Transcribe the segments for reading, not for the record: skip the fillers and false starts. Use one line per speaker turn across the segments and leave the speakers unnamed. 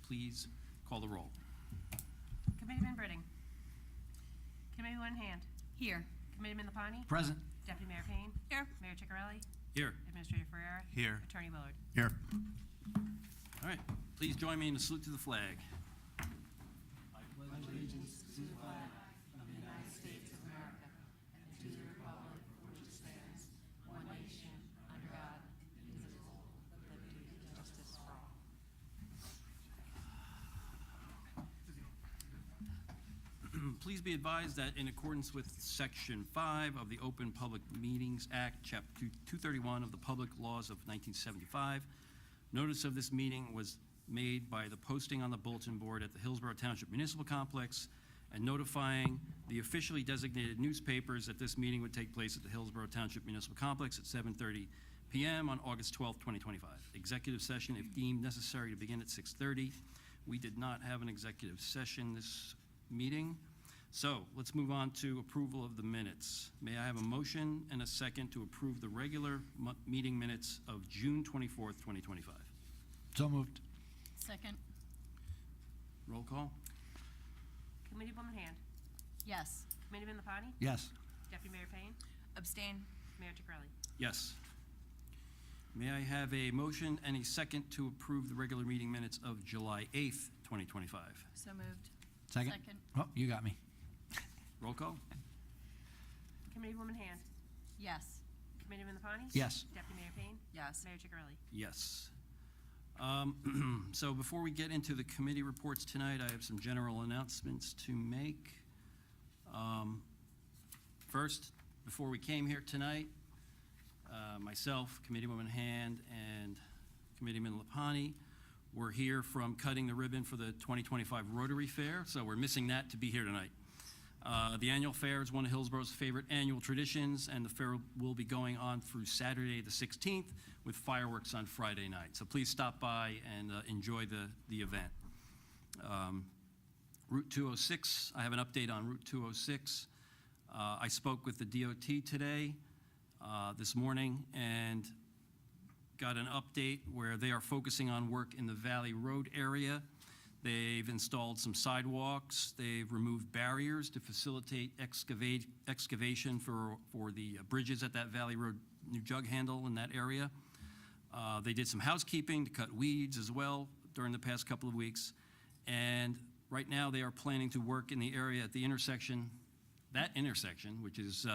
please call the roll.
Committeeman Britting. Committeeman Hand.
Here.
Committeeman Lapani.
Present.
Deputy Mayor Payne.
Here.
Mayor Ciccarelli.
Here.
Administrator Ferrera.
Here.
Attorney Willard.
Here.
All right, please join me in a salute to the flag. Please be advised that in accordance with Section 5 of the Open Public Meetings Act, Chapter 231 of the Public Laws of 1975, notice of this meeting was made by the posting on the bulletin board at the Hillsborough Township Municipal Complex and notifying the officially designated newspapers that this meeting would take place at the Hillsborough Township Municipal Complex at 7:30 p.m. on August 12, 2025. Executive session, if deemed necessary, to begin at 6:30. We did not have an executive session this meeting. So let's move on to approval of the minutes. May I have a motion and a second to approve the regular meeting minutes of June 24th, 2025?
So moved.
Second.
Roll call?
Committeewoman Hand.
Yes.
Committeeman Lapani.
Yes.
Deputy Mayor Payne.
Abstain.
Mayor Ciccarelli.
Yes. May I have a motion and a second to approve the regular meeting minutes of July 8th, 2025?
So moved.
Second?
Second.
Oh, you got me.
Roll call?
Committeewoman Hand.
Yes.
Committeeman Lapani.
Yes.
Deputy Mayor Payne.
Yes.
Mayor Ciccarelli.
Yes. So before we get into the committee reports tonight, I have some general announcements to make. First, before we came here tonight, myself, Committeewoman Hand, and Committeeman Lapani were here from cutting the ribbon for the 2025 Rotary Fair, so we're missing that to be here tonight. The annual fair is one of Hillsborough's favorite annual traditions, and the fair will be going on through Saturday the 16th with fireworks on Friday night. So please stop by and enjoy the event. Route 206, I have an update on Route 206. I spoke with the DOT today, this morning, and got an update where they are focusing on work in the Valley Road area. They've installed some sidewalks. They've removed barriers to facilitate excavation for the bridges at that Valley Road new jug handle in that area. They did some housekeeping to cut weeds as well during the past couple of weeks. And right now they are planning to work in the area at the intersection, that intersection, which is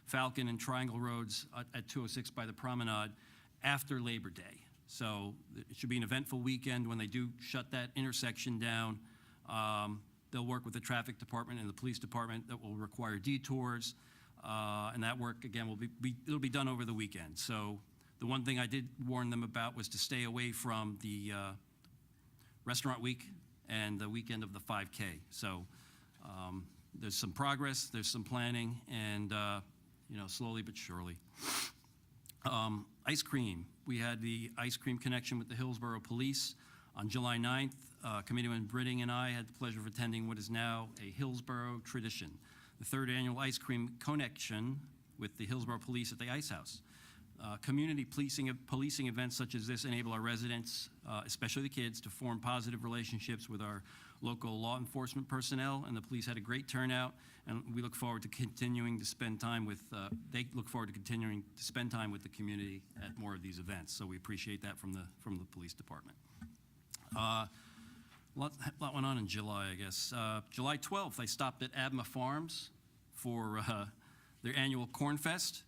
Falcon and Triangle Roads at 206 by the Promenade, after Labor Day. So it should be an eventful weekend when they do shut that intersection down. They'll work with the traffic department and the police department that will require detours. And that work, again, it'll be done over the weekend. So the one thing I did warn them about was to stay away from the restaurant week and the weekend of the 5K. So there's some progress, there's some planning, and slowly but surely. Ice cream. We had the ice cream connection with the Hillsborough Police on July 9th. Committeeman Britting and I had the pleasure of attending what is now a Hillsborough tradition, the third annual ice cream connection with the Hillsborough Police at the Ice House. Community policing events such as this enable our residents, especially the kids, to form positive relationships with our local law enforcement personnel, and the police had a great turnout, and we look forward to continuing to spend time with, they look forward to continuing to spend time with the community at more of these events, so we appreciate that from the police department. A lot went on in July, I guess. July 12th, I stopped at Abma Farms for their annual Corn Fest.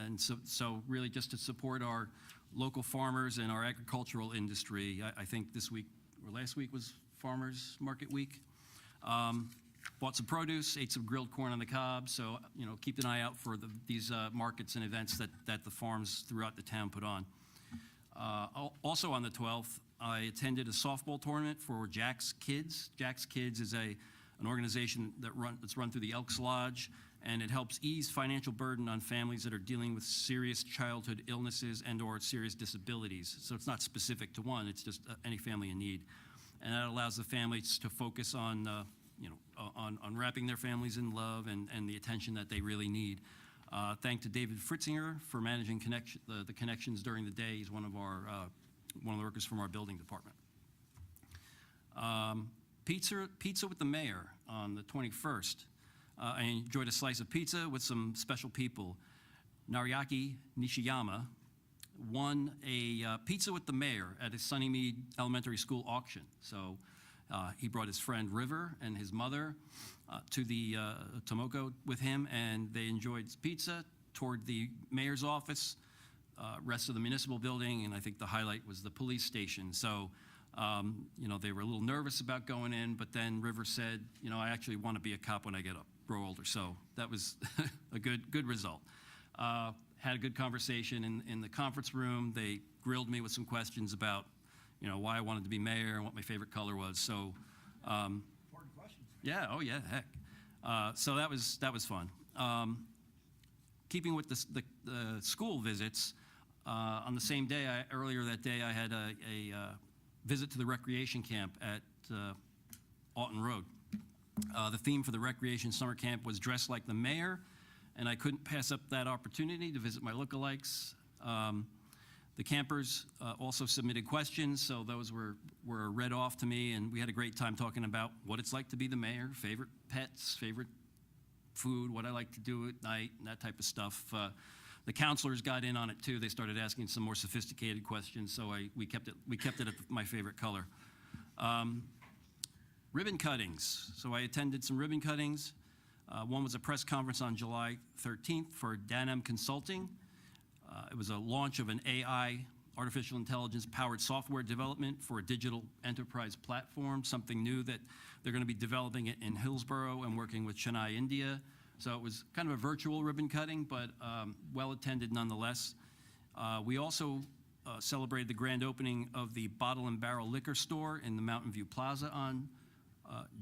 And so really just to support our local farmers and our agricultural industry. I think this week, or last week was Farmers Market Week. Bought some produce, ate some grilled corn on the cob. So, keep an eye out for these markets and events that the farms throughout the town put on. Also on the 12th, I attended a softball tournament for Jack's Kids. Jack's Kids is an organization that's run through the Elks Lodge, and it helps ease financial burden on families that are dealing with serious childhood illnesses and/or serious disabilities. So it's not specific to one; it's just any family in need, and that allows the families to focus on, on wrapping their families in love and the attention that they really need. Thank to David Fritzinger for managing the connections during the day. He's one of the workers from our building department. Pizza with the mayor on the 21st. I enjoyed a slice of pizza with some special people. Nariaki Nishiyama won a pizza with the mayor at his Sunnymead Elementary School auction. So he brought his friend River and his mother to the Tomoko with him, and they enjoyed pizza, toured the mayor's office, rest of the municipal building, and I think the highlight was the police station. So, they were a little nervous about going in, but then River said, I actually want to be a cop when I grow older. So that was a good result. Had a good conversation in the conference room. They grilled me with some questions about, why I wanted to be mayor and what my favorite color was. So,
Important questions.
yeah, oh yeah, heck. So that was fun. Keeping with the school visits, on the same day, earlier that day, I had a visit to the recreation camp at Alton Road. The theme for the recreation summer camp was Dress Like the Mayor, and I couldn't pass up that opportunity to visit my lookalikes. The campers also submitted questions, so those were read off to me, and we had a great time talking about what it's like to be the mayor, favorite pets, favorite food, what I like to do at night, and that type of stuff. The counselors got in on it too. They started asking some more sophisticated questions, so we kept it at my favorite color. Ribbon cuttings. So I attended some ribbon cuttings. One was a press conference on July 13th for Danem Consulting. It was a launch of an AI, artificial intelligence powered software development for a digital enterprise platform, something new that they're going to be developing it in Hillsborough and working with Chennai, India. So it was kind of a virtual ribbon cutting, but well attended nonetheless. We also celebrated the grand opening of the Bottle and Barrel Liquor Store in the Mountain View Plaza on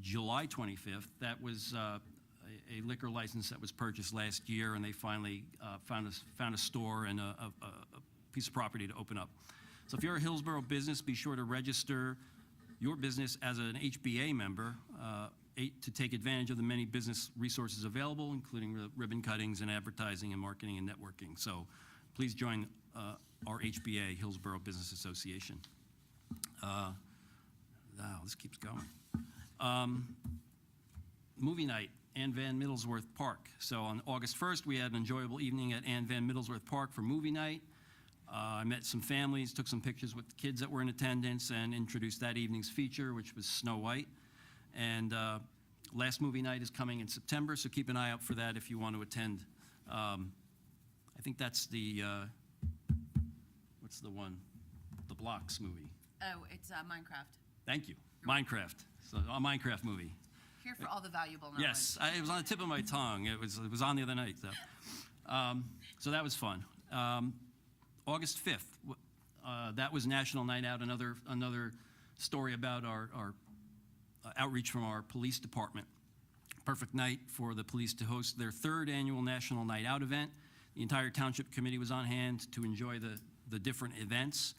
July 25th. That was a liquor license that was purchased last year, and they finally found a store and a piece of property to open up. So if you're a Hillsborough business, be sure to register your business as an HBA member to take advantage of the many business resources available, including ribbon cuttings and advertising and marketing and networking. So please join our HBA, Hillsborough Business Association. Wow, this keeps going. Movie night, Ann Van Middlesworth Park. So on August 1st, we had an enjoyable evening at Ann Van Middlesworth Park for movie night. I met some families, took some pictures with the kids that were in attendance, and introduced that evening's feature, which was Snow White. And last movie night is coming in September, so keep an eye out for that if you want to attend. I think that's the, what's the one? The Blocks movie.
Oh, it's Minecraft.
Thank you. Minecraft. So a Minecraft movie.
Here for all the valuable knowledge.
Yes, it was on the tip of my tongue. It was on the other night. So that was fun. August 5th, that was National Night Out, another story about our outreach from our police department. Perfect night for the police to host their third annual National Night Out event. The entire Township Committee was on hand to enjoy the different events.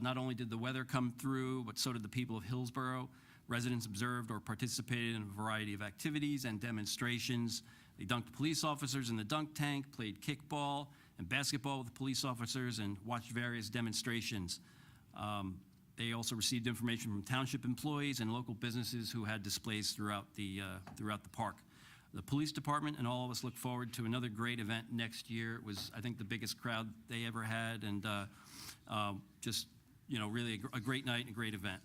Not only did the weather come through, but so did the people of Hillsborough. Residents observed or participated in a variety of activities and demonstrations. They dunked police officers in the dunk tank, played kickball and basketball with police officers, and watched various demonstrations. They also received information from township employees and local businesses who had displays throughout the park. The police department and all of us look forward to another great event next year. It was, I think, the biggest crowd they ever had, and just, really a great night and a great event.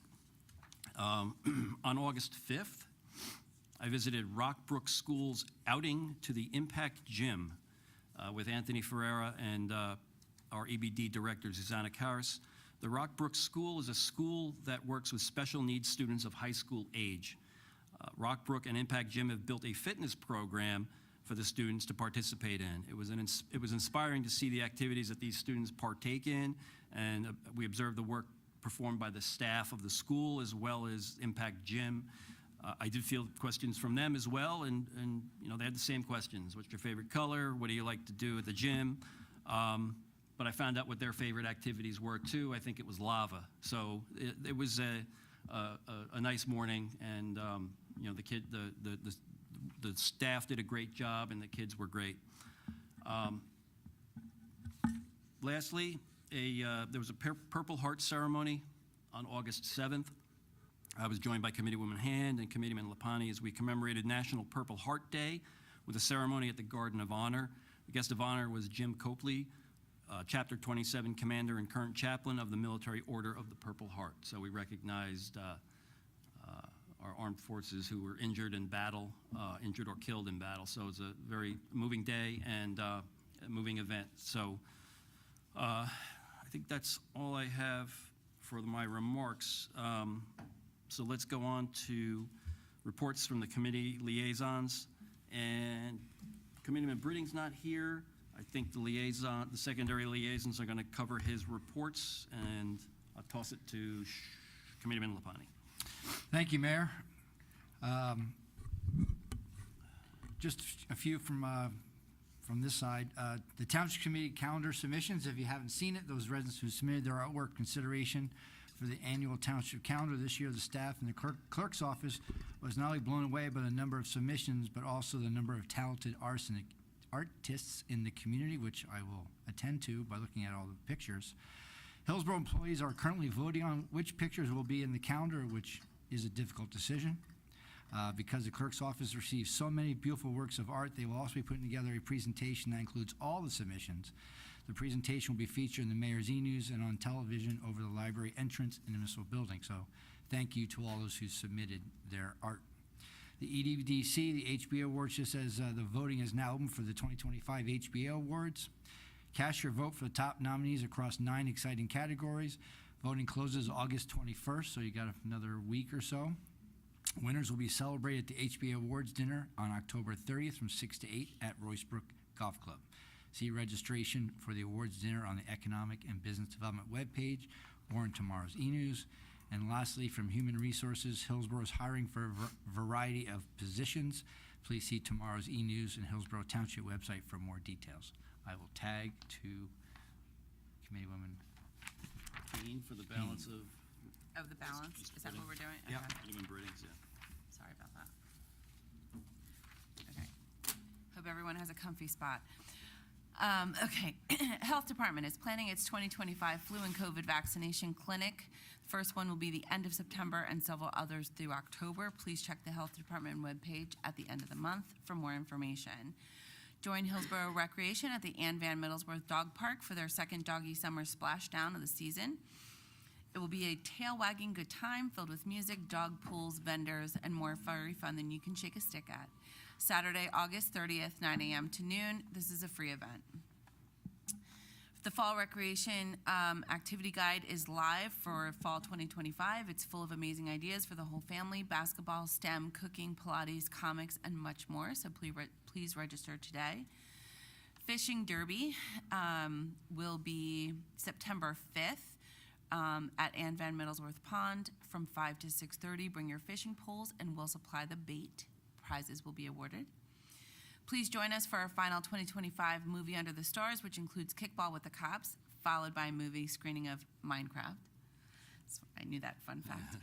On August 5th, I visited Rockbrook School's outing to the Impact Gym with Anthony Ferreira and our EBD director, Susanna Karras. The Rockbrook School is a school that works with special needs students of high school age. Rockbrook and Impact Gym have built a fitness program for the students to participate in. It was inspiring to see the activities that these students partake in, and we observed the work performed by the staff of the school as well as Impact Gym. I did field questions from them as well, and they had the same questions. What's your favorite color? What do you like to do at the gym? But I found out what their favorite activities were too. I think it was lava. So it was a nice morning, and the staff did a great job, and the kids were great. Lastly, there was a Purple Heart ceremony on August 7th. I was joined by Committeewoman Hand and Committeeman Lapani as we commemorated National Purple Heart Day with a ceremony at the Garden of Honor. The guest of honor was Jim Copley, Chapter 27 Commander and current Chaplain of the Military Order of the Purple Heart. So we recognized our armed forces who were injured in battle, injured or killed in battle. So it's a very moving day and a moving event. So I think that's all I have for my remarks. So let's go on to reports from the committee liaisons. And Committeeman Britting's not here. I think the secondary liaisons are going to cover his reports, and I'll toss it to Committeeman Lapani.
Thank you, Mayor. Just a few from this side. The Township Committee calendar submissions, if you haven't seen it, those residents who submitted their artwork consideration for the annual Township calendar this year, the staff in the clerk's office was not only blown away by the number of submissions, but also the number of talented artists in the community, which I will attend to by looking at all the pictures. Hillsborough employees are currently voting on which pictures will be in the calendar, which is a difficult decision. Because the clerk's office receives so many beautiful works of art, they will also be putting together a presentation that includes all the submissions. The presentation will be featured in the Mayor's e-news and on television over the library entrance in the municipal building. So thank you to all those who submitted their art. The EDVDC, the HBO Awards, just says the voting is now open for the 2025 HBO Awards. Cast your vote for the top nominees across 9 exciting categories. Voting closes August 21st, so you got another week or so. Winners will be celebrated at the HBO Awards dinner on October 30th from 6 to 8 at Roycebrook Golf Club. See registration for the awards dinner on the Economic and Business Development webpage or in tomorrow's e-news. And lastly, from Human Resources, Hillsborough is hiring for a variety of positions. Please see tomorrow's e-news and Hillsborough Township website for more details. I will tag to Committeewoman
Kane for the balance of
Of the balance? Is that what we're doing?
Yeah.
Okay.
Committeeman Britting's, yeah.
Sorry about that. Okay. Hope everyone has a comfy spot. Okay. Health Department is planning its 2025 flu and COVID vaccination clinic. First one will be the end of September and several others through October. Please check the Health Department webpage at the end of the month for more information. Join Hillsborough Recreation at the Ann Van Middlesworth Dog Park for their second Doggy Summer Splashdown of the season. It will be a tail-wagging good time filled with music, dog pools, vendors, and more furry fun than you can shake a stick at. Saturday, August 30th, 9 a.m. to noon. This is a free event. The Fall Recreation Activity Guide is live for Fall 2025. It's full of amazing ideas for the whole family: basketball, STEM, cooking, Pilates, comics, and much more. So please register today. Fishing Derby will be September 5th. At Ann Van Middlesworth Pond from 5 to 6:30. Bring your fishing poles and we'll supply the bait. Prizes will be awarded. Please join us for our final 2025 movie Under the Stars, which includes Kickball with the Cops, followed by a movie screening of Minecraft. So I knew that fun fact.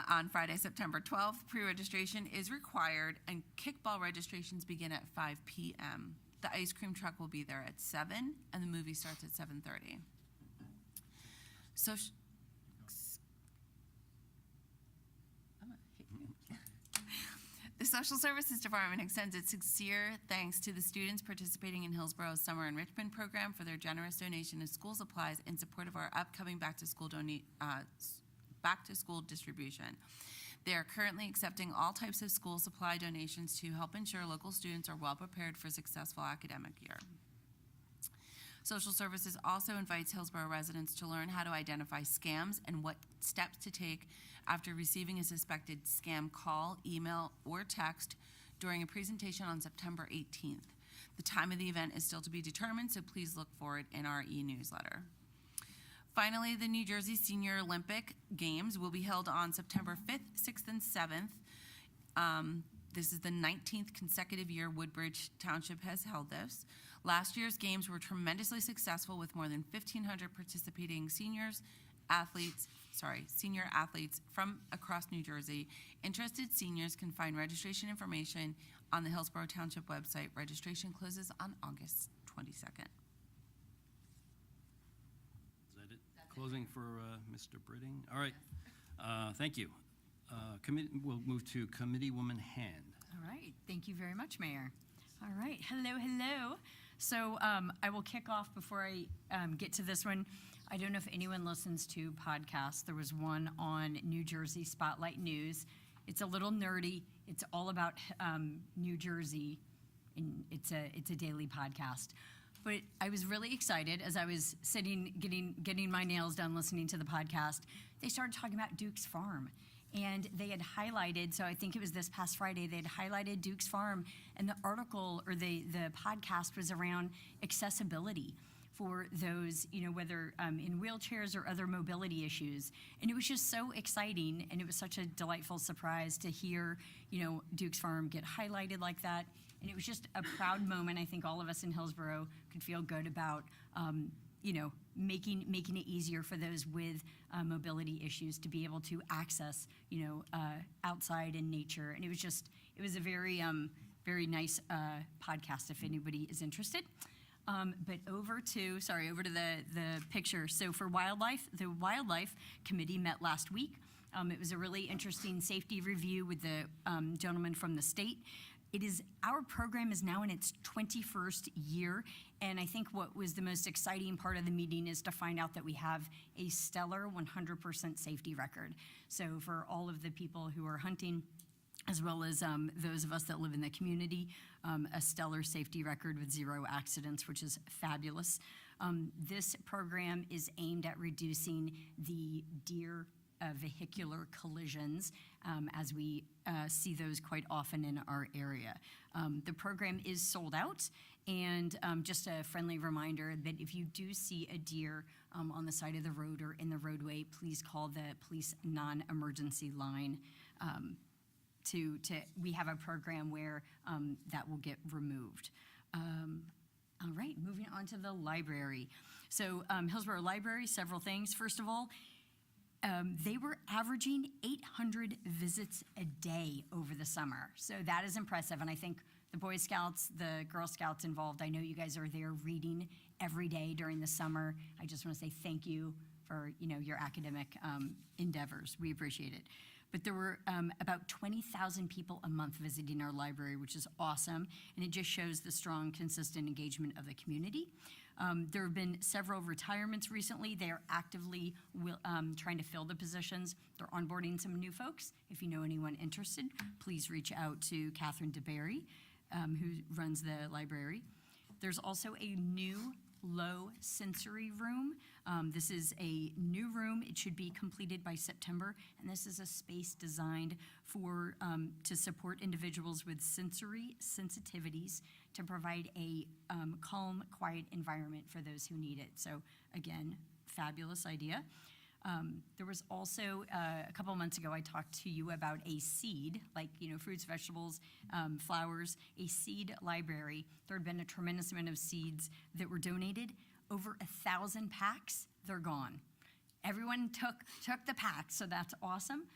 On Friday, September 12th, pre-registration is required and kickball registrations begin at 5 p.m. The ice cream truck will be there at 7 and the movie starts at 7:30. So, the Social Services Department extends its sincere thanks to the students participating in Hillsborough's Summer Enrichment Program for their generous donation of school supplies in support of our upcoming back-to-school distribution. They are currently accepting all types of school supply donations to help ensure local students are well prepared for a successful academic year. Social Services also invites Hillsborough residents to learn how to identify scams and what steps to take after receiving a suspected scam call, email, or text during a presentation on September 18th. The time of the event is still to be determined, so please look for it in our e-newsletter. Finally, the New Jersey Senior Olympic Games will be held on September 5th, 6th, and 7th. This is the 19th consecutive year Woodbridge Township has held this. Last year's games were tremendously successful with more than 1,500 participating senior athletes from across New Jersey. Interested seniors can find registration information on the Hillsborough Township website. Registration closes on August 22nd.
Is that it? Closing for Mr. Britting? All right. Thank you. We'll move to Committeewoman Hand.
All right, thank you very much, Mayor. All right, hello. So I will kick off before I get to this one. I don't know if anyone listens to podcasts. There was one on New Jersey Spotlight News. It's a little nerdy. It's all about New Jersey, and it's a daily podcast. But I was really excited as I was sitting, getting my nails done, listening to the podcast. They started talking about Duke's Farm. And they had highlighted, so I think it was this past Friday, they had highlighted Duke's Farm, and the article or the podcast was around accessibility for those, whether in wheelchairs or other mobility issues. And it was just so exciting, and it was such a delightful surprise to hear, Duke's Farm get highlighted like that. And it was just a proud moment. I think all of us in Hillsborough could feel good about, making it easier for those with mobility issues to be able to access, outside in nature. And it was a very, very nice podcast if anybody is interested. But over to the picture. So for wildlife, the Wildlife Committee met last week. It was a really interesting safety review with the gentleman from the state. Our program is now in its 21st year, and I think what was the most exciting part of the meeting is to find out that we have a stellar 100% safety record. So for all of the people who are hunting, as well as those of us that live in the community, a stellar safety record with 0 accidents, which is fabulous. This program is aimed at reducing the deer vehicular collisions as we see those quite often in our area. The program is sold out, and just a friendly reminder that if you do see a deer on the side of the road or in the roadway, please call the police non-emergency line. We have a program where that will get removed. All right, moving on to the library. So Hillsborough Library, several things. First of all, they were averaging 800 visits a day over the summer. So that is impressive. And I think the Boy Scouts, the Girl Scouts involved, I know you guys are there reading every day during the summer. I just want to say thank you for, your academic endeavors. We appreciate it. But there were about 20,000 people a month visiting our library, which is awesome. And it just shows the strong, consistent engagement of the community. There have been several retirements recently. They are actively trying to fill the positions. They're onboarding some new folks. If you know anyone interested, please reach out to Catherine DeBerry, who runs the library. There's also a new low sensory room. This is a new room. It should be completed by September, and this is a space designed for to support individuals with sensory sensitivities to provide a calm, quiet environment for those who need it. So again, fabulous idea. There was also, a couple months ago, I talked to you about a seed, like, fruits, vegetables, flowers, a seed library. There had been a tremendous amount of seeds that were donated. Over 1,000 packs, they're gone. Everyone took the packs, so that's awesome.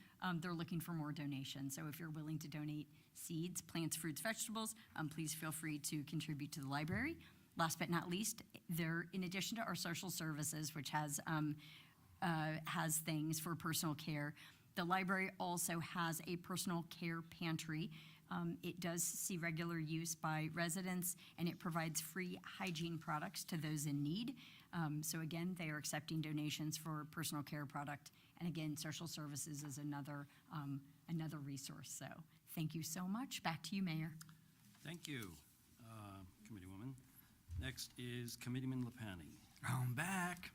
They're looking for more donations. So if you're willing to donate seeds, plants, fruits, vegetables, please feel free to contribute to the library. Last but not least, in addition to our social services, which has things for personal care. The library also has a personal care pantry. It does see regular use by residents, and it provides free hygiene products to those in need. So again, they are accepting donations for personal care product. And again, social services is another resource. So thank you so much. Back to you, Mayor.
Thank you, Committeewoman. Next is Committeeman Lapani.
I'm back.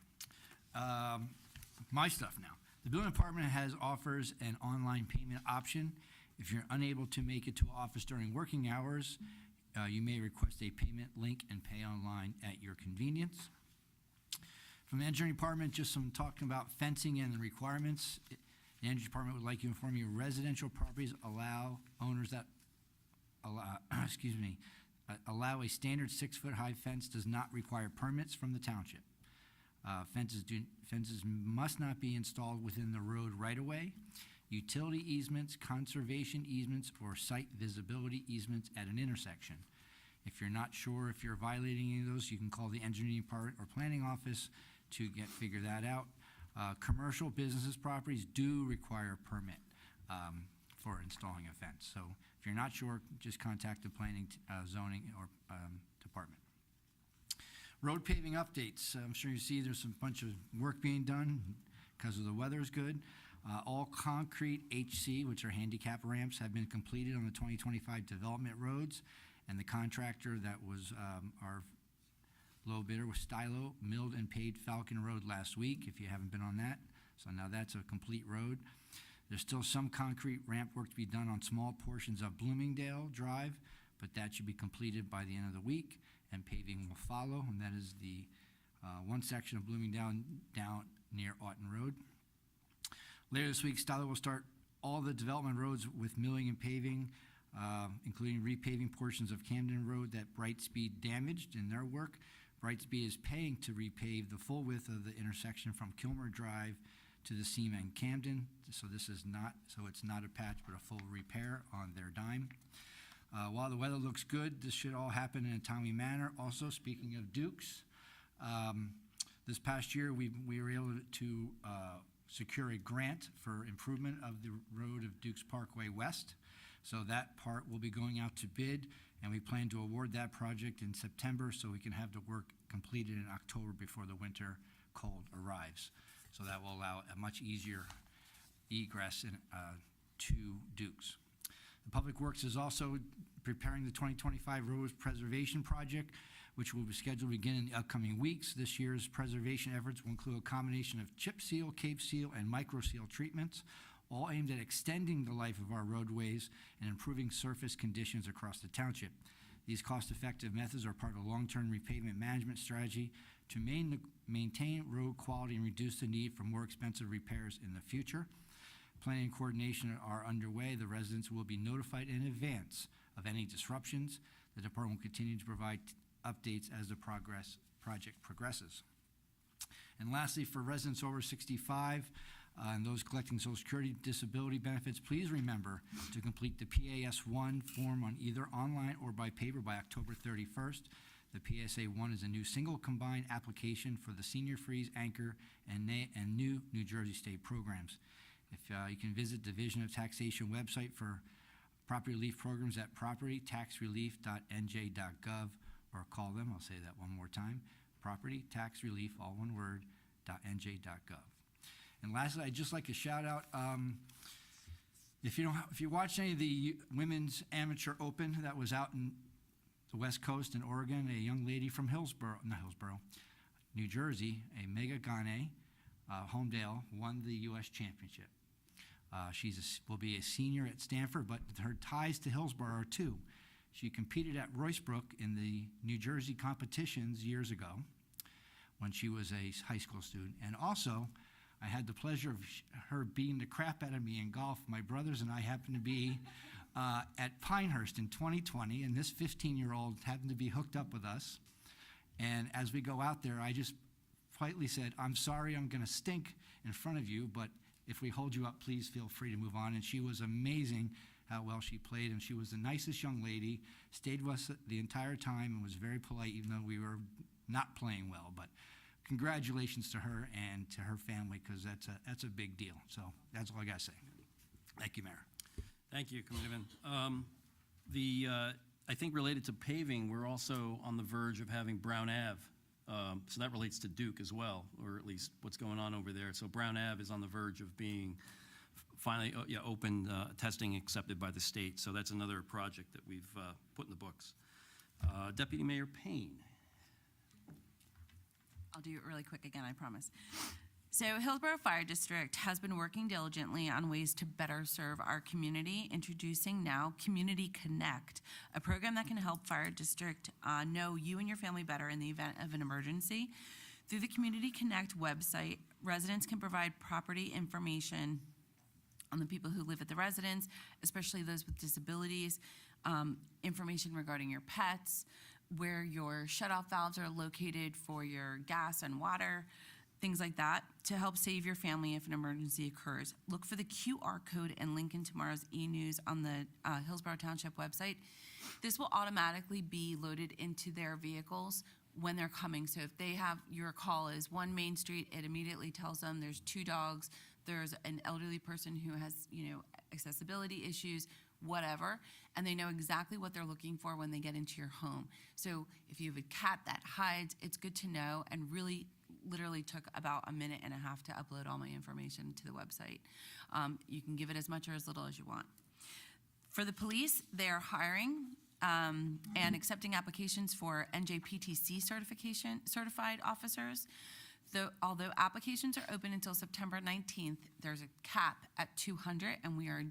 My stuff now. The building department offers an online payment option. If you're unable to make it to office during working hours, you may request a payment link and pay online at your convenience. From the engineering department, just some talking about fencing and the requirements. The engineering department would like to inform you residential properties allow owners that allow a standard 6-foot high fence does not require permits from the township. Fences must not be installed within the road right-of-way. Utility easements, conservation easements, or site visibility easements at an intersection. If you're not sure if you're violating any of those, you can call the engineering department or planning office to figure that out. Commercial businesses properties do require a permit. installing a fence. So if you're not sure, just contact the planning, zoning, or department. Road paving updates. I'm sure you see there's a bunch of work being done because of the weather is good. All concrete HC, which are handicap ramps, have been completed on the 2025 development roads, and the contractor that was our low bidder was Stylo, milled and paved Falcon Road last week, if you haven't been on that. So now that's a complete road. There's still some concrete ramp work to be done on small portions of Bloomingdale Drive, but that should be completed by the end of the week, and paving will follow, and that is the one section of Bloomingdale down near Auten Road. Later this week, Stylo will start all the development roads with milling and paving, including repaving portions of Camden Road that Brightspeed damaged in their work. Brightspeed is paying to repave the full width of the intersection from Kilmer Drive to the seam in Camden. So it's not a patch, but a full repair on their dime. While the weather looks good, this should all happen in a timely manner. Also, speaking of Dukes, this past year we were able to secure a grant for improvement of the road of Dukes Parkway West. So that part will be going out to bid, and we plan to award that project in September so we can have the work completed in October before the winter cold arrives. So that will allow a much easier egress to Dukes. The Public Works is also preparing the 2025 Road Preservation Project, which will be scheduled to begin in the upcoming weeks. This year's preservation efforts will include a combination of chip seal, cape seal, and micro seal treatments, all aimed at extending the life of our roadways and improving surface conditions across the township. These cost-effective methods are part of a long-term repavement management strategy to maintain road quality and reduce the need for more expensive repairs in the future. Planning and coordination are underway. The residents will be notified in advance of any disruptions. The department will continue to provide updates as the project progresses. And lastly, for residents over 65 and those collecting Social Security disability benefits, please remember to complete the PAS-1 form on either online or by paper by October 31st. The PSA-1 is a new single combined application for the Senior Freeze, Anchor, and new New Jersey state programs. If you can visit Division of Taxation website for property relief programs at propertytaxrelief.nj.gov, or call them, I'll say that one more time, propertytaxrelief, all one word, .nj.gov. And lastly, I'd just like to shout out, if you watched any of the Women's Amateur Open that was out in the West Coast in Oregon, a young lady from New Jersey, a Mega Gane, Homedale, won the U.S. Championship. Will be a senior at Stanford, but her ties to Hillsborough are too. She competed at Roycebrook in the New Jersey competitions years ago when she was a high school student. And also, I had the pleasure of her beating the crap out of me in golf. My brothers and I happened to be at Pinehurst in 2020, and this 15-year-old happened to be hooked up with us. And as we go out there, I just politely said, "I'm sorry I'm going to stink in front of you, but if we hold you up, please feel free to move on." And she was amazing how well she played, and she was the nicest young lady, stayed with us the entire time, and was very polite even though we were not playing well. But congratulations to her and to her family, because that's a big deal. So that's all I got to say. Thank you, Mayor.
Thank you, Committeeman. I think related to paving, we're also on the verge of having Brown Ave. So that relates to Duke as well, or at least what's going on over there. So Brown Ave is on the verge of being finally open, testing accepted by the state. So that's another project that we've put in the books. Deputy Mayor Payne.
I'll do it really quick again, I promise. So Hillsborough Fire District has been working diligently on ways to better serve our community, introducing now Community Connect, a program that can help Fire District know you and your family better in the event of an emergency. Through the Community Connect website, residents can provide property information on the people who live at the residence, especially those with disabilities, information regarding your pets, where your shutoff valves are located for your gas and water, things like that, to help save your family if an emergency occurs. Look for the QR code and link in tomorrow's e-news on the Hillsborough Township website. This will automatically be loaded into their vehicles when they're coming. So if they have, your call is 1 Main Street, it immediately tells them there's 2 dogs, there's an elderly person who has, et accessibility issues, whatever, and they know exactly what they're looking for when they get into your home. So if you have a cat that hides, it's good to know, and really literally took about a minute and a half to upload all my information to the website. You can give it as much or as little as you want. For the police, they are hiring and accepting applications for NJPTC certified officers. Although applications are open until September 19th, there's a cap at 200, and we are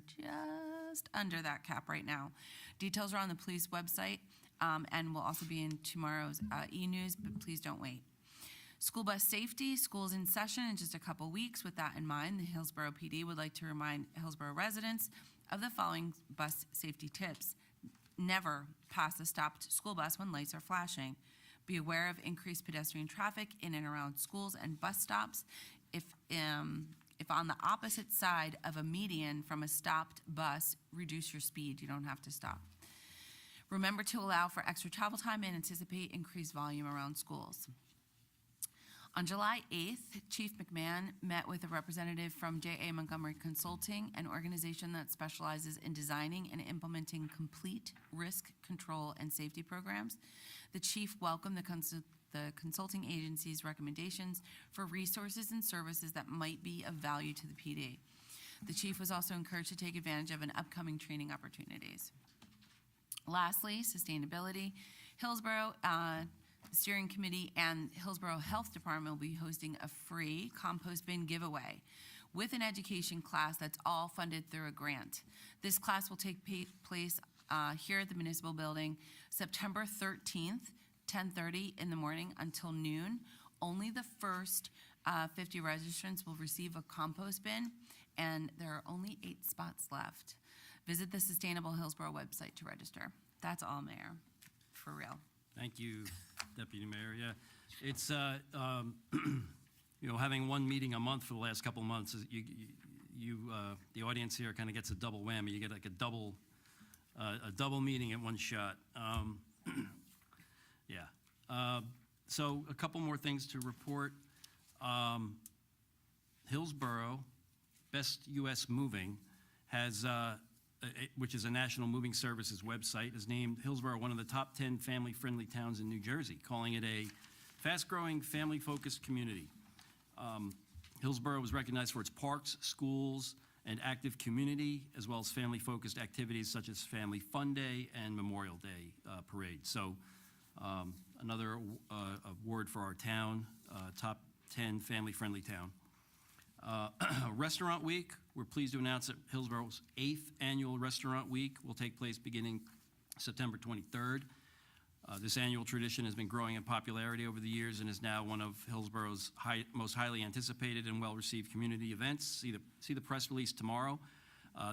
just under that cap right now. Details are on the police website and will also be in tomorrow's e-news, but please don't wait. School bus safety, school's in session in just a couple weeks. With that in mind, the Hillsborough PD would like to remind Hillsborough residents of the following bus safety tips. Never pass a stopped school bus when lights are flashing. Be aware of increased pedestrian traffic in and around schools and bus stops. If on the opposite side of a median from a stopped bus, reduce your speed. You don't have to stop. Remember to allow for extra travel time and anticipate increased volume around schools. On July 8th, Chief McMahon met with a representative from J.A. Montgomery Consulting, an organization that specializes in designing and implementing complete risk control and safety programs. The chief welcomed the consulting agency's recommendations for resources and services that might be of value to the PD. The chief was also encouraged to take advantage of an upcoming training opportunities. Lastly, sustainability. Hillsborough Steering Committee and Hillsborough Health Department will be hosting a free compost bin giveaway with an education class that's all funded through a grant. This class will take place here at the municipal building September 13th, 10:30 in the morning until noon. Only the first 50 registrants will receive a compost bin, and there are only 8 spots left. Visit the Sustainable Hillsborough website to register. That's all, Mayor, for real.
Thank you, Deputy Mayor. Yeah, it's, having one meeting a month for the last couple of months, the audience here kind of gets a double whammy. You get like a double meeting at one shot. So a couple more things to report. Hillsborough, Best U.S. Moving, has, which is a national moving services website, has named Hillsborough one of the top 10 family-friendly towns in New Jersey, calling it a fast-growing, family-focused community. Hillsborough was recognized for its parks, schools, and active community, as well as family-focused activities such as Family Fun Day and Memorial Day parade. So another award for our town, top 10 family-friendly town. Restaurant Week, we're pleased to announce that Hillsborough's 8th annual Restaurant Week will take place beginning September 23rd. This annual tradition has been growing in popularity over the years and is now one of Hillsborough's most highly anticipated and well-received community events. See the press release tomorrow,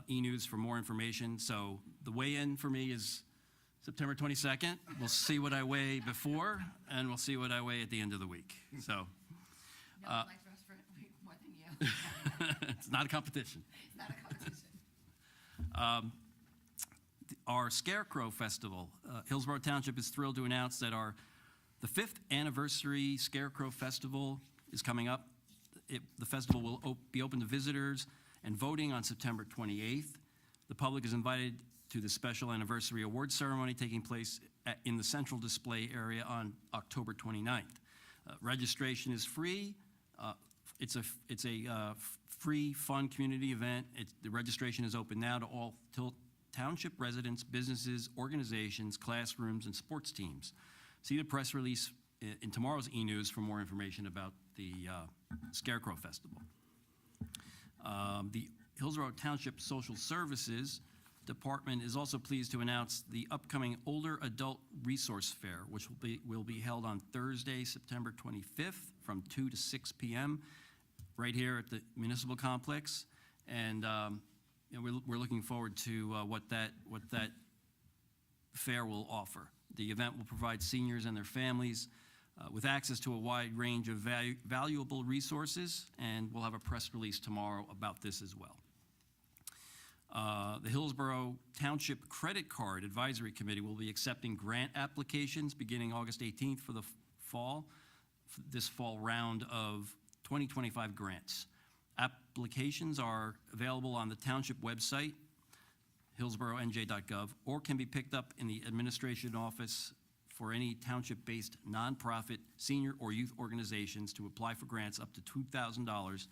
e-news for more information. So the weigh-in for me is September 22nd. We'll see what I weigh before, and we'll see what I weigh at the end of the week. So
No one likes restaurant week more than you.
it's not a competition.
It's not a competition.
Our Scarecrow Festival. Hillsborough Township is thrilled to announce that the 5th anniversary Scarecrow Festival is coming up. The festival will be open to visitors and voting on September 28th. The public is invited to the special anniversary award ceremony taking place in the central display area on October 29th. Registration is free. It's a free, fun community event. The registration is open now to all Township residents, businesses, organizations, classrooms, and sports teams. See the press release in tomorrow's e-news for more information about the Scarecrow Festival. The Hillsborough Township Social Services Department is also pleased to announce the upcoming Older Adult Resource Fair, which will be held on Thursday, September 25th from 2 to 6 p.m. right here at the Municipal Complex. And we're looking forward to what that fair will offer. The event will provide seniors and their families with access to a wide range of valuable resources, and we'll have a press release tomorrow about this as well. The Hillsborough Township Credit Card Advisory Committee will be accepting grant applications beginning August 18th for this fall round of 2025 grants. Applications are available on the Township website hillsboronj.gov, or can be picked up in the administration office for any township-based nonprofit, senior, or youth organizations to apply for grants up to $2,000,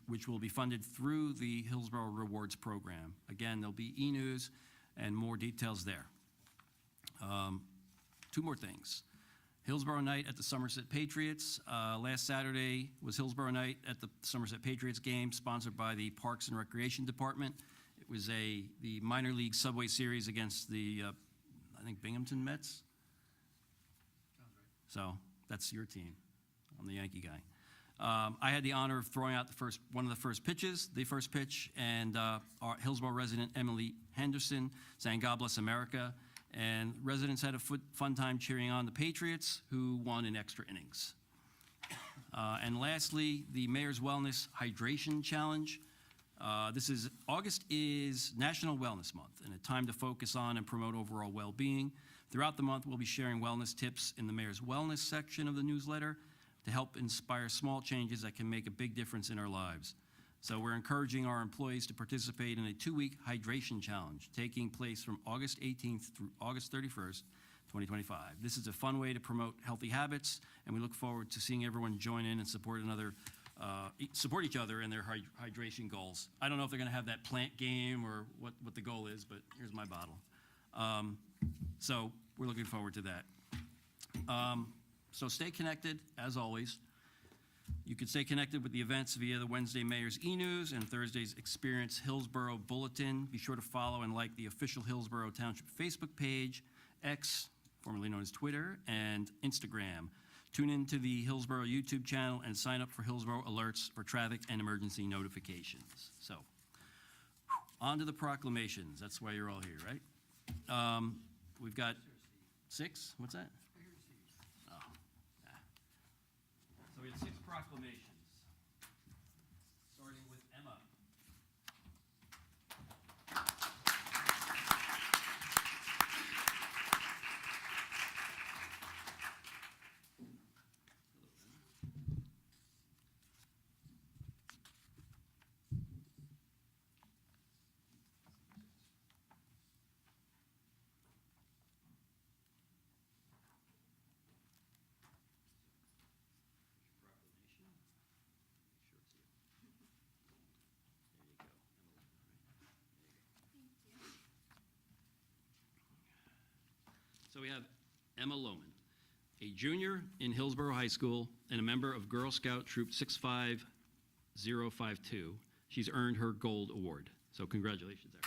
which will be funded through the Hillsborough Rewards Program. Again, there'll be e-news and more details there. Two more things. Hillsborough Night at the Somerset Patriots. Last Saturday was Hillsborough Night at the Somerset Patriots game, sponsored by the Parks and Recreation Department. It was the minor league Subway Series against the, I think, Binghamton Mets. So that's your team. I'm the Yankee guy. I had the honor of throwing out one of the first pitches, the first pitch, and our Hillsborough resident Emily Henderson sang "God Bless America," and residents had a fun time cheering on the Patriots, who won in extra innings. And lastly, the Mayor's Wellness Hydration Challenge. August is National Wellness Month, and a time to focus on and promote overall well-being. Throughout the month, we'll be sharing wellness tips in the Mayor's Wellness section of the newsletter to help inspire small changes that can make a big difference in our lives. So we're encouraging our employees to participate in a 2-week hydration challenge taking place from August 18th through August 31st, 2025. This is a fun way to promote healthy habits, and we look forward to seeing everyone join in and support each other in their hydration goals. I don't know if they're going to have that plant game or what the goal is, but here's my bottle. So we're looking forward to that. So stay connected, as always. You can stay connected with the events via the Wednesday Mayor's e-news and Thursday's Experience Hillsborough Bulletin. Be sure to follow and like the official Hillsborough Township Facebook page, X, formerly known as Twitter, and Instagram. Tune in to the Hillsborough YouTube channel and sign up for Hillsborough alerts for traffic and emergency notifications. So, on to the proclamations. That's why you're all here, right? We've got 6. What's that? Oh, yeah. So we have 6 proclamations, starting with Emma. So we have Emma Lohman, a junior in Hillsborough High School and a member of Girl Scout Troop 65052. She's earned her Gold Award. So congratulations there.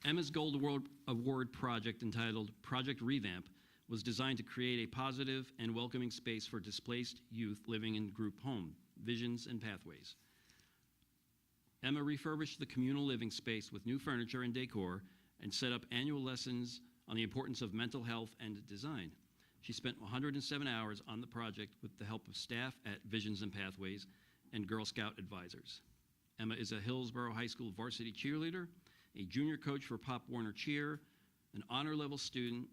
Emma's Gold Award project, entitled Project Revamp, was designed to create a positive and welcoming space for displaced youth living in group home, visions, and pathways. Emma refurbished the communal living space with new furniture and decor and set up annual lessons on the importance of mental health and design. She spent 107 hours on the project with the help of staff at Visions and Pathways and Girl Scout advisors. Emma is a Hillsborough High School varsity cheerleader, a junior coach for Pop Warner Cheer, an honor level student,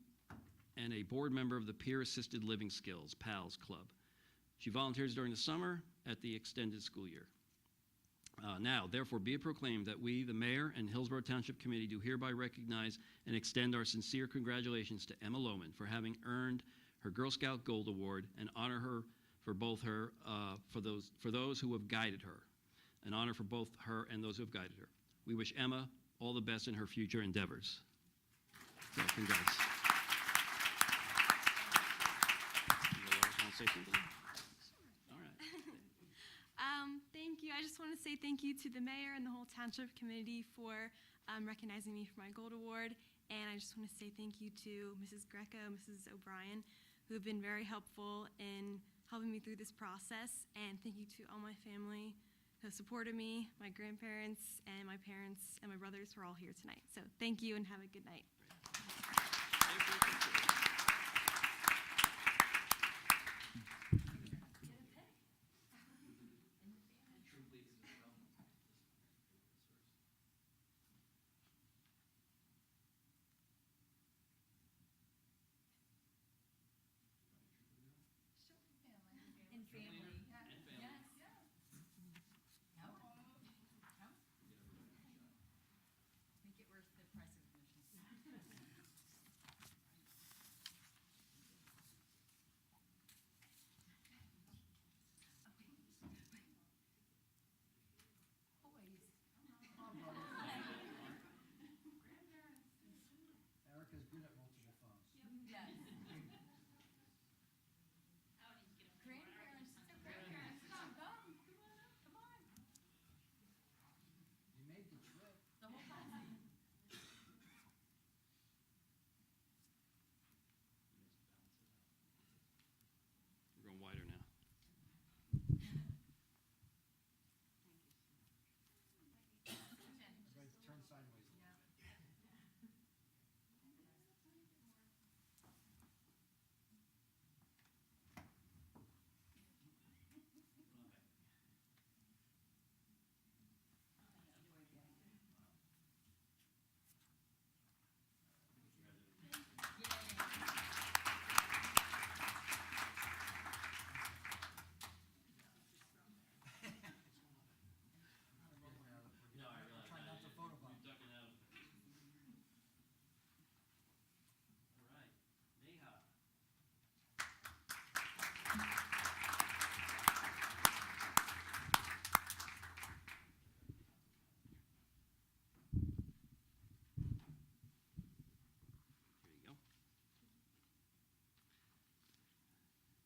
and a board member of the Peer Assisted Living Skills, PALS Club. She volunteers during the summer at the extended school year. Now, therefore, be it proclaimed that we, the Mayor and Hillsborough Township Committee, do hereby recognize and extend our sincere congratulations to Emma Lohman for having earned her Girl Scout Gold Award, and honor her for those who have guided her, an honor for both her and those who have guided her. We wish Emma all the best in her future endeavors. So, congrats. Anybody else want to say something?
Thank you. I just want to say thank you to the mayor and the whole township committee for recognizing me for my gold award. And I just want to say thank you to Mrs. Greco, Mrs. O'Brien, who have been very helpful in helping me through this process. And thank you to all my family who have supported me, my grandparents and my parents and my brothers who are all here tonight. So thank you and have a good night.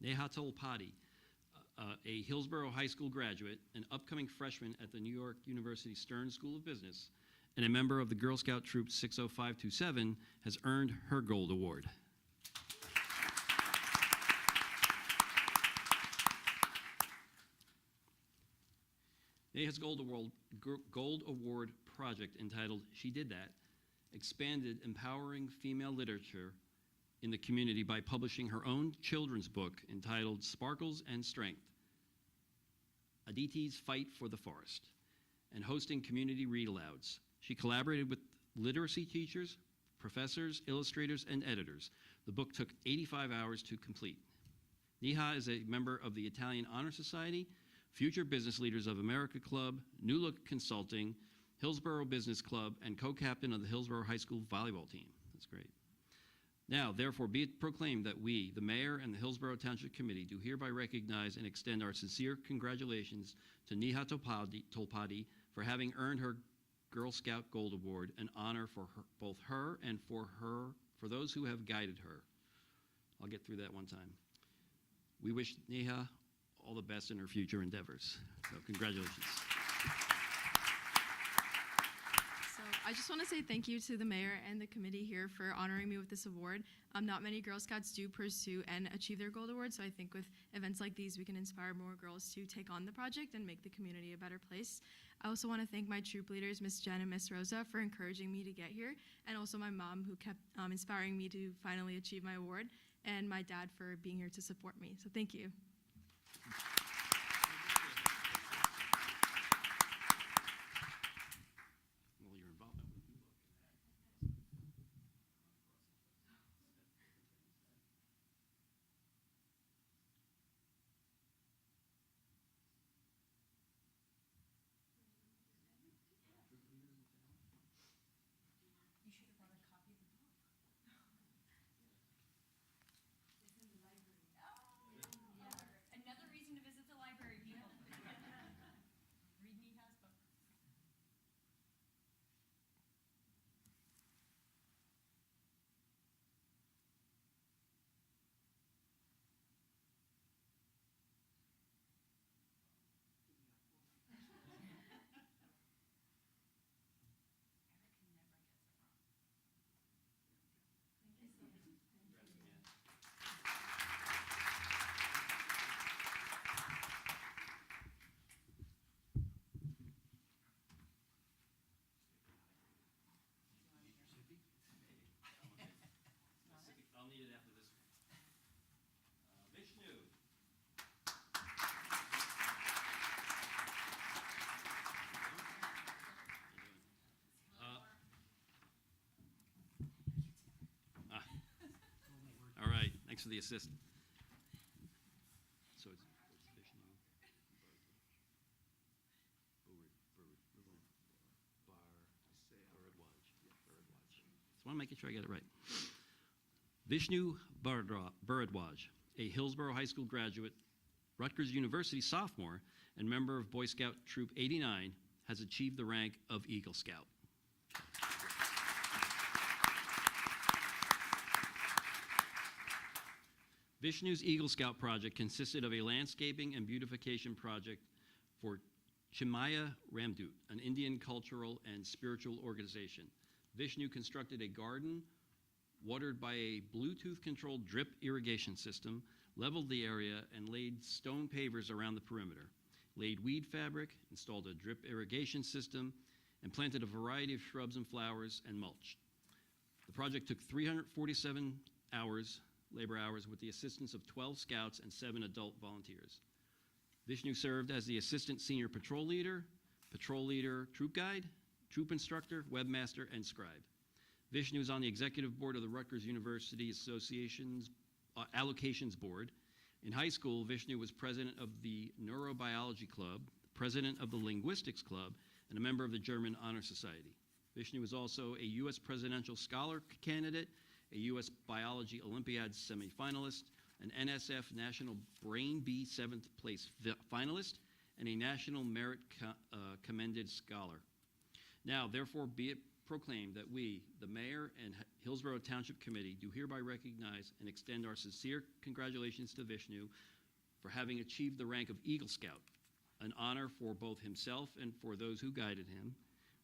Neha Tolpati, a Hillsborough High School graduate, an upcoming freshman at the New York University Stern School of Business, and a member of the Girl Scout Troop 60527, has earned her Gold Award. Neha's Gold Award project, entitled She Did That, expanded empowering female literature in the community by publishing her own children's book entitled Sparkles and Strength, Aditi's Fight for the Forest, and hosting community read-alouds. She collaborated with literacy teachers, professors, illustrators, and editors. The book took 85 hours to complete. Neha is a member of the Italian Honor Society, Future Business Leaders of America Club, New Look Consulting, Hillsborough Business Club, and co-captain of the Hillsborough High School volleyball team. That's great. Now, therefore, be it proclaimed that we, the Mayor and the Hillsborough Township Committee, do hereby recognize and extend our sincere congratulations to Neha Tolpati for having earned her Girl Scout Gold Award, an honor for both her and for those who have guided her. I'll get through that one time. We wish Neha all the best in her future endeavors. So congratulations.
So I just want to say thank you to the mayor and the committee here for honoring me with this award. Not many Girl Scouts do pursue and achieve their Gold Award, so I think with events like these, we can inspire more girls to take on the project and make the community a better place. I also want to thank my troop leaders, Miss Jen and Miss Rosa, for encouraging me to get here, and also my mom, who kept inspiring me to finally achieve my award, and my dad for being here to support me. So thank you.
Well, your involvement with New Look.
Another reason to visit the library, people. Read Neha's book.
I'll need it after this one. Vishnu. All right, thanks for the assist. So it's Vishnu. Birdwaj. Just want to make sure I get it right. Vishnu Bharadwaj, a Hillsborough High School graduate, Rutgers University sophomore, and member of Boy Scout Troop 89, has achieved the rank of Eagle Scout. Vishnu's Eagle Scout project consisted of a landscaping and beautification project for Chimaya Ramdut, an Indian cultural and spiritual organization. Vishnu constructed a garden watered by a Bluetooth-controlled drip irrigation system, leveled the area, and laid stone pavers around the perimeter, laid weed fabric, installed a drip irrigation system, and planted a variety of shrubs and flowers and mulched. The project took 347 labor hours with the assistance of 12 scouts and 7 adult volunteers. Vishnu served as the assistant senior patrol leader, troop guide, troop instructor, webmaster, and scribe. Vishnu is on the executive board of the Rutgers University Association's Allocations Board. In high school, Vishnu was president of the Neurobiology Club, president of the Linguistics Club, and a member of the German Honor Society. Vishnu was also a U.S. Presidential Scholar candidate, a U.S. Biology Olympiad semifinalist, an NSF National Brain Bee 7th place finalist, and a National Merit Commended Scholar. Now, therefore, be it proclaim that we, the Mayor and Hillsborough Township Committee, do hereby recognize and extend our sincere congratulations to Vishnu for having achieved the rank of Eagle Scout, an honor for both himself and for those who guided him,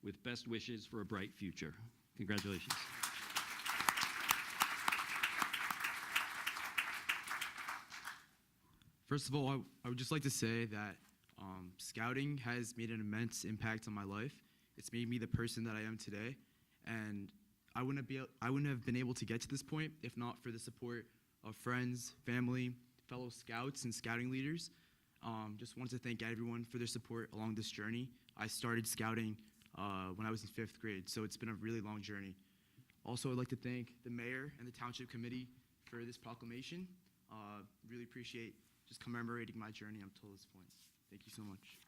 with best wishes for a bright future. Congratulations.
First of all, I would just like to say that scouting has made an immense impact on my life. It's made me the person that I am today, and I wouldn't have been able to get to this point if not for the support of friends, family, fellow scouts, and scouting leaders. Just wanted to thank everyone for their support along this journey. I started scouting when I was in 5th grade, so it's been a really long journey. Also, I'd like to thank the mayor and the township committee for this proclamation. Really appreciate just commemorating my journey up till this point. Thank you so much.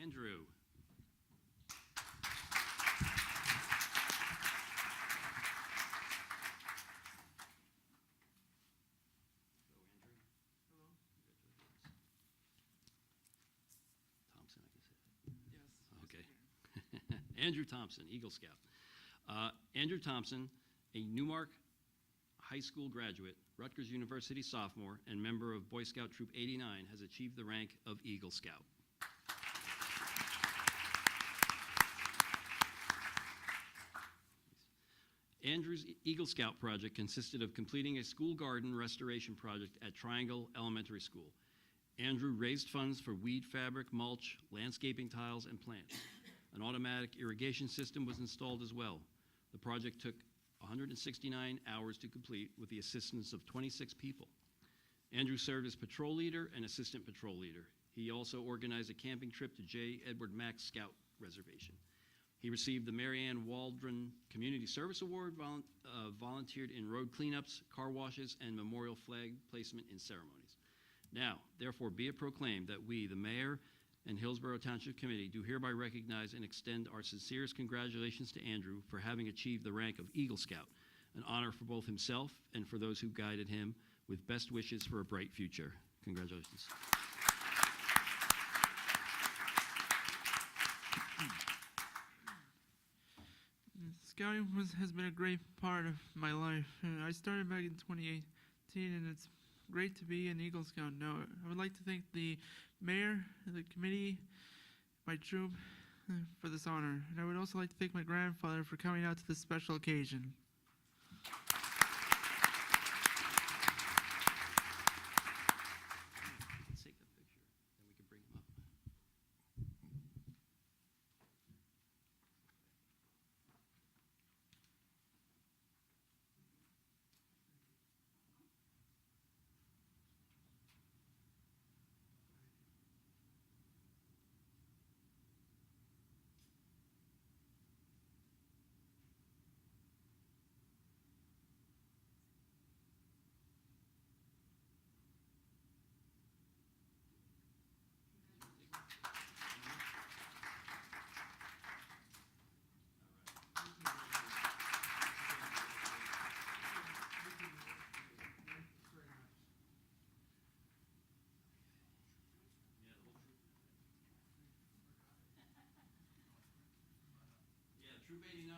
Andrew. Thompson, I can say that. Yes. Okay. Andrew Thompson, Eagle Scout. Andrew Thompson, a Newmark High School graduate, Rutgers University sophomore, and member of Boy Scout Troop 89, has achieved the rank of Eagle Scout. Andrew's Eagle Scout project consisted of completing a school garden restoration project at Triangle Elementary School. Andrew raised funds for weed fabric, mulch, landscaping tiles, and plants. An automatic irrigation system was installed as well. The project took 169 hours to complete with the assistance of 26 people. Andrew served as patrol leader and assistant patrol leader. He also organized a camping trip to J. Edward Mack Scout Reservation. He received the Mary Ann Waldron Community Service Award, volunteered in road cleanups, car washes, and memorial flag placement in ceremonies. Now, therefore, be it proclaimed that we, the Mayor and Hillsborough Township Committee, do hereby recognize and extend our sincerest congratulations to Andrew for having achieved the rank of Eagle Scout, an honor for both himself and for those who guided him, with best wishes for a bright future. Congratulations.
Scouting has been a great part of my life. I started back in 2018, and it's great to be an Eagle Scout now. I would like to thank the mayor, the committee, my troop for this honor. And I would also like to thank my grandfather for coming out to this special occasion.
Let's take that picture, then we can bring him up. Troop 89.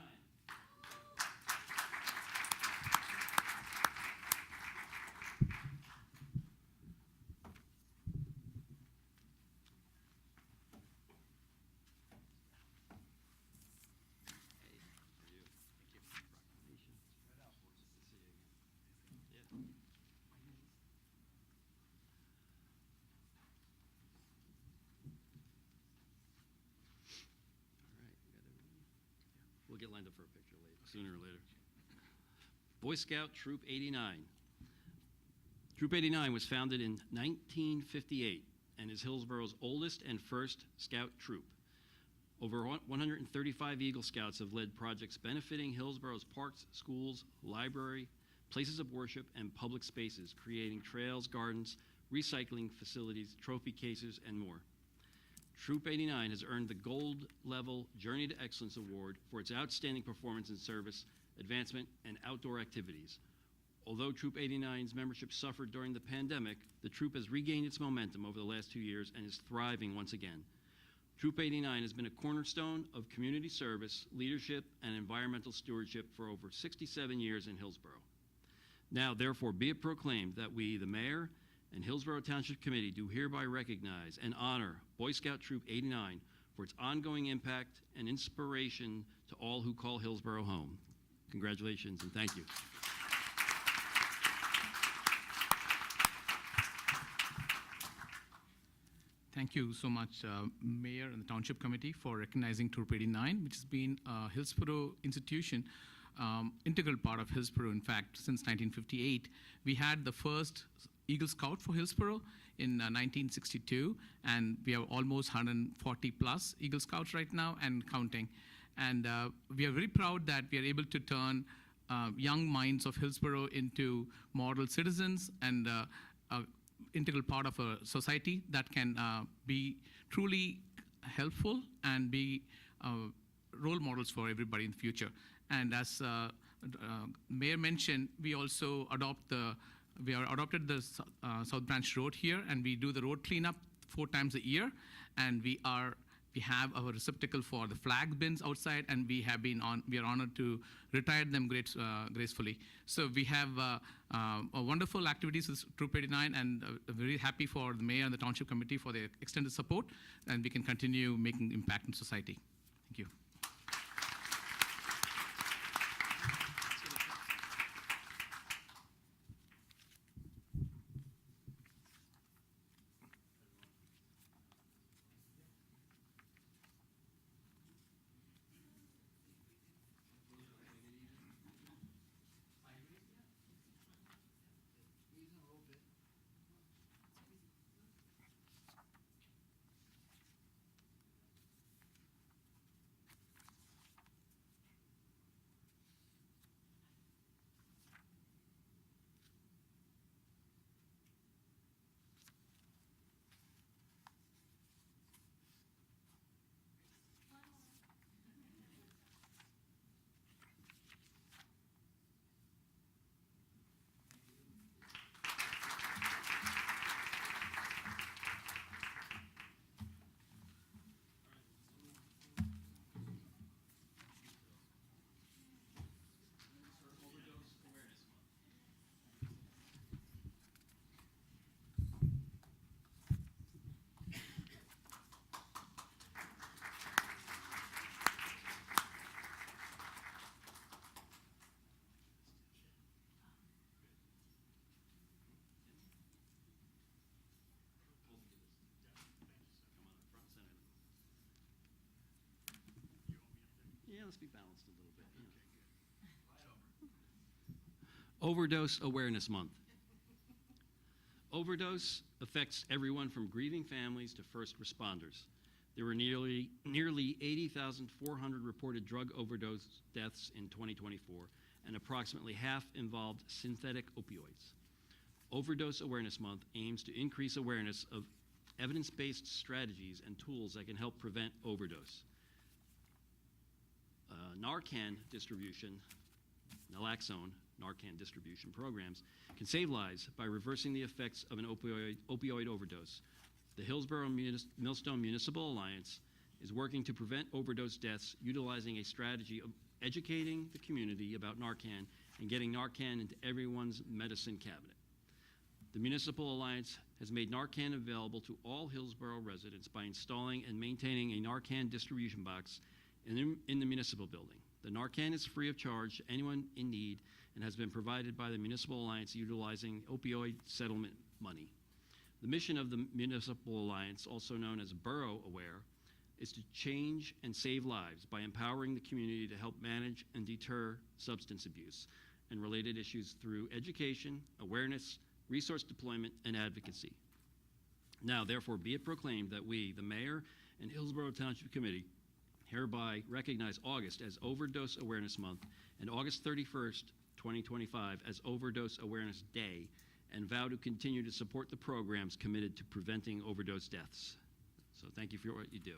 We'll get lined up for a picture later, sooner or later. Boy Scout Troop 89. Troop 89 was founded in 1958 and is Hillsboro's oldest and first Scout troop. Over 135 Eagle Scouts have led projects benefiting Hillsboro's parks, schools, library, places of worship, and public spaces, creating trails, gardens, recycling facilities, trophy cases, and more. Troop 89 has earned the Gold Level Journey to Excellence Award for its outstanding performance in service, advancement, and outdoor activities. Although Troop 89's membership suffered during the pandemic, the troop has regained its momentum over the last 2 years and is thriving once again. Troop 89 has been a cornerstone of community service, leadership, and environmental stewardship for over 67 years in Hillsborough. Now, therefore, be it proclaimed that we, the Mayor and Hillsborough Township Committee, do hereby recognize and honor Boy Scout Troop 89 for its ongoing impact and inspiration to all who call Hillsborough home. Congratulations and thank you.
Thank you so much, Mayor and the Township Committee, for recognizing Troop 89, which has been a Hillsborough institution, integral part of Hillsborough. In fact, since 1958, we had the first Eagle Scout for Hillsborough in 1962, and we have almost 140 plus Eagle Scouts right now and counting. And we are very proud that we are able to turn young minds of Hillsborough into model citizens and integral part of a society that can be truly helpful and be role models for everybody in the future. And as Mayor mentioned, we also adopted the South Branch Road here, and we do the road cleanup 4 times a year, and we have our receptacle for the flag bins outside, and we are honored to retire them gracefully. So we have wonderful activities with Troop 89, and very happy for the Mayor and the Township Committee for their extended support, and we can continue making impact in society. Thank you.
Yeah, let's be balanced a little bit. Yeah. Overdose Awareness Month. Overdose affects everyone from grieving families to first responders. There were nearly 80,400 reported drug overdose deaths in 2024, and approximately half involved synthetic opioids. Overdose Awareness Month aims to increase awareness of evidence-based strategies and tools that can help prevent overdose. Narcan distribution, naloxone, Narcan distribution programs can save lives by reversing the effects of an opioid overdose. The Hillsborough Millstone Municipal Alliance is working to prevent overdose deaths utilizing a strategy of educating the community about Narcan and getting Narcan into everyone's medicine cabinet. The Municipal Alliance has made Narcan available to all Hillsborough residents by installing and maintaining a Narcan distribution box in the municipal building. The Narcan is free of charge to anyone in need and has been provided by the Municipal Alliance utilizing opioid settlement money. The mission of the Municipal Alliance, also known as Borough Aware, is to change and save lives by empowering the community to help manage and deter substance abuse and related issues through education, awareness, resource deployment, and advocacy. Now, therefore, be it proclaimed that we, the Mayor and Hillsborough Township Committee, hereby recognize August as Overdose Awareness Month and August 31st, 2025 as Overdose Awareness Day, and vow to continue to support the programs committed to preventing overdose deaths. So thank you for what you do.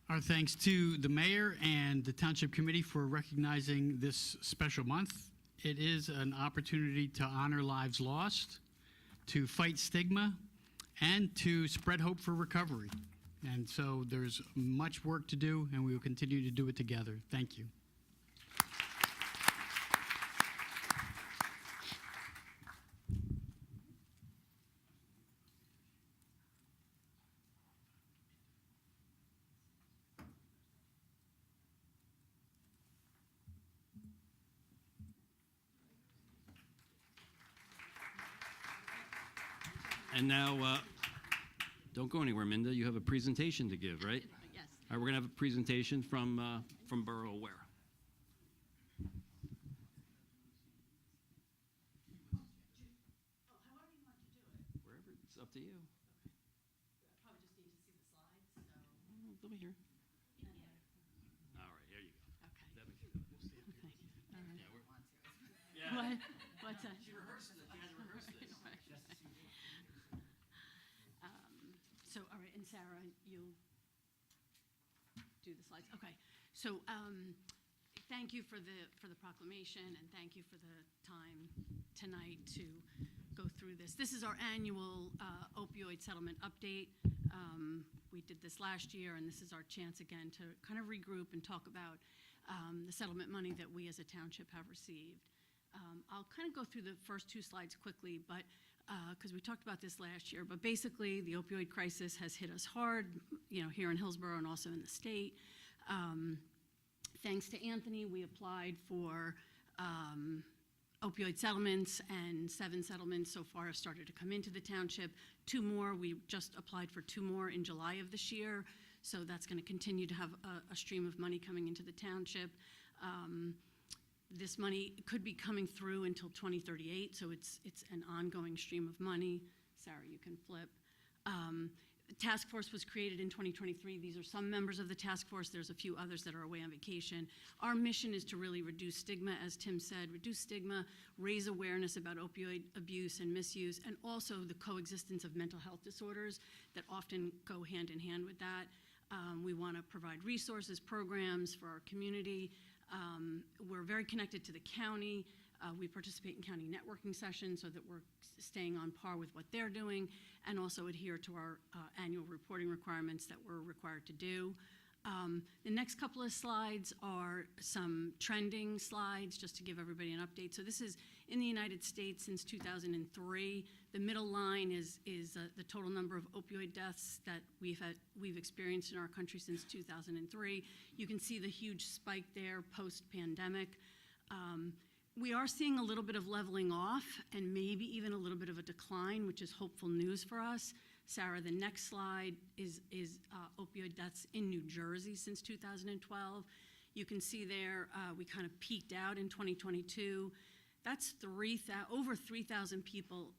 Our thanks to the mayor and the Township Committee for recognizing this special month. It is an opportunity to honor lives lost, to fight stigma, and to spread hope for recovery. And so there's much work to do, and we will continue to do it together. Thank you.
And now, don't go anywhere, Minda. You have a presentation to give, right?
Yes.
All right, we're going to have a presentation from Borough Aware. Wherever, it's up to you.
Probably just need to see the slides, so.
Over here. All right, here you go.
Okay.
That makes you feel better.
Thank you. All right.
Yeah,
What? What's that?
She rehearsed it. She had to rehearse this.
So, all right, and Sarah, you'll do the slides. Okay. So, thank you for the proclamation, and thank you for the time tonight to go through this. This is our annual opioid settlement update. We did this last year, and this is our chance again to kind of regroup and talk about the settlement money that we as a township have received. I'll kind of go through the first two slides quickly, but because we talked about this last year, but basically the opioid crisis has hit us hard, here in Hillsborough and also in the state. Thanks to Anthony, we applied for opioid settlements, and 7 settlements so far have started to come into the township. 2 more, we just applied for 2 more in July of this year, so that's going to continue to have a stream of money coming into the township. This money could be coming through until 2038, so it's an ongoing stream of money. Sarah, you can flip. The task force was created in 2023. These are some members of the task force. There's a few others that are away on vacation. Our mission is to really reduce stigma, as Tim said, reduce stigma, raise awareness about opioid abuse and misuse, and also the coexistence of mental health disorders that often go hand in hand with that. We want to provide resources, programs for our community. We're very connected to the county. We participate in county networking sessions so that we're staying on par with what they're doing, and also adhere to our annual reporting requirements that we're required to do. The next couple of slides are some trending slides, just to give everybody an update. So this is in the United States since 2003. The middle line is the total number of opioid deaths that we've experienced in our country since 2003. You can see the huge spike there post-pandemic. We are seeing a little bit of leveling off and maybe even a little bit of a decline, which is hopeful news for us. Sarah, the next slide is opioid deaths in New Jersey since 2012. You can see there we kind of peaked out in 2022. That's over 3,000 people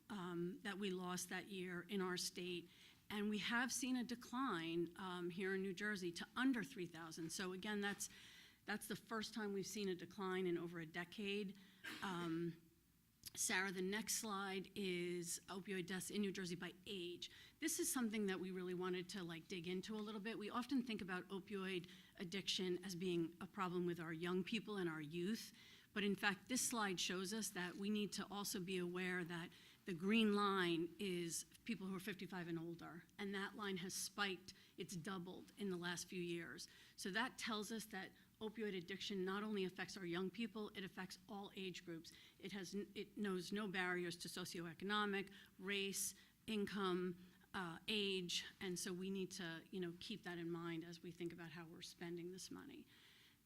that we lost that year in our state. And we have seen a decline here in New Jersey to under 3,000. So again, that's the first time we've seen a decline in over a decade. Sarah, the next slide is opioid deaths in New Jersey by age. This is something that we really wanted to dig into a little bit. We often think about opioid addiction as being a problem with our young people and our youth. But in fact, this slide shows us that we need to also be aware that the green line is people who are 55 and older, and that line has spiked. It's doubled in the last few years. So that tells us that opioid addiction not only affects our young people, it affects all age groups. It knows no barriers to socioeconomic, race, income, age, and so we need to keep that in mind as we think about how we're spending this money.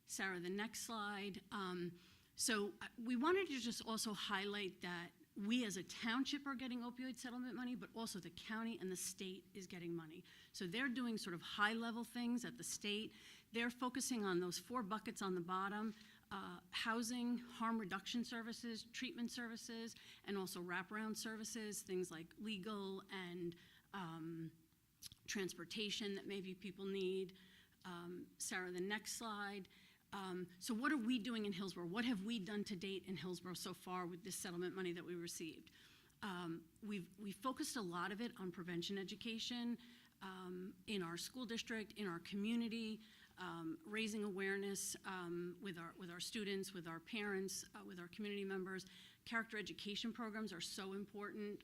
Sarah, the next slide. So we wanted to just also highlight that We as a township are getting opioid settlement money, but also the county and the state is getting money. So they're doing sort of high-level things at the state. They're focusing on those 4 buckets on the bottom: housing, harm reduction services, treatment services, and also wraparound services, things like legal and transportation that maybe people need. Sarah, the next slide. So what are we doing in Hillsborough? What have we done to date in Hillsborough so far with this settlement money that we received? We've focused a lot of it on prevention education in our school district, in our community, raising awareness with our students, with our parents, with our community members. Character education programs are so important.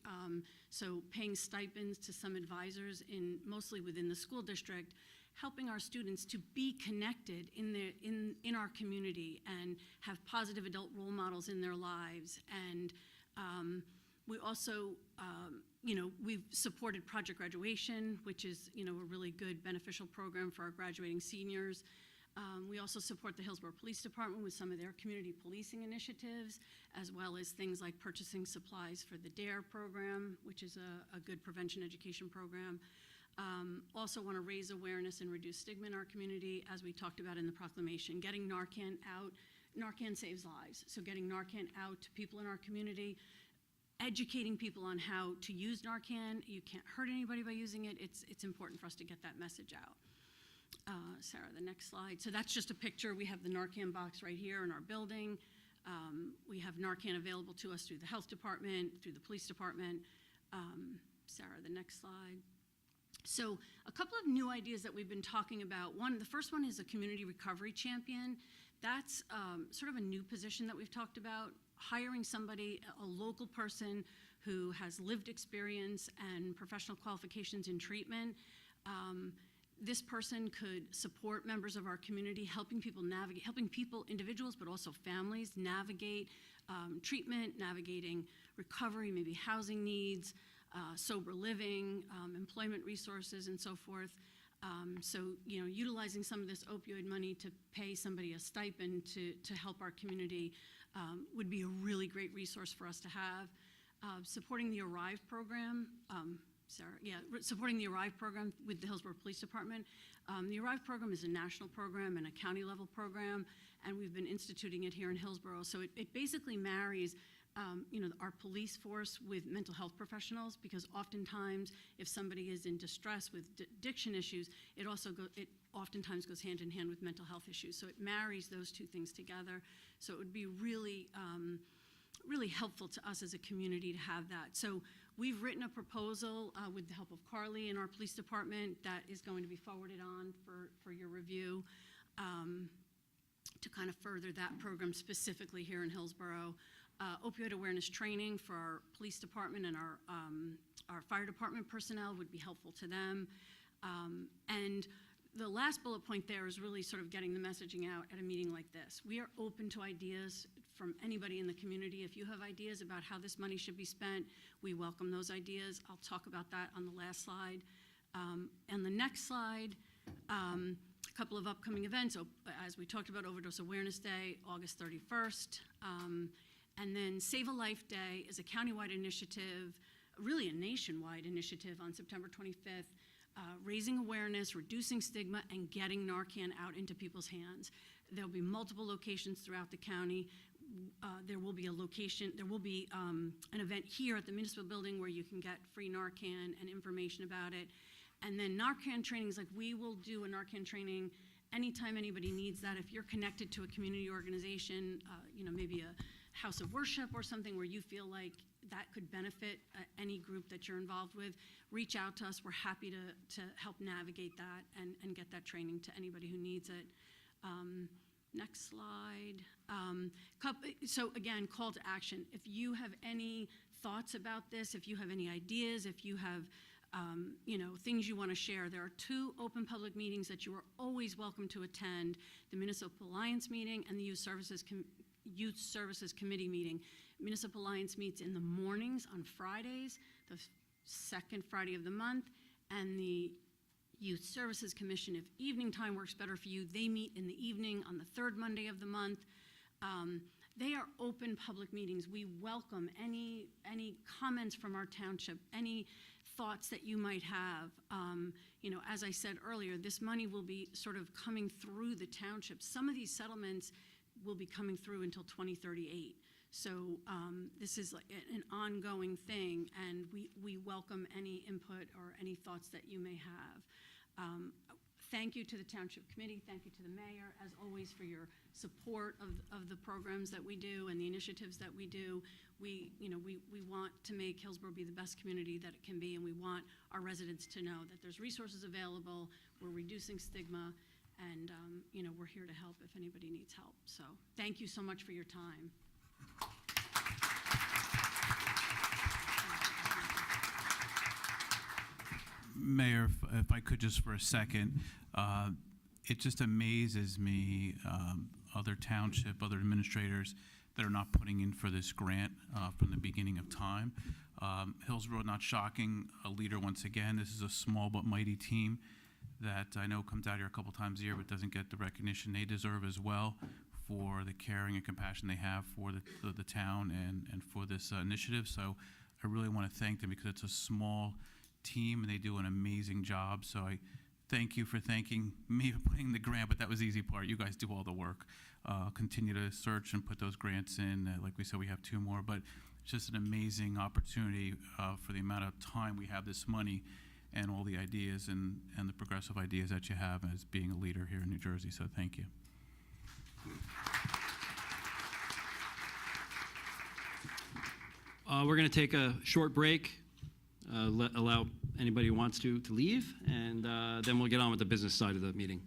So paying stipends to some advisors mostly within the school district, helping our students to be connected in our community and have positive adult role models in their lives. And we also, we've supported Project Graduation, which is, a really good beneficial program for our graduating seniors. We also support the Hillsborough Police Department with some of their community policing initiatives, as well as things like purchasing supplies for the DARE program, which is a good prevention education program. Also want to raise awareness and reduce stigma in our community, as we talked about in the proclamation. Getting Narcan out. Narcan saves lives. So getting Narcan out to people in our community, educating people on how to use Narcan. You can't hurt anybody by using it. It's important for us to get that message out. Sarah, the next slide. So that's just a picture. We have the Narcan box right here in our building. We have Narcan available to us through the health department, through the police department. Sarah, the next slide. So a couple of new ideas that we've been talking about. The first one is a community recovery champion. That's sort of a new position that we've talked about, hiring somebody, a local person who has lived experience and professional qualifications in treatment. This person could support members of our community, helping people, individuals, but also families, navigate treatment, navigating recovery, maybe housing needs, sober living, employment resources, and so forth. So, utilizing some of this opioid money to pay somebody a stipend to help our community would be a really great resource for us to have. Supporting the ARRIVE program, supporting the ARRIVE program with the Hillsborough Police Department. The ARRIVE program is a national program and a county level program, and we've been instituting it here in Hillsborough. So it basically marries our police force with mental health professionals, because oftentimes if somebody is in distress with addiction issues, it oftentimes goes hand in hand with mental health issues. So it marries those two things together. So it would be really, really helpful to us as a community to have that. So we've written a proposal with the help of Carly in our police department that is going to be forwarded on for your review to kind of further that program specifically here in Hillsborough. Opioid awareness training for our police department and our fire department personnel would be helpful to them. And the last bullet point there is really sort of getting the messaging out at a meeting like this. We are open to ideas from anybody in the community. If you have ideas about how this money should be spent, we welcome those ideas. I'll talk about that on the last slide. And the next slide, a couple of upcoming events. As we talked about, Overdose Awareness Day, August 31st. And then Save a Life Day is a countywide initiative, really a nationwide initiative on September 25th, raising awareness, reducing stigma, and getting Narcan out into people's hands. There'll be multiple locations throughout the county. There will be an event here at the municipal building where you can get free Narcan and information about it. And then Narcan trainings, like we will do a Narcan training anytime anybody needs that. If you're connected to a community organization, maybe a house of worship or something where you feel like that could benefit any group that you're involved with, reach out to us. We're happy to help navigate that and get that training to anybody who needs it. Next slide. So again, call to action. If you have any thoughts about this, if you have any ideas, if you have things you want to share, there are 2 open public meetings that you are always welcome to attend: the Municipal Alliance meeting and the Youth Services Committee meeting. Municipal Alliance meets in the mornings on Fridays, the second Friday of the month, and the Youth Services Commission, if evening time works better for you, they meet in the evening on the 3rd Monday of the month. They are open public meetings. We welcome any comments from our township, any thoughts that you might have. As I said earlier, this money will be sort of coming through the township. Some of these settlements will be coming through until 2038. So this is like an ongoing thing, and we welcome any input or any thoughts that you may have. Thank you to the Township Committee. Thank you to the Mayor, as always, for your support of the programs that we do and the initiatives that we do. We want to make Hillsborough be the best community that it can be, and we want our residents to know that there's resources available, we're reducing stigma, and we're here to help if anybody needs help. So thank you so much for your time.
Mayor, if I could just for a second, it just amazes me, other township, other administrators that are not putting in for this grant from the beginning of time. Hillsborough, not shocking, a leader once again. This is a small but mighty team that I know comes out here a couple times a year but doesn't get the recognition they deserve as well for the caring and compassion they have for the town and for this initiative. So I really want to thank them because it's a small team and they do an amazing job. So I thank you for thanking me for putting the grant, but that was the easy part. You guys do all the work. Continue to search and put those grants in. Like we said, we have 2 more, but it's just an amazing opportunity for the amount of time we have this money and all the ideas and the progressive ideas that you have as being a leader here in New Jersey. So thank you.
We're going to take a short break, allow anybody who wants to leave, and then we'll get on with the business side of the meeting.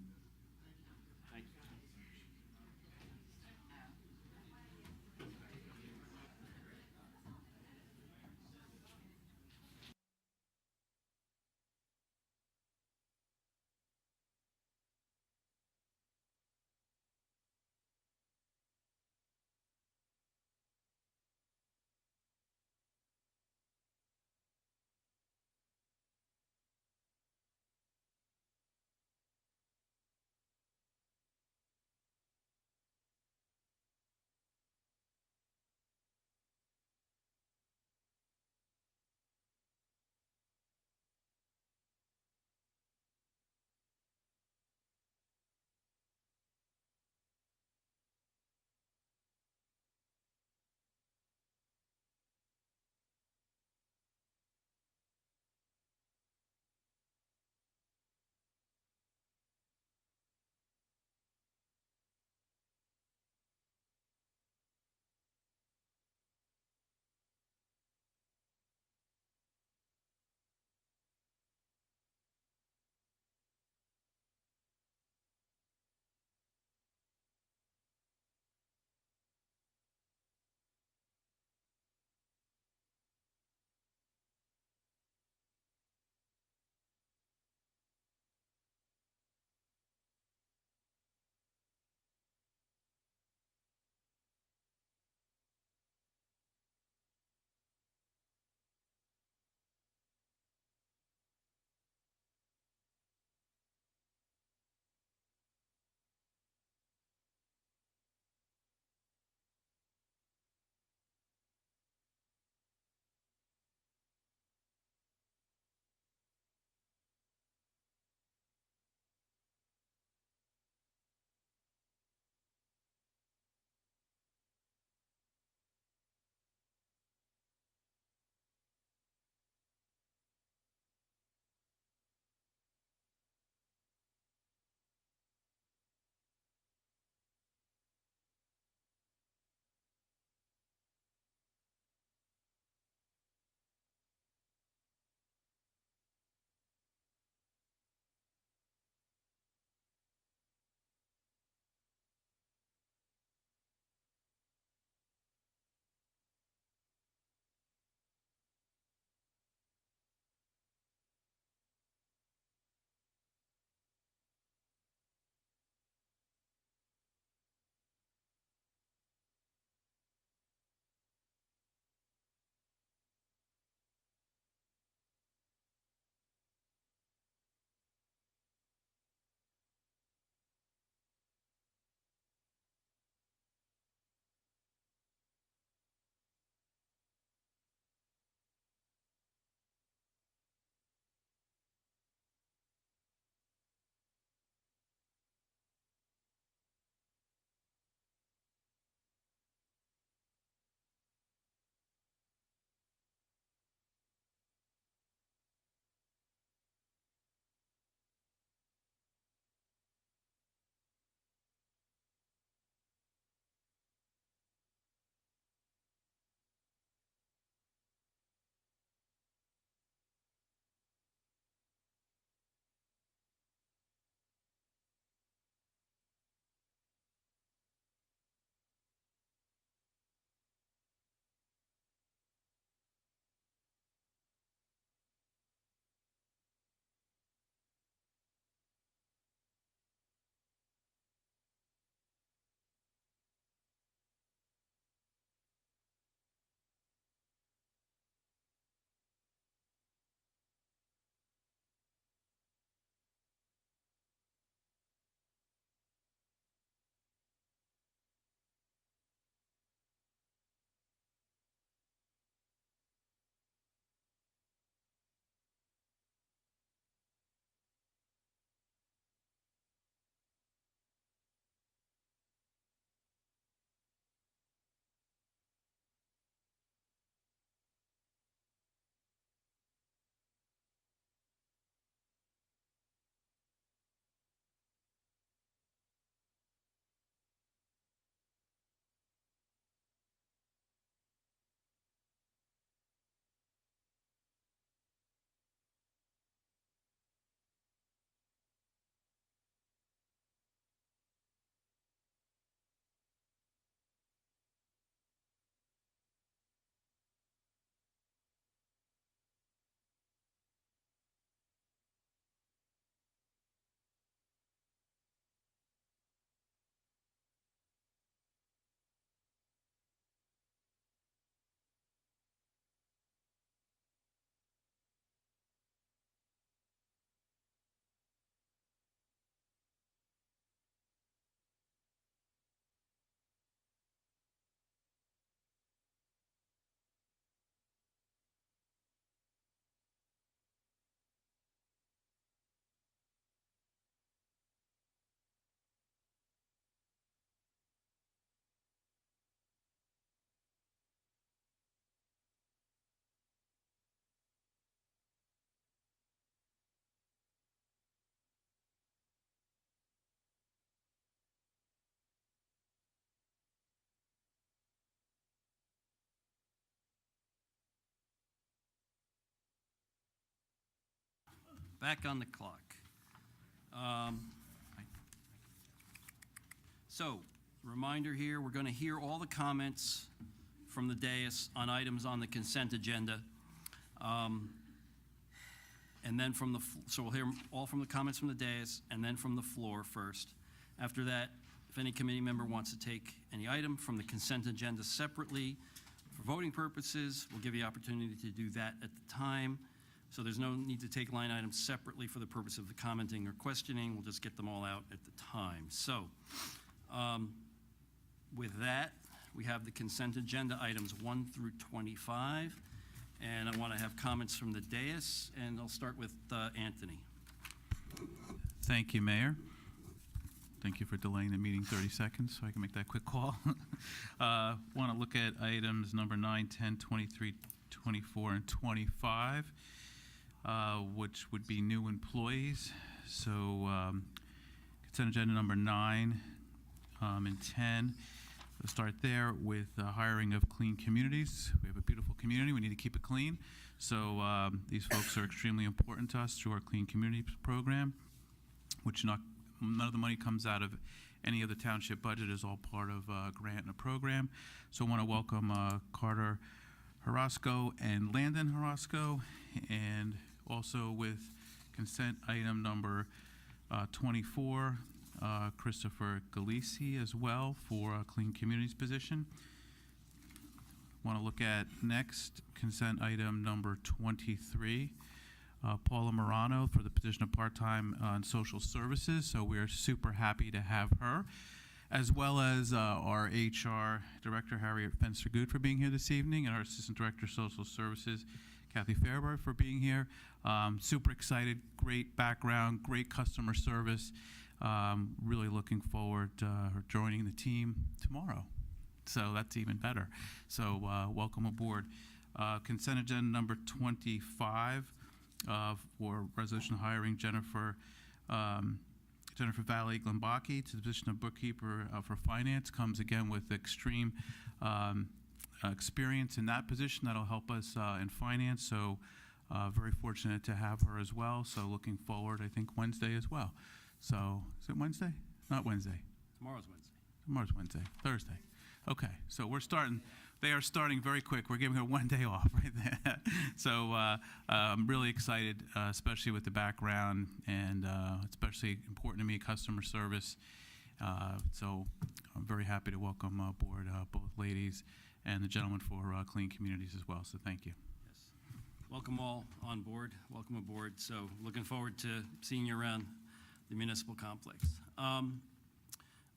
back on the clock. So, reminder here, we're going to hear all the comments from the dais on items on the consent agenda. And then so we'll hear all from the comments from the dais and then from the floor first. After that, if any committee member wants to take any item from the consent agenda separately for voting purposes, we'll give you opportunity to do that at the time. So there's no need to take line items separately for the purpose of the commenting or questioning. We'll just get them all out at the time. So with that, we have the consent agenda items 1 through 25. And I want to have comments from the dais, and I'll start with Anthony.
Thank you, Mayor. Thank you for delaying the meeting 30 seconds so I can make that quick call. Want to look at items number 9, 10, 23, 24, and 25, which would be new employees. So consent agenda number 9 and 10. We'll start there with hiring of clean communities. We have a beautiful community. We need to keep it clean. So these folks are extremely important to us through our Clean Communities program, which none of the money comes out of any of the township budget. Is all part of a grant and a program. So I want to welcome Carter Harasco and Landon Harasco, and also with consent item number 24, Christopher Galisi as well for a Clean Communities position. Want to look at next consent item number 23, Paula Morano for the position of part-time on social services. So we are super happy to have her, as well as our HR Director, Harriet Fenster-Good, for being here this evening, and our Assistant Director of Social Services, Kathy Fairburn, for being here. Super excited, great background, great customer service. Really looking forward to her joining the team tomorrow. So that's even better. So welcome aboard. Consent agenda number 25 for resolution hiring Jennifer Valley Glambaki to the position of bookkeeper for finance. Comes again with extreme experience in that position that'll help us in finance. So very fortunate to have her as well. So looking forward, I think, Wednesday as well. So, is it Wednesday? Not Wednesday.
Tomorrow's Wednesday.
Tomorrow's Wednesday. Thursday. Okay, so we're starting. They are starting very quick. We're giving her one day off right there. So I'm really excited, especially with the background, and especially important to me, customer service. So I'm very happy to welcome aboard both ladies and the gentleman for Clean Communities as well. So thank you.
Yes. Welcome all on board. Welcome aboard. So looking forward to seeing you around the municipal complex.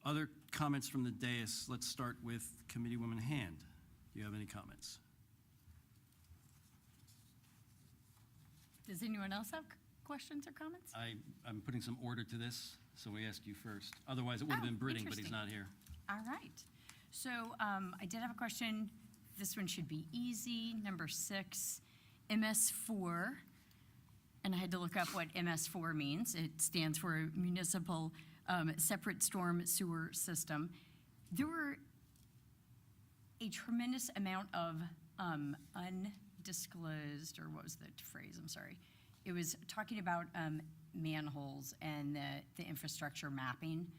Other comments from the dais. Let's start with Committeewoman Hand. Do you have any comments?
Does anyone else have questions or comments?
I'm putting some order to this, so we ask you first. Otherwise, it would have been Britting, but he's
interesting.
not here.
All right. So I did have a question. This one should be easy. Number 6, MS4. And I had to look up what MS4 means. It stands for Municipal Separate Storm Sewer System. There were a tremendous amount of undisclosed, or what was the phrase? I'm sorry. It was talking about manholes and the infrastructure mapping.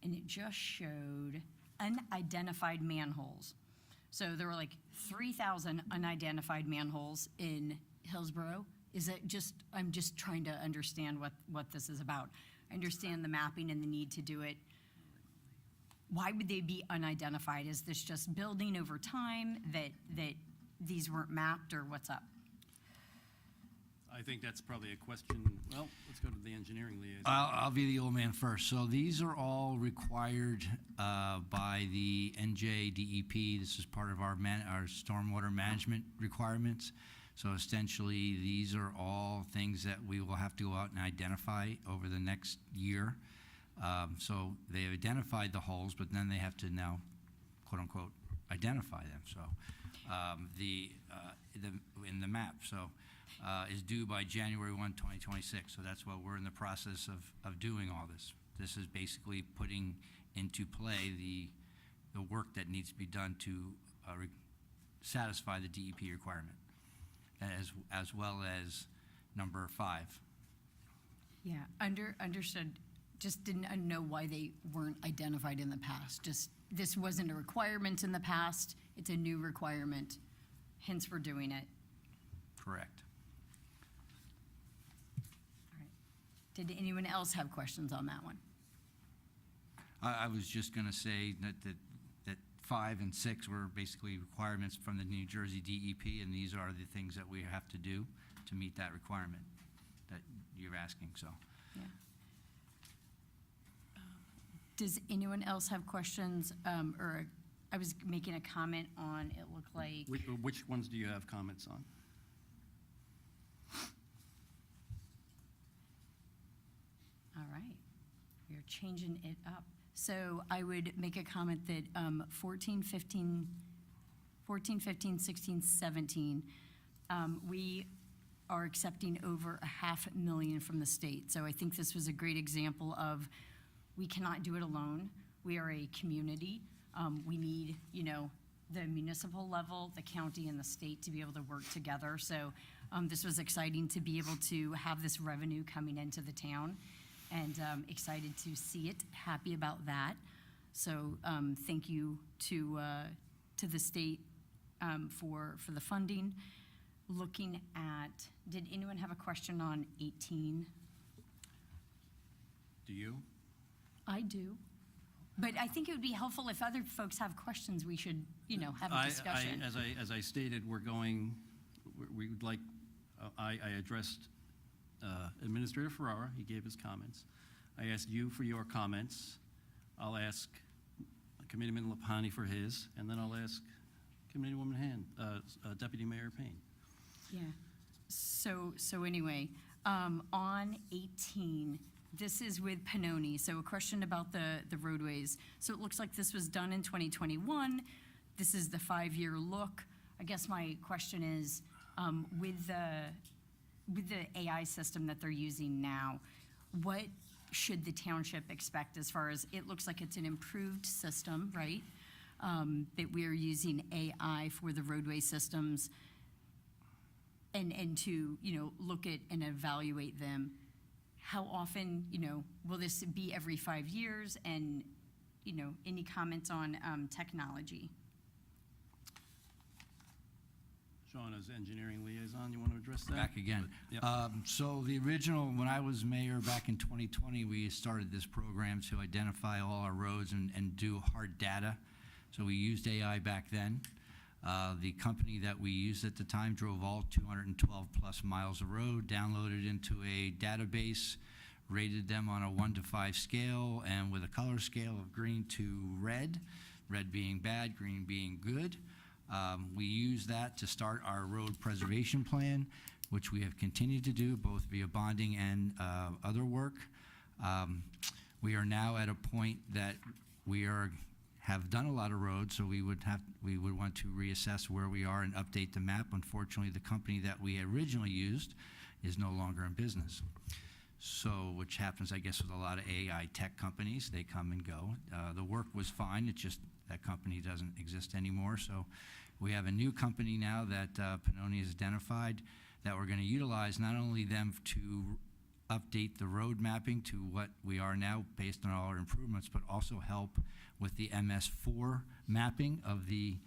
And it just showed unidentified manholes. So there were like 3,000 unidentified manholes in Hillsborough. Is it just, I'm just trying to understand what this is about. I understand the mapping and the need to do it. Why would they be unidentified? Is this just building over time that these weren't mapped, or what's up?
I think that's probably a question. Well, let's go to the engineering liaison.
I'll be the old man first. So these are all required by the NJDEP. This is part of our stormwater management requirements. So essentially, these are all things that we will have to go out and identify over the next year. So they have identified the holes, but then they have to now, quote unquote, identify them. So in the map, so is due by January 1, 2026. So that's what we're in the process of doing all this. This is basically putting into play the work that needs to be done to satisfy the DEP requirement, as well as number 5.
Yeah, understood. Just didn't know why they weren't identified in the past. Just, this wasn't a requirement in the past. It's a new requirement, hence we're doing it.
Correct.
All right. Did anyone else have questions on that one?
I was just going to say that 5 and 6 were basically requirements from the New Jersey DEP, and these are the things that we have to do to meet that requirement that you're asking, so.
Yeah. Does anyone else have questions? Or I was making a comment on, it looked like,
Which ones do you have comments on?
all right, we are changing it up. So I would make a comment that 14, 15, 16, 17, we are accepting over $500,000 from the state. So I think this was a great example of we cannot do it alone. We are a community. We need, the municipal level, the county, and the state to be able to work together. So this was exciting to be able to have this revenue coming into the town, and excited to see it, happy about that. So thank you to the state for the funding. Looking at, did anyone have a question on 18?
Do you?
I do. But I think it would be helpful if other folks have questions, we should, have a discussion.
As I stated, we would like, I addressed Administrator Ferrara, he gave his comments. I asked you for your comments. I'll ask Committeeman Lapani for his, and then I'll ask Committeewoman Deputy Mayor Payne.
Yeah. So anyway, on 18, this is with Pannoni. So a question about the roadways. So it looks like this was done in 2021. This is the 5-year look. I guess my question is, with the AI system that they're using now, what should the township expect as far as, it looks like it's an improved system, right? That we are using AI for the roadway systems and to, look at and evaluate them. How often, will this be every 5 years? And, any comments on technology?
Sean, as engineering liaison, you want to address that?
Back again.
Yep.
So the original, when I was mayor back in 2020, we started this program to identify all our roads and do hard data. So we used AI back then. The company that we used at the time drove all 212 plus miles of road, downloaded into a database, rated them on a 1 to 5 scale, and with a color scale of green to red being bad, green being good. We use that to start our road preservation plan, which we have continued to do both via bonding and other work. We are now at a point that we have done a lot of roads, so we would want to reassess where we are and update the map. Unfortunately, the company that we originally used is no longer in business. So, which happens, I guess, with a lot of AI tech companies. They come and go. The work was fine. It's just that company doesn't exist anymore. So we have a new company now that Pannoni has identified that we're going to utilize, not only them to update the road mapping to what we are now based on all our improvements, but also help with the MS4 mapping of the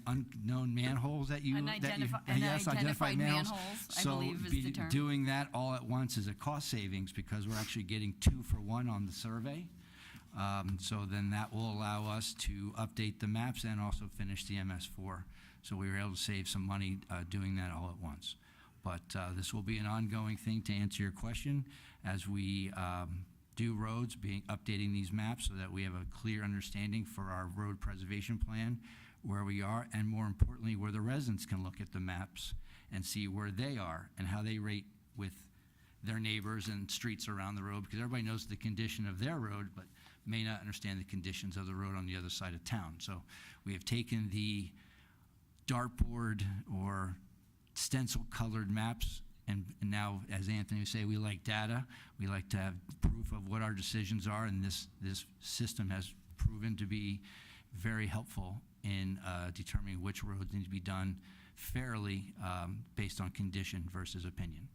unknown manholes that you,
Unidentified manholes, I believe is the term.
So doing that all at once is a cost savings because we're actually getting 2 for 1 on the survey. So then that will allow us to update the maps and also finish the MS4. So we were able to save some money doing that all at once. But this will be an ongoing thing to answer your question as we do roads, updating these maps so that we have a clear understanding for our road preservation plan, where we are, and more importantly, where the residents can look at the maps and see where they are and how they rate with their neighbors and streets around the road, because everybody knows the condition of their road, but may not understand the conditions of the road on the other side of town. So we have taken the dartboard or stencil colored maps, and now, as Anthony would say, we like data. We like to have proof of what our decisions are, and this system has proven to be very helpful in determining which roads need to be done fairly based on condition versus opinion.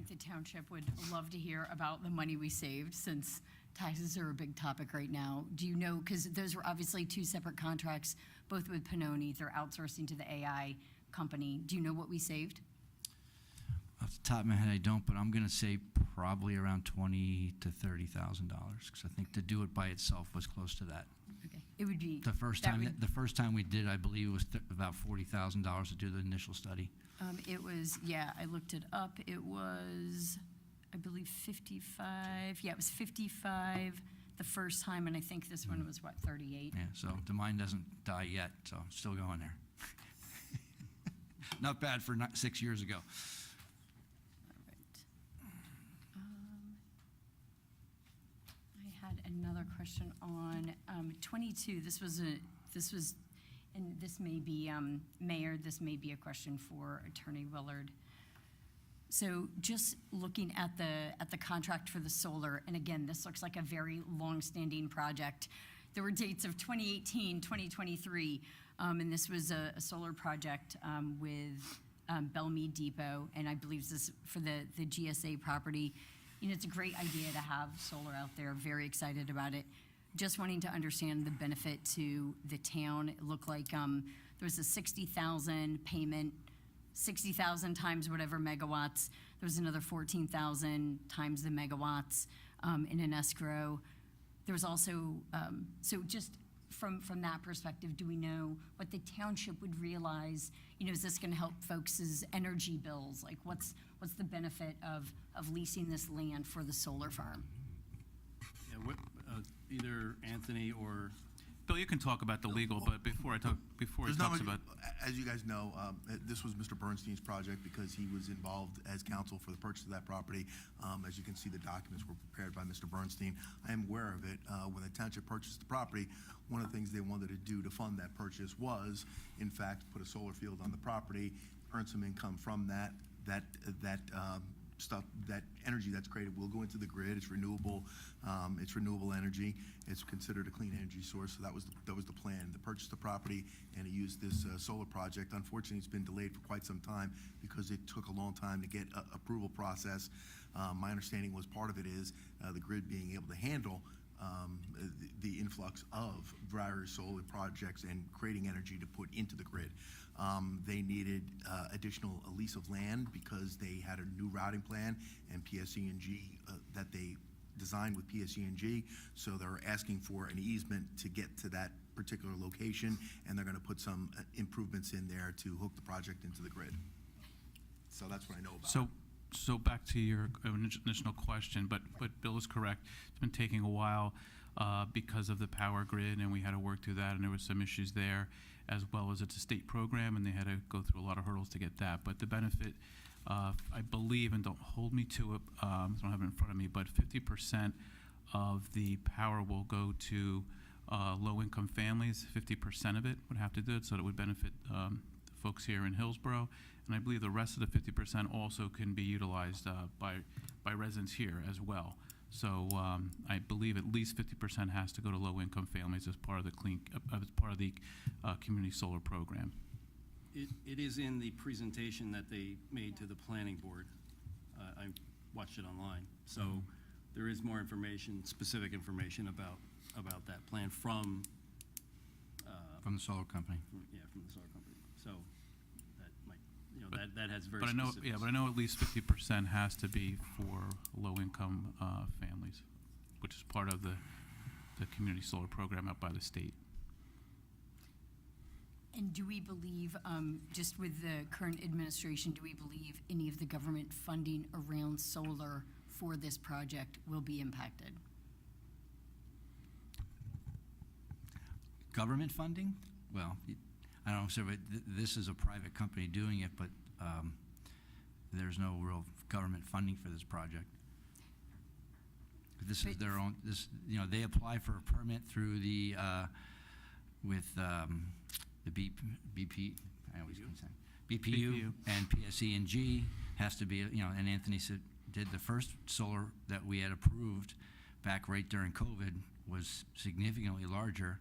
think the township would love to hear about the money we saved, since taxes are a big topic right now. Do you know, because those were obviously two separate contracts, both with Pannoni, they're outsourcing to the AI company. Do you know what we saved?
Off the top of my head, I don't, but I'm going to say probably around $20,000 to $30,000, because I think to do it by itself was close to that.
Okay, it would be.
The first
that
time,
would-
the first time we did, I believe, it was about $40,000 to do the initial study.
It was, yeah, I looked it up. It was, I believe, 55. Yeah, it was 55 the first time, and I think this one was, what, 38?
Yeah, so the mine doesn't die yet, so I'm still going there. Not bad for 6 years ago.
All right. I had another question on 22. This was, and this may be, Mayor, this may be a question for Attorney Willard. So just looking at the contract for the solar, and again, this looks like a very long-standing project. There were dates of 2018, 2023, and this was a solar project with Belmead Depot, and I believe this is for the GSA property. You know, it's a great idea to have solar out there, very excited about it. Just wanting to understand the benefit to the town. It looked like there was a 60,000 payment, 60,000 times whatever megawatts. There was another 14,000 times the megawatts in an escrow. There was also, so just from that perspective, do we know what the township would realize? You know, is this going to help folks' energy bills? Like, what's the benefit of leasing this land for the solar farm?
Yeah, either Anthony or
Bill, you can talk about the legal, but before he
There's
talks
not
about,
much- As you guys know, this was Mr. Bernstein's project because he was involved as counsel for the purchase of that property. As you can see, the documents were prepared by Mr. Bernstein. I am aware of it. When the township purchased the property, one of the things they wanted to do to fund that purchase was, in fact, put a solar field on the property, earn some income from that stuff, that energy that's created will go into the grid. It's renewable. It's renewable energy. It's considered a clean energy source. So that was the plan. To purchase the property and to use this solar project. Unfortunately, it's been delayed for quite some time because it took a long time to get approval process. My understanding was part of it is the grid being able to handle the influx of various solar projects and creating energy to put into the grid. They needed additional lease of land because they had a new routing plan and PSE&G that they designed with PSE&G. So they're asking for an easement to get to that particular location, and they're going to put some improvements in there to hook the project into the grid. So that's what I know about.
So back to your initial question, but Bill is correct. It's been taking a while because of the power grid, and we had to work through that, and there was some issues there, as well as it's a state program, and they had to go through a lot of hurdles to get that. But the benefit, I believe, and don't hold me to it, I don't have it in front of me, but 50% of the power will go to low-income families. 50% of it would have to do it, so it would benefit the folks here in Hillsborough. And I believe the rest of the 50% also can be utilized by residents here as well. So I believe at least 50% has to go to low-income families as part of the community solar program.
it is in the presentation that they made to the planning board. I watched it online. So there is more information, specific information about that plan from
From the solar company.
from the solar company. So that might, that has very
But I know,
specifics.
but I know at least 50% has to be for low-income families, which is part of the community solar program out by the state.
And do we believe, just with the current administration, do we believe any of the government funding around solar for this project will be impacted?
Government funding? Well, I don't know, sir, but this is a private company doing it, but there's no real government funding for this project. This is their own, they apply for a permit through the, with the BPU and PSE&G has to be, and Anthony did the first solar that we had approved back right during COVID was significantly larger,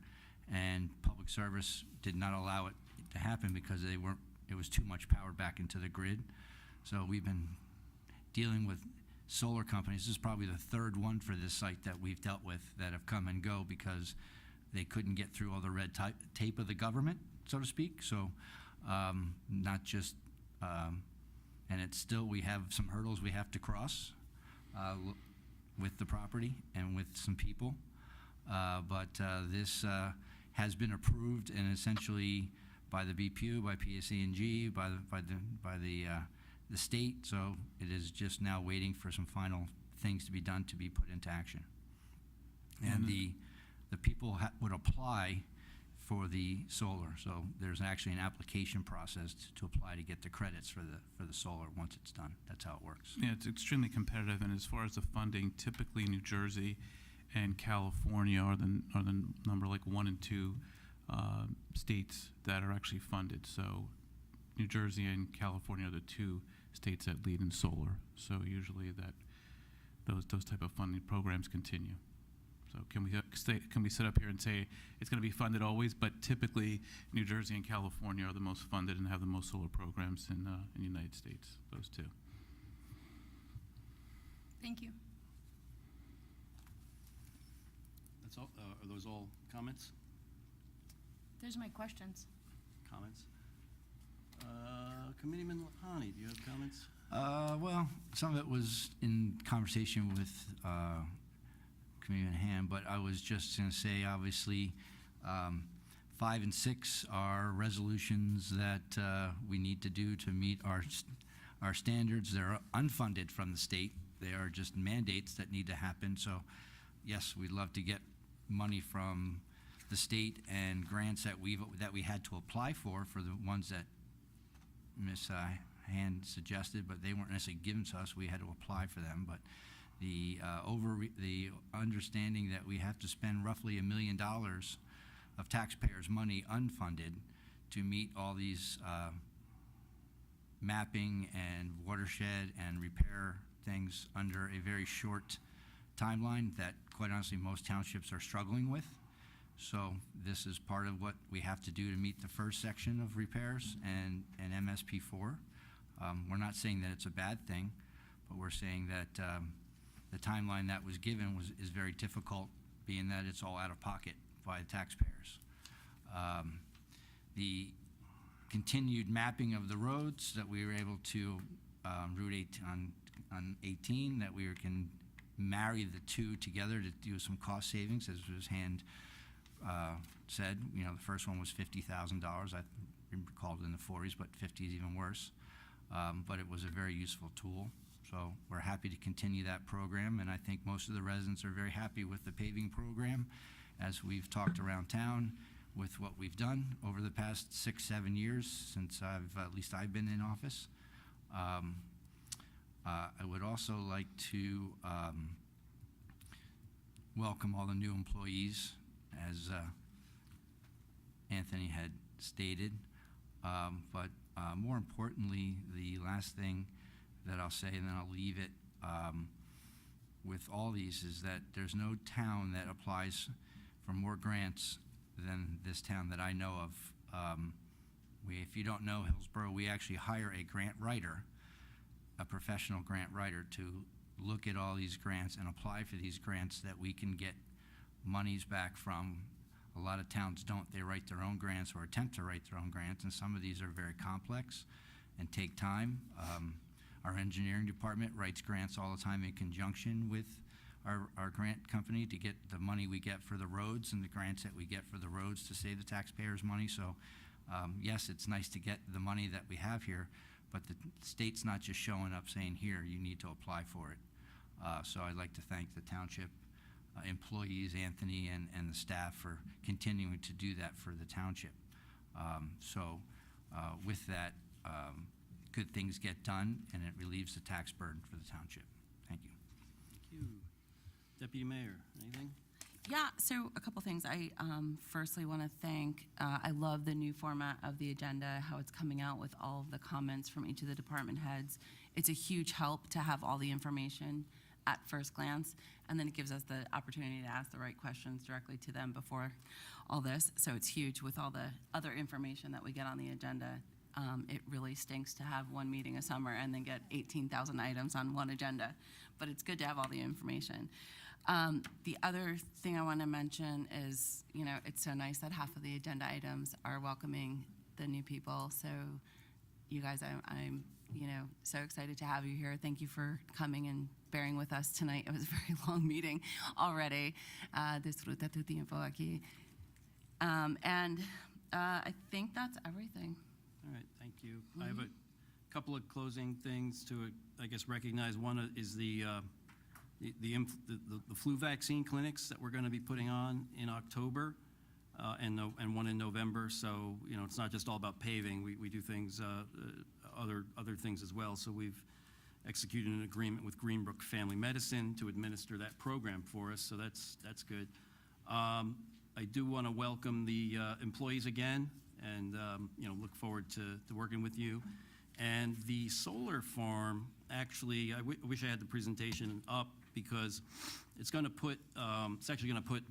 and public service did not allow it to happen because it was too much power back into the grid. So we've been dealing with solar companies. This is probably the third one for this site that we've dealt with that have come and go because they couldn't get through all the red tape of the government, so to speak. So not just, and it's still, we have some hurdles we have to cross with the property and with some people. But this has been approved and essentially by the BPU, by PSE&G, by the state. So it is just now waiting for some final things to be done to be put into action. And the people would apply for the solar. So there's actually an application process to apply to get the credits for the solar once it's done. That's how it works.
Yeah, it's extremely competitive, and as far as the funding, typically New Jersey and California are the number like 1 and 2 states that are actually funded. So New Jersey and California are the 2 states that lead in solar. So usually those type of funding programs continue. So can we sit up here and say it's going to be funded always? But typically, New Jersey and California are the most funded and have the most solar programs in the United States. Those 2.
Thank you.
That's all. Are those all comments?
Those are my questions.
Comments? Committeeman Lahani, do you have comments?
Well, some of it was in conversation with Committeeman Hand, but I was just going to say, obviously, 5 and 6 are resolutions that we need to do to meet our standards. They're unfunded from the state. They are just mandates that need to happen. So, yes, we'd love to get money from the state and grants that we had to apply for the ones that Ms. Hand suggested, but they weren't necessarily given to us. We had to apply for them. But the understanding that we have to spend roughly $1 million of taxpayers' money unfunded to meet all these mapping and watershed and repair things under a very short timeline that, quite honestly, most townships are struggling with. So this is part of what we have to do to meet the first section of repairs and MSP4. We're not saying that it's a bad thing, but we're saying that the timeline that was given is very difficult, being that it's all out of pocket by the taxpayers. The continued mapping of the roads that we were able to, Route 8 on 18, that we can marry the 2 together to do some cost savings, as was Hand said. You know, the first one was $50,000. I recalled it in the 40s, but 50 is even worse. But it was a very useful tool. So we're happy to continue that program, and I think most of the residents are very happy with the paving program as we've talked around town with what we've done over the past 6-7 years since at least I've been in office. I would also like to welcome all the new employees, as Anthony had stated. But more importantly, the last thing that I'll say, and then I'll leave it with all these, is that there's no town that applies for more grants than this town that I know of. If you don't know Hillsborough, we actually hire a grant writer, a professional grant writer, to look at all these grants and apply for these grants that we can get monies back from. A lot of towns don't. They write their own grants or attempt to write their own grants, and some of these are very complex and take time. Our engineering department writes grants all the time in conjunction with our grant company to get the money we get for the roads and the grants that we get for the roads to save the taxpayers money. So yes, it's nice to get the money that we have here, but the state's not just showing up saying, here, you need to apply for it. So I'd like to thank the township employees, Anthony and the staff, for continuing to do that for the township. With that, good things get done, and it relieves the tax burden for the township. Thank you.
Thank you. Deputy Mayor, anything?
Yeah, so a couple things. I firstly want to thank, I love the new format of the agenda, how it's coming out with all of the comments from each of the department heads. It's a huge help to have all the information at first glance, and then it gives us the opportunity to ask the right questions directly to them before all this. So it's huge with all the other information that we get on the agenda. It really stinks to have one meeting a summer and then get 18,000 items on one agenda, but it's good to have all the information. The other thing I want to mention is, it's so nice that half of the agenda items are welcoming the new people. So you guys, I'm so excited to have you here. Thank you for coming and bearing with us tonight. It was a very long meeting already. Disfruta tu tiempo aquí. And I think that's everything.
All right, thank you. I have a couple of closing things to, I guess, recognize. One is the flu vaccine clinics that we're going to be putting on in October, and one in November. So, it's not just all about paving. We do things, other things as well. So we've executed an agreement with Greenbrook Family Medicine to administer that program for us. So that's good. I do want to welcome the employees again, and look forward to working with you. And the solar farm, actually, I wish I had the presentation up, because it's going to put it's actually going to put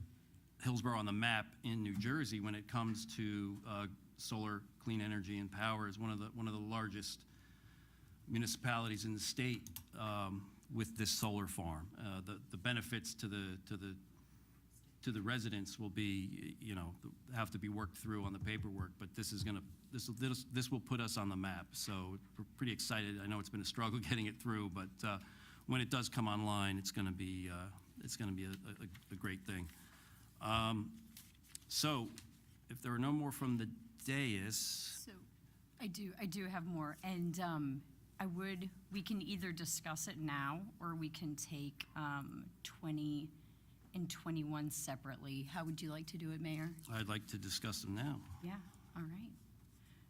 Hillsborough on the map in New Jersey when it comes to solar, clean energy, and power. Is one of the largest municipalities in the state with this solar farm. The benefits to the residents will be, have to be worked through on the paperwork, but this will put us on the map. So we're pretty excited. I know it's been a struggle getting it through, but when it does come online, it's going to be a great thing. So if there are no more from the dais.
So I do have more, and we can either discuss it now, or we can take 20 and 21 separately. How would you like to do it, Mayor?
I'd like to discuss them now.
Yeah, all right.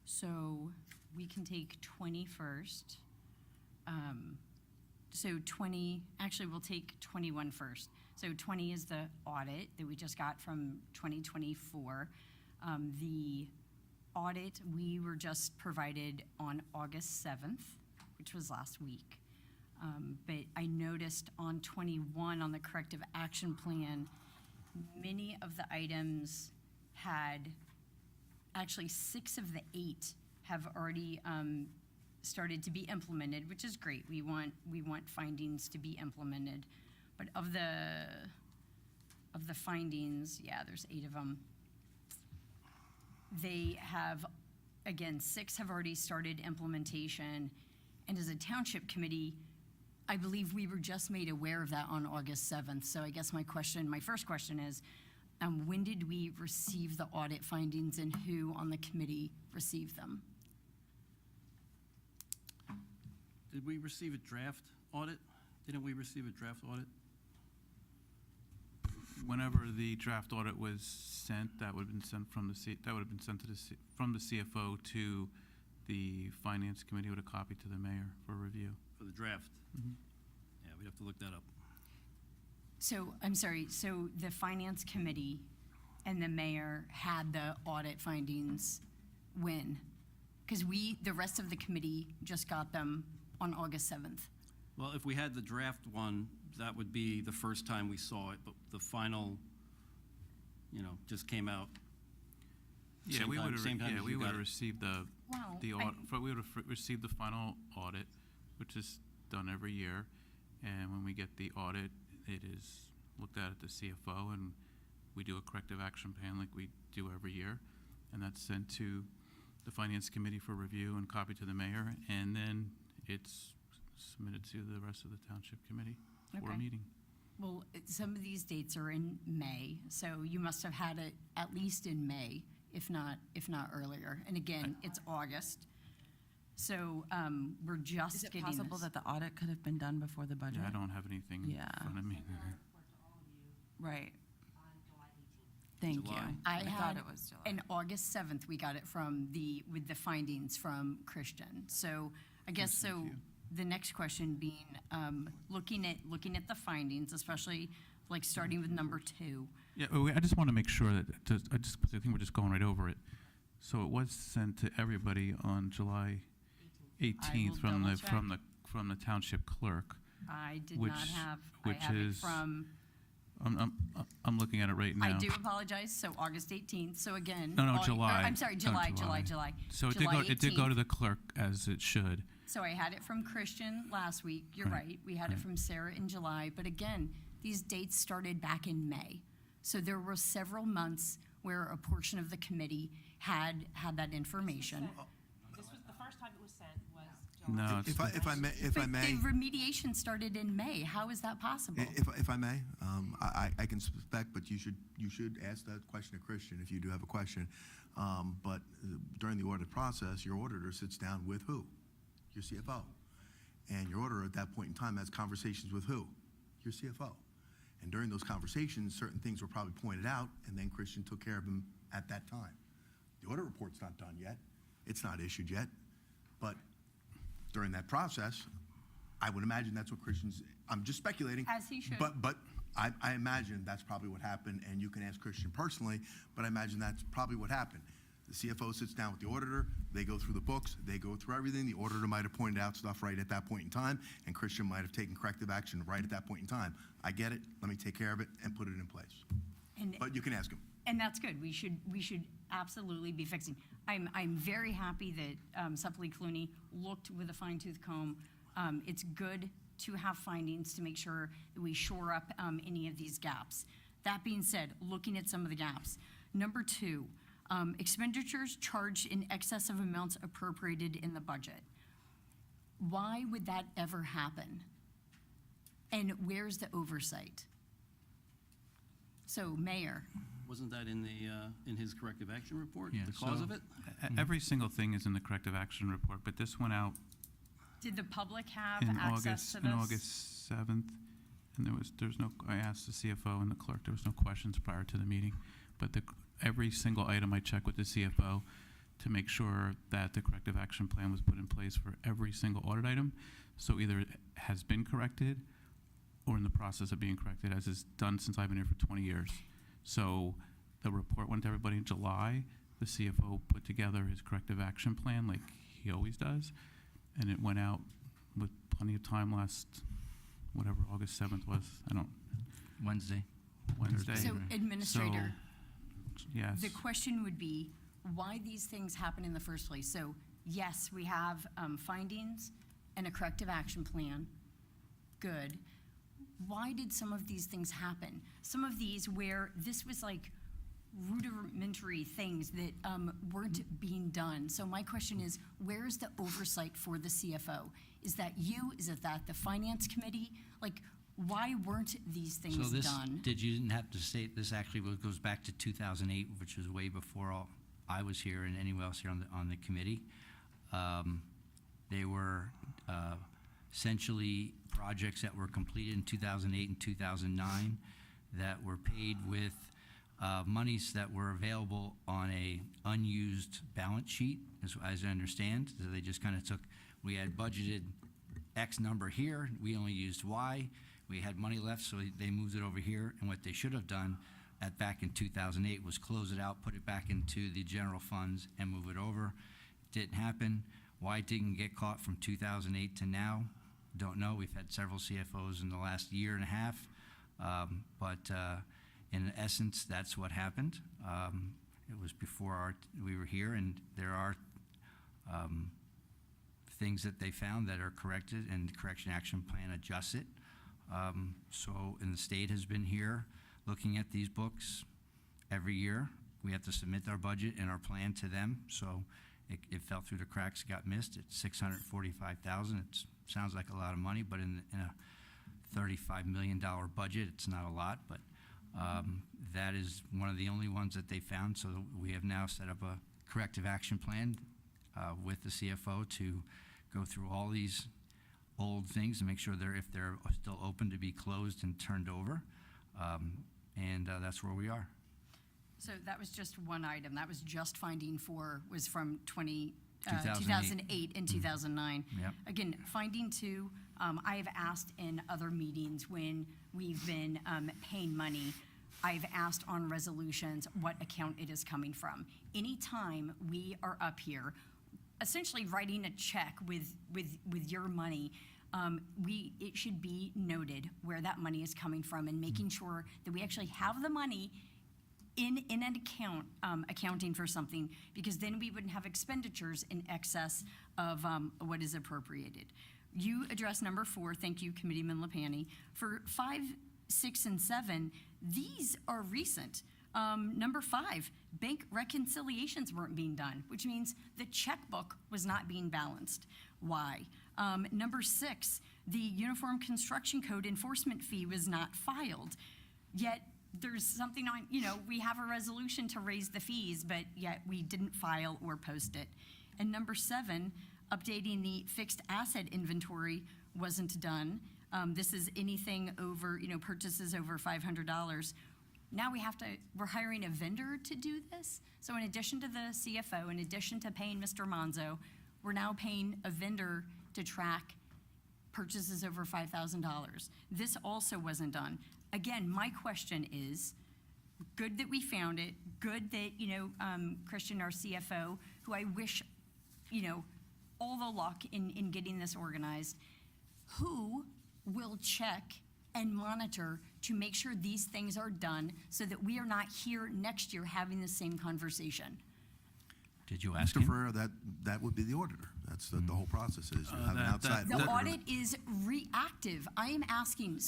So we can take 20 first. So 20, actually we'll take 21 first. So 20 is the audit that we just got from 2024. The audit we were just provided on August 7th, which was last week. But I noticed on 21, on the corrective action plan, many of the items had, actually 6 of the 8 have already started to be implemented, which is great. We want findings to be implemented. But of the findings, yeah, there's 8 of them. They have, again, 6 have already started implementation. And as a township committee, I believe we were just made aware of that on August 7th. So I guess my first question is, when did we receive the audit findings, and who on the committee received them?
Did we receive a draft audit? Didn't we receive a draft audit?
Whenever the draft audit was sent, that would have been sent from from the CFO to the Finance Committee with a copy to the mayor for review.
For the draft?
Mhm.
Yeah, we'd have to look that up.
So, I'm sorry, so the Finance Committee and the mayor had the audit findings when? Because the rest of the committee just got them on August 7th.
Well, if we had the draft one, that would be the first time we saw it, but the final, just came out.
Yeah, we would have.
Same time
Yeah,
as
we
you
would
got
have
it.
received we would have received the final audit, which is done every year, and when we get the audit, it is looked at the CFO, and we do a corrective action plan like we do every year, and that's sent to the Finance Committee for review and copy to the mayor, and then it's submitted to the rest of the Township Committee for a
Okay.
meeting.
Well, some of these dates are in May, so you must have had it at least in May, if not earlier. And again, it's August. So we're just
Is it
getting
possible
this.
that the audit could have been done before the budget?
Yeah, I don't have anything
Yeah.
in front of me.
Right. Thank
July.
you.
I
thought
had
it was July.
an August 7th, we got it with the findings from Christian. So I guess,
Thank
so
you.
the next question being, looking at the findings, especially like starting with number 2.
Yeah, I just want to make sure that, I think we're just going right over it. So it was sent to everybody on July 18th from
double check.
the township clerk.
I did
Which-
not have,
which
I have it
is-
from
I'm looking at it right now.
I do apologize. So August 18th. So again.
No,
or
July.
I'm sorry,
No,
July.
So it
July
did go to
18th.
the clerk as it should.
So I had it from Christian last week. You're
Right.
right. We had it from Sarah in July. But again, these dates started back in May. So there were several months where a portion of the committee had that information.
This was, the first time it was sent was July.
No, it's
If I
But
may.
the remediation started in May. How is that possible?
If I may, I can suspect, but you should ask that question to Christian if you do have a question. But during the audit process, your auditor sits down with who? Your CFO. And your auditor at that point in time has conversations with who? Your CFO. And during those conversations, certain things were probably pointed out, and then Christian took care of them at that time. The audit report's not done yet. It's not issued yet. But during that process, I would imagine that's what Christian's, I'm just speculating.
As he should.
But I imagine that's probably what happened, and you can ask Christian personally, but I imagine that's probably what happened. The CFO sits down with the auditor, they go through the books, they go through everything. The auditor might have pointed out stuff right at that point in time, and Christian might have taken corrective action right at that point in time. I get it, let me take care of it and put it in place.
And
But you can ask him.
And that's good. We should absolutely be fixing. I'm very happy that Supply Clooney looked with a fine-tooth comb. It's good to have findings to make sure that we shore up any of these gaps. That being said, looking at some of the gaps. Number 2, expenditures charged in excess of amounts appropriated in the budget. Why would that ever happen? And where's the oversight? So, Mayor.
Wasn't that in his corrective action report,
Yeah,
the cause
so
of it?
Every single thing is in the corrective action report, but this went out
Did the public have
in
access to this?
August 7th, and there's no, I asked the CFO and the clerk, there was no questions prior to the meeting, but every single item I checked with the CFO to make sure that the corrective action plan was put in place for every single audit item, so either it has been corrected or in the process of being corrected, as is done since I've been here for 20 years. So the report went to everybody in July, the CFO put together his corrective action plan like he always does, and it went out with plenty of time last, whatever August 7th was, Wednesday.
So, Administrator,
Yes.
the question would be why these things happen in the first place. So, yes, we have findings and a corrective action plan. Good. Why did some of these things happen? Some of these where this was like rudimentary things that weren't being done. So my question is, where's the oversight for the CFO? Is that you? Is it that the finance committee? Like, why weren't these things
So this,
done?
you didn't have to state, this actually goes back to 2008, which was way before I was here and anyone else here on the committee. They were essentially projects that were completed in 2008 and 2009 that were paid with monies that were available on a unused balance sheet, as I understand. So they just kind of took, we had budgeted X number here, we only used Y. We had money left, so they moved it over here. And what they should have done back in 2008 was close it out, put it back into the general funds, and move it over. Didn't happen. Why it didn't get caught from 2008 to now, don't know. We've had several CFOs in the last year and a half, but in essence, that's what happened. It was before we were here, and there are things that they found that are corrected, and the correction action plan adjusts it. And the state has been here looking at these books every year. We have to submit our budget and our plan to them, so it fell through the cracks, got missed. It's $645,000. It sounds like a lot of money, but in a $35 million budget, it's not a lot, but that is one of the only ones that they found. So we have now set up a corrective action plan with the CFO to go through all these old things and make sure if they're still open to be closed and turned over. And that's where we are.
So that was just one item. That was just finding 4 was from
2008.
2008 and 2009.
Yep.
Again, finding 2, I have asked in other meetings when we've been paying money, I've asked on resolutions what account it is coming from. Anytime we are up here, essentially writing a check with your money, it should be noted where that money is coming from and making sure that we actually have the money in an account, accounting for something, because then we wouldn't have expenditures in excess of what is appropriated. You addressed number 4, thank you, Committeeman LaPani. For 5, 6, and 7, these are recent. Number 5, bank reconciliations weren't being done, which means the checkbook was not being balanced. Why? Number 6, the Uniform Construction Code enforcement fee was not filed, yet there's something on, we have a resolution to raise the fees, but yet we didn't file or post it. And number 7, updating the fixed asset inventory wasn't done. This is anything over, purchases over $500. Now we're hiring a vendor to do this. So in addition to the CFO, in addition to paying Mr. Monzo, we're now paying a vendor to track purchases over $5,000. This also wasn't done. Again, my question is, good that we found it, good that, Christian, our CFO, who I wish, all the luck in getting this organized, who will check and monitor to make sure these things are done so that we are not here next year having the same conversation?
Did you ask
Mr.
him?
Ferrer, that would be the auditor. That's the whole process is you have an outside
The
auditor.
audit is reactive. I am asking,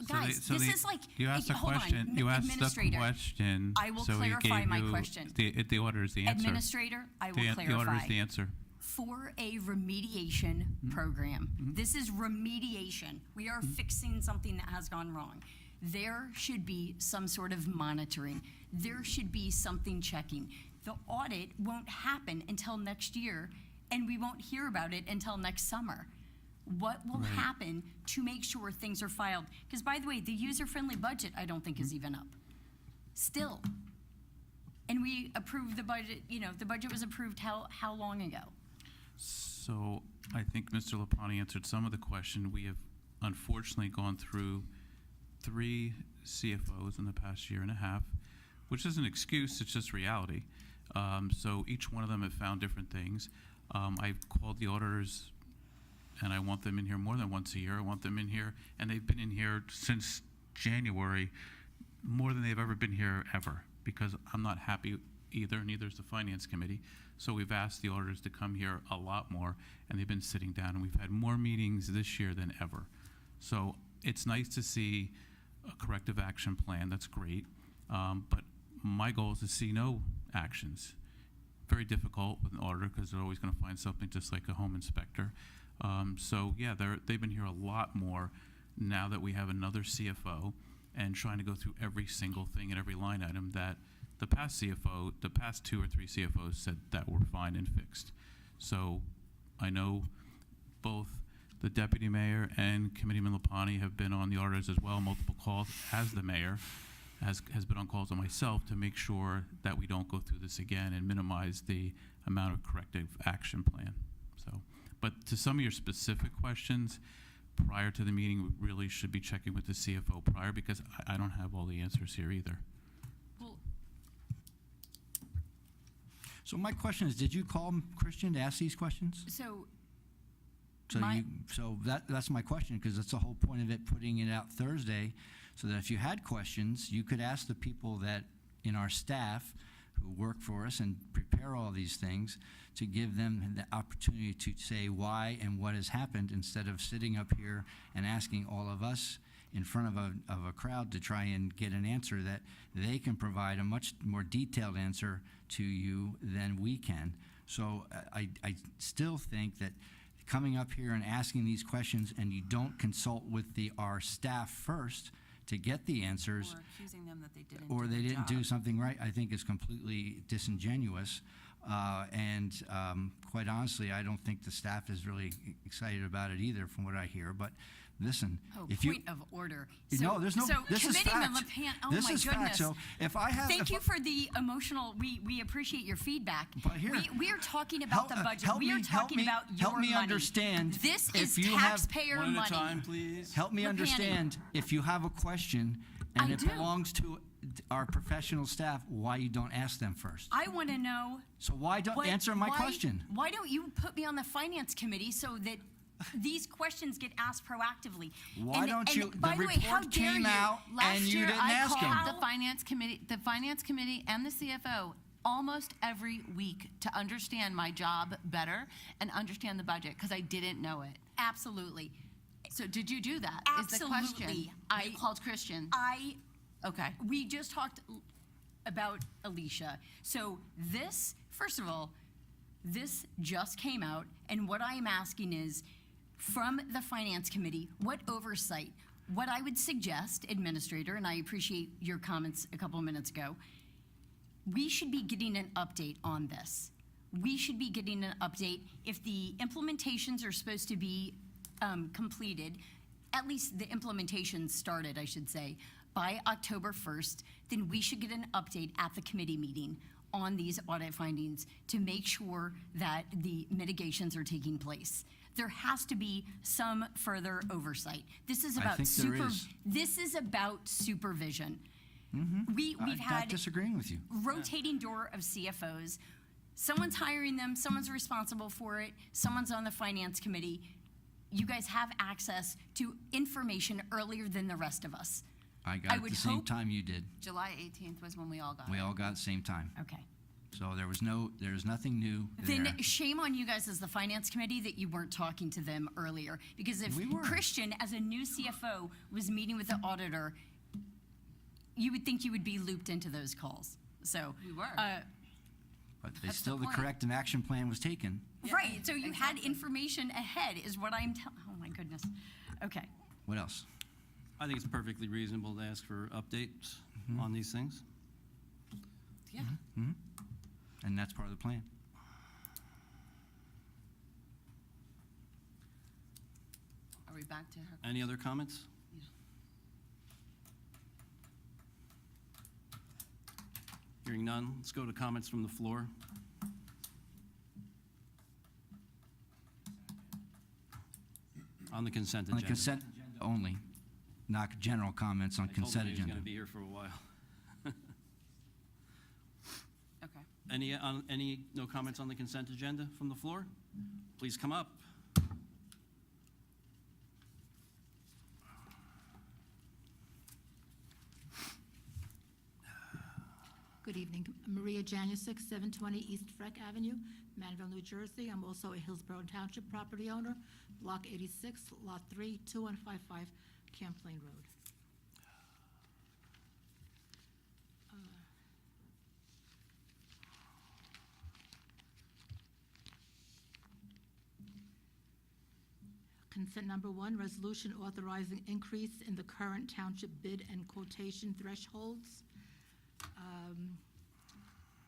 guys,
So
this
the-
is like,
You asked a
hold on,
question. You asked the
Administrator,
question.
I will
so he
clarify
gave
my
you
question.
The auditor's the answer.
Administrator, I will
The auditor's
clarify.
the answer.
For a remediation program, this is remediation. We are fixing something that has gone wrong. There should be some sort of monitoring. There should be something checking. The audit won't happen until next year, and we won't hear about it until next summer. What will happen to make sure things are filed? Because, by the way, the user-friendly budget, I don't think is even up. Still. And we approved the budget, the budget was approved how long ago?
So I think Mr. Lapani answered some of the question. We have unfortunately gone through 3 CFOs in the past year and a half, which is an excuse, it's just reality. So each one of them have found different things. I've called the auditors, and I want them in here more than once a year. I want them in here, and they've been in here since January, more than they've ever been here ever, because I'm not happy either, neither is the Finance Committee. So we've asked the auditors to come here a lot more, and they've been sitting down, and we've had more meetings this year than ever. So it's nice to see a corrective action plan, that's great. But my goal is to see no actions. Very difficult with an auditor because they're always going to find something, just like a home inspector. So yeah, they've been here a lot more now that we have another CFO and trying to go through every single thing and every line item that the past 2 or 3 CFOs said that were fine and fixed. So I know both the deputy mayor and Committeeman Lapani have been on the auditors as well, multiple calls, as the mayor has been on calls on myself to make sure that we don't go through this again and minimize the amount of corrective action plan. So, but to some of your specific questions, prior to the meeting, we really should be checking with the CFO prior, because I don't have all the answers here either.
So my question is, did you call Christian to ask these questions?
So
that's my question, because that's the whole point of it, putting it out Thursday, so that if you had questions, you could ask the people that in our staff who work for us and prepare all these things, to give them the opportunity to say why and what has happened, instead of sitting up here and asking all of us in front of a crowd to try and get an answer that they can provide a much more detailed answer to you than we can. So I still think that coming up here and asking these questions, and you don't consult with our staff first to get the answers,
Or accusing them that they didn't
or
do
they
the
didn't do
job.
something right, I think is completely disingenuous. And quite honestly, I don't think the staff is really excited about it either, from what I hear. But listen, if you...
Point of order.
No, there's no...
So
this is
Committeeman
fact.
LaPan, oh
This
my
is
goodness.
fact. So if I have...
Thank you for the emotional, we appreciate your feedback.
But here-
We are talking about the budget.
help
We are
me-
talking about your
help me
money.
understand
This
if
is
you have-
taxpayer
One
money.
at a time, please.
Help me
LaPani.
understand, if you have a question and
I
it
do.
belongs to our professional staff, why you don't ask them first.
I want to know.
So why don't
what-
answer my
why-
question?
Why don't you put me on the finance committee so that these questions get asked proactively.
Why
And-
don't
and
you, the
by way, how
report
dare
came
you?
out and you didn't ask
I
them.
called the finance committee and the CFO almost every week to understand my job better and understand the budget, because I didn't know it.
Absolutely.
So did you do that? Is the
Absolutely.
question. You called Christian.
Okay. We just talked about Alicia. So this, first of all, this just came out, and what I am asking is, from the Finance Committee, what oversight? What I would suggest, Administrator, and I appreciate your comments a couple of minutes ago, we should be getting an update on this. We should be getting an update if the implementations are supposed to be completed, at least the implementations started, I should say, by October 1st, then we should get an update at the committee meeting on these audit findings to make sure that the mitigations are taking place. There has to be some further oversight. This is about
think there is.
This is about supervision. We've
I'm
had
not disagreeing with you.
rotating door of CFOs. Someone's hiring them, someone's responsible for it, someone's on the finance committee. You guys have access to information earlier than the rest of us.
I got it
would
the same
hope-
time you did.
July 18th was when we all got it.
We all got it same time.
Okay.
So there's nothing new
Then
there.
shame on you guys as the finance committee that you weren't talking to them earlier. Because if
We were.
Christian, as a new CFO, was meeting with the auditor, you would think you would be looped into those calls. So
We were.
But
That's the
still, the
point.
corrective action plan was taken.
Right, so you had
exactly.
information ahead is what I'm telling, oh my goodness. Okay.
What else?
I think it's perfectly reasonable to ask for updates on these things.
Yeah.
And that's part of the plan.
Are we back to her?
Any other comments?
Yeah.
Hearing none, let's go to comments from the floor. On the consent
On
agenda.
the consent agenda only, not general comments on consent
I told him he was
agenda.
going to be here for a while.
Okay.
No comments on the consent agenda from the floor? Please come up.
Good evening. Maria Janusik, 720 East Freck Avenue, Manville, New Jersey. I'm also a Hillsborough Township property owner, Block 86, Lot 3, 2155 Camplain Road. Consent number 1, resolution authorizing increase in the current township bid and quotation thresholds.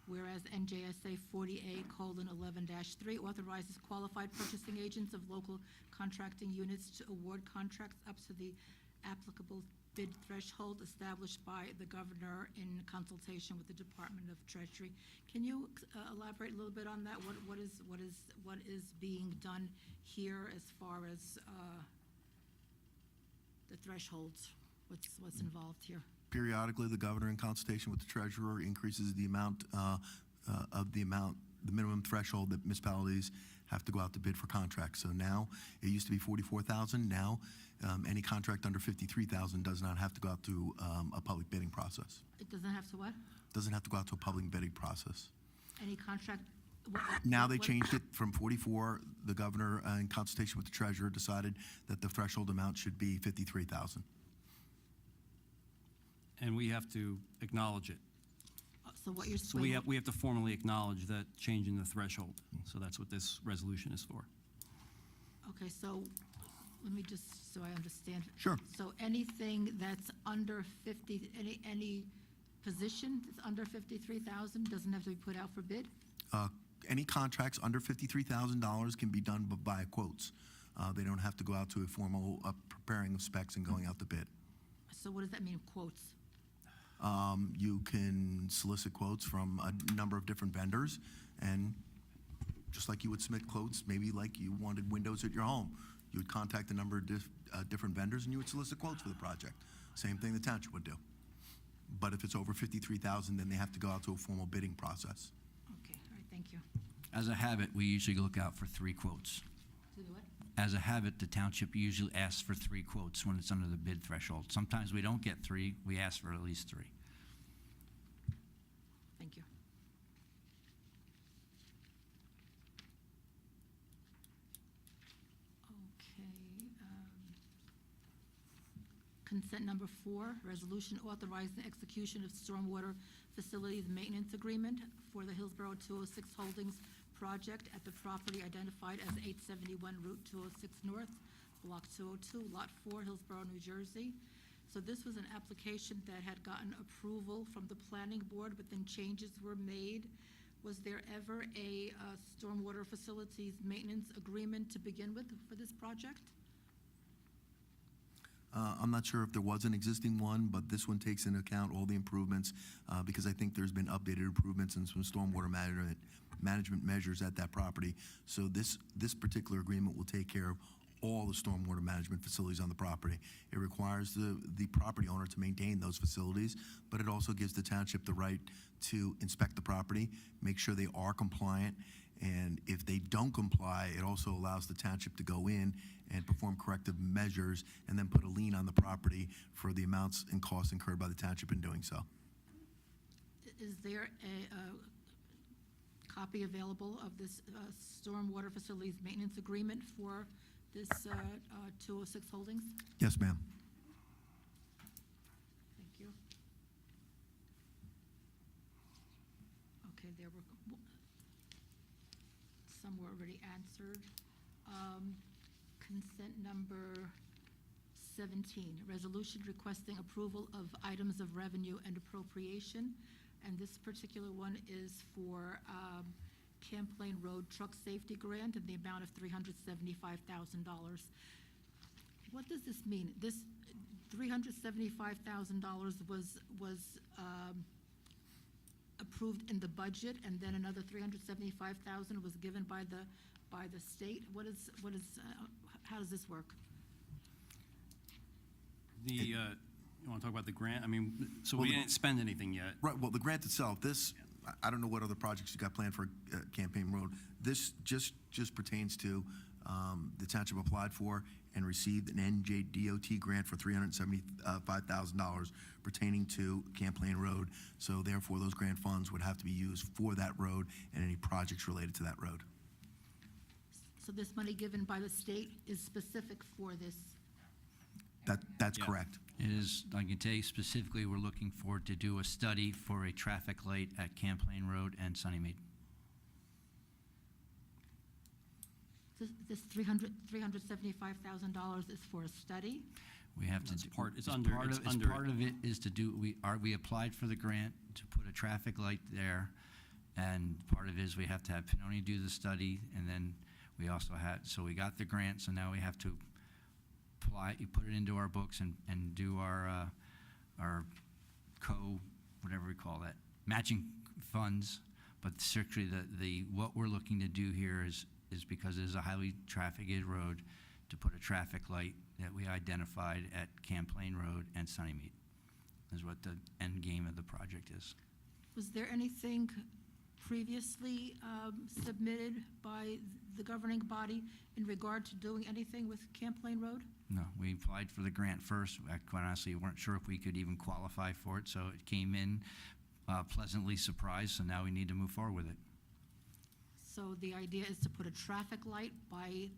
Whereas NJSA 40A:11-3 authorizes qualified purchasing agents of local contracting units to award contracts up to the applicable bid threshold established by the governor in consultation with the Department of Treasury. Can you elaborate a little bit on that? What is being done here as far as the thresholds? What's involved here?
Periodically, the governor, in consultation with the treasurer, increases the amount, the minimum threshold that municipalities have to go out to bid for contracts. So now, it used to be 44,000. Now, any contract under 53,000 does not have to go out to a public bidding process.
It doesn't have to what?
Doesn't have to go out to a public bidding process.
Any contract?
Now they changed it from 44. The governor, in consultation with the treasurer, decided that the threshold amount should be 53,000.
And we have to acknowledge it.
So what you're
So we have to formally acknowledge that change in the threshold. So that's what this resolution is for.
Okay, so let me just, so I understand.
Sure.
So anything that's under 50, any position that's under 53,000 doesn't have to be put out for bid?
Any contracts under $53,000 can be done by quotes. They don't have to go out to a formal preparing of specs and going out to bid.
So what does that mean, quotes?
You can solicit quotes from a number of different vendors, and just like you would submit quotes, maybe like you wanted windows at your home, you would contact a number of different vendors and you would solicit quotes for the project. Same thing the township would do. But if it's over 53,000, then they have to go out to a formal bidding process.
Okay, all right, thank you.
As a habit, we usually look out for 3 quotes.
To do what?
as a habit, the township usually asks for 3 quotes when it's under the bid threshold. Sometimes we don't get 3, we ask for at least 3.
Thank you. Okay. Consent number 4, resolution authorizing execution of stormwater facilities maintenance agreement for the Hillsborough 206 Holdings project at the property identified as 871 Route 206 North, Block 202, Lot 4, Hillsborough, New Jersey. So this was an application that had gotten approval from the planning board, but then changes were made. Was there ever a stormwater facilities maintenance agreement to begin with for this project?
I'm not sure if there was an existing one, but this one takes into account all the improvements, because I think there's been updated improvements and some stormwater management measures at that property. So this particular agreement will take care of all the stormwater management facilities on the property. It requires the property owner to maintain those facilities, but it also gives the township the right to inspect the property, make sure they are compliant, and if they don't comply, it also allows the township to go in and perform corrective measures and then put a lien on the property for the amounts and costs incurred by the township in doing so.
Is there a copy available of this stormwater facilities maintenance agreement for this 206 Holdings?
Yes, ma'am.
Thank you. Okay, there were, some were already answered. Consent number 17, resolution requesting approval of items of revenue and appropriation. And this particular one is for Champlain Road Truck Safety Grant in the amount of $375,000. What does this mean? This $375,000 was approved in the budget, and then another $375,000 was given by the state. How does this work?
You want to talk about the grant? I mean, so we didn't spend anything yet.
Right, well, the grant itself, I don't know what other projects you got planned for Campaign Road. This just pertains to the township applied for and received an NJDOT grant for $375,000 pertaining to Campaign Road. So therefore, those grant funds would have to be used for that road and any projects related to that road.
So this money given by the state is specific for this?
That's
Yeah.
correct.
It is, I can tell you specifically, we're looking for to do a study for a traffic light at Champlain Road and Sunnymead.
This $375,000 is for a study?
We have to.
It's
do-
part- it's
as
under-
part
it's
of- as
under
part
it.
of it is to do, we applied for the grant to put a traffic light there, and part of it is we have to have Pinoni do the study, and then we also had, so we got the grant, so now we have to apply, you put it into our books and do our whatever we call that, matching funds. But strictly what we're looking to do here is because it is a highly trafficked road, to put a traffic light that we identified at Champlain Road and Sunnymead, is what the end game of the project is.
Was there anything previously submitted by the governing body in regard to doing anything with Champlain Road?
No, we applied for the grant first. Quite honestly, we weren't sure if we could even qualify for it, so it came in pleasantly surprised, so now we need to move forward with it.
So the idea is to put a traffic light by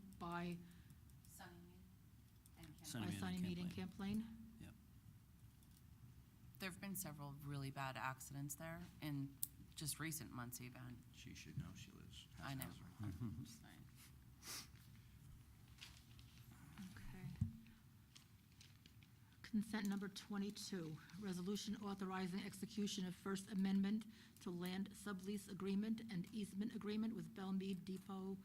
Sunnymead and Champlain?
There have been several really bad accidents there in just recent months even.
She should know, she lives.
I know.
Mm-hmm.
Just saying.
Okay. Consent number 22, resolution authorizing execution of First Amendment to Land Sublease Agreement and Easement Agreement with Belmead Depot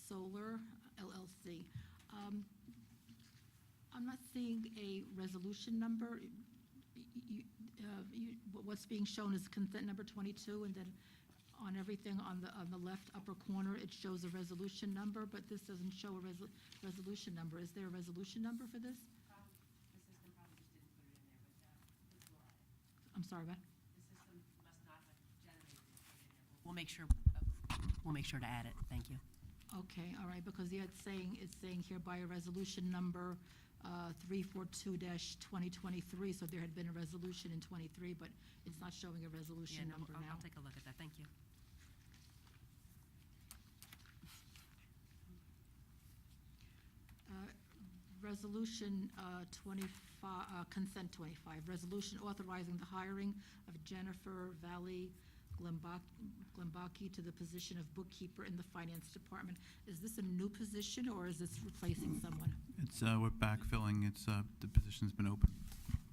Solar LLC. I'm not seeing a resolution number. What's being shown is consent number 22, and then on everything on the left upper corner, it shows a resolution number, but this doesn't show a resolution number. Is there a resolution number for this? I'm sorry, what?
We'll make sure to add it. Thank you.
Okay, all right, because it's saying here by a resolution number 342-2023, so there had been a resolution in '23, but it's not showing a resolution
Yeah, no,
number now.
I'll take a look at that, thank you.
Resolution 25, consent 25, resolution authorizing the hiring of Jennifer Valley Glembaki to the position of bookkeeper in the finance department. Is this a new position, or is this replacing someone?
It's, we're backfilling, it's, the position's been open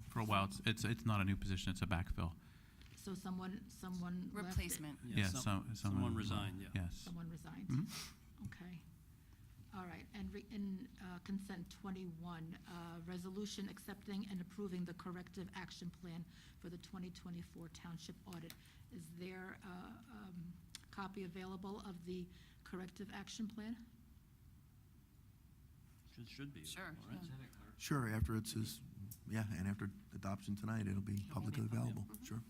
for a while. It's not a new position, it's a backfill.
So someone left it?
Replacement.
Yeah,
Someone resigned, yeah.
Yes.
Someone resigned?
Mhm.
Okay. All right, and in consent 21, resolution accepting and approving the corrective action plan for the 2024 township audit. Is there a copy available of the corrective action plan?
Should be.
Sure.
all right?
Sure, after it's, and after adoption tonight, it'll be publicly available, sure.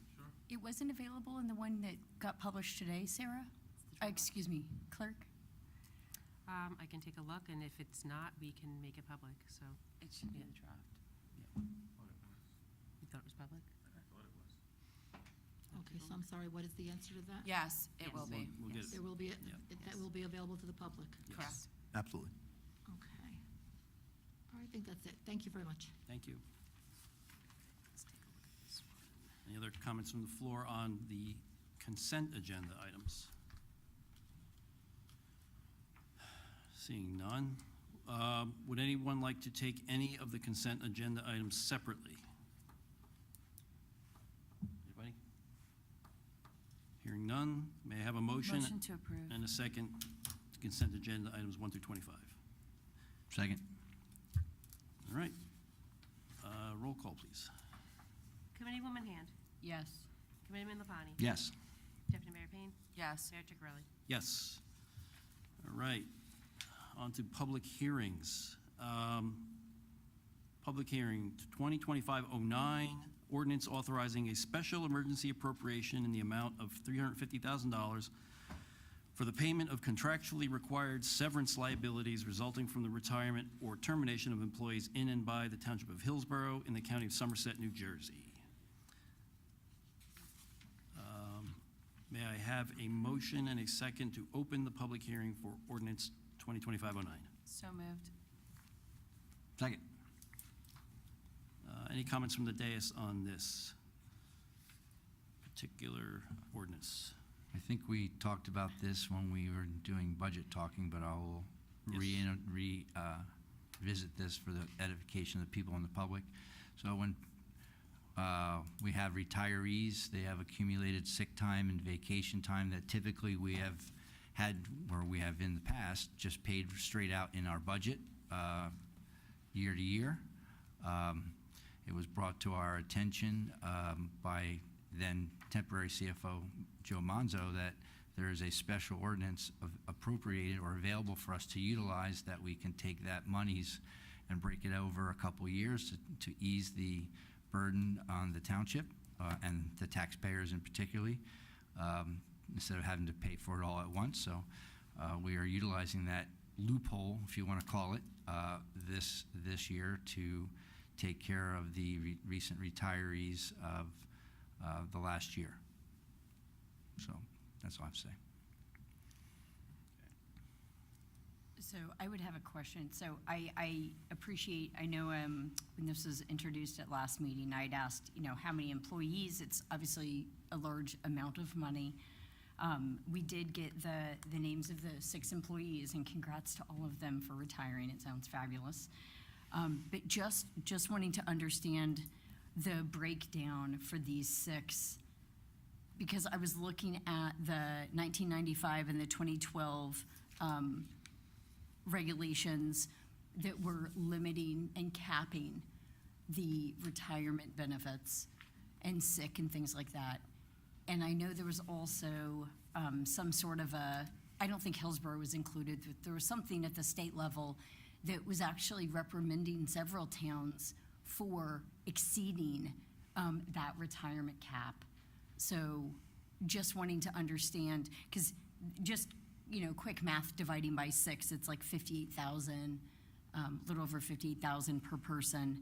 It wasn't available in the one that got published today, Sarah? Excuse me, clerk?
I can take a look, and if it's not, we can make it public, so.
It should be in the draft.
You thought it was public?
Okay, so I'm sorry, what is the answer to that?
Yes, it will be.
We'll get it.
There will be,
Yeah.
that will be available to the public?
Yes.
Correct.
Absolutely.
Okay. All right, I think that's it. Thank you very much.
Thank you. Any other comments from the floor on the consent agenda items? Seeing none. Would anyone like to take any of the consent agenda items separately? Anybody? Hearing none, may I have a motion?
Motion to approve.
And a second, consent agenda items 1 through 25.
Second.
All right. Roll call, please.
Committeewoman Hand,
Yes.
Committeeman Lapani.
Yes.
Deputy Mayor Payne,
Yes.
Mayor Chicarelli.
Yes. All right. On to public hearings. Public hearing 2025-09, ordinance authorizing a special emergency appropriation in the amount of $350,000 for the payment of contractually required severance liabilities resulting from the retirement or termination of employees in and by the Township of Hillsborough in the County of Somerset, New Jersey. May I have a motion and a second to open the public hearing for ordinance 2025-09?
So moved.
Second.
Any comments from the dais on this particular ordinance?
I think we talked about this when we were doing budget talking, but I'll revisit this for the edification of the people and the public. So when we have retirees, they have accumulated sick time and vacation time that typically we have had, or we have in the past, just paid straight out in our budget year to year. It was brought to our attention by then temporary CFO Joe Manzo that there is a special ordinance appropriated or available for us to utilize that we can take that monies and break it over a couple years to ease the burden on the township and the taxpayers in particularly, instead of having to pay for it all at once. So we are utilizing that loophole, if you want to call it, this year to take care of the recent retirees of the last year. So that's all I have to say.
So I would have a question. So I appreciate, I know when this was introduced at last meeting, I'd asked, how many employees? It's obviously a large amount of money. We did get the names of the 6 employees, and congrats to all of them for retiring. It sounds fabulous. But just wanting to understand the breakdown for these 6, because I was looking at the 1995 and the 2012 regulations that were limiting and capping the retirement benefits and sick and things like that. And I know there was also some sort of I don't think Hillsborough was included, but there was something at the state level that was actually reprimanding several towns for exceeding that retirement cap. So just wanting to understand, because just quick math dividing by 6, it's like 58,000, a little over 58,000 per person.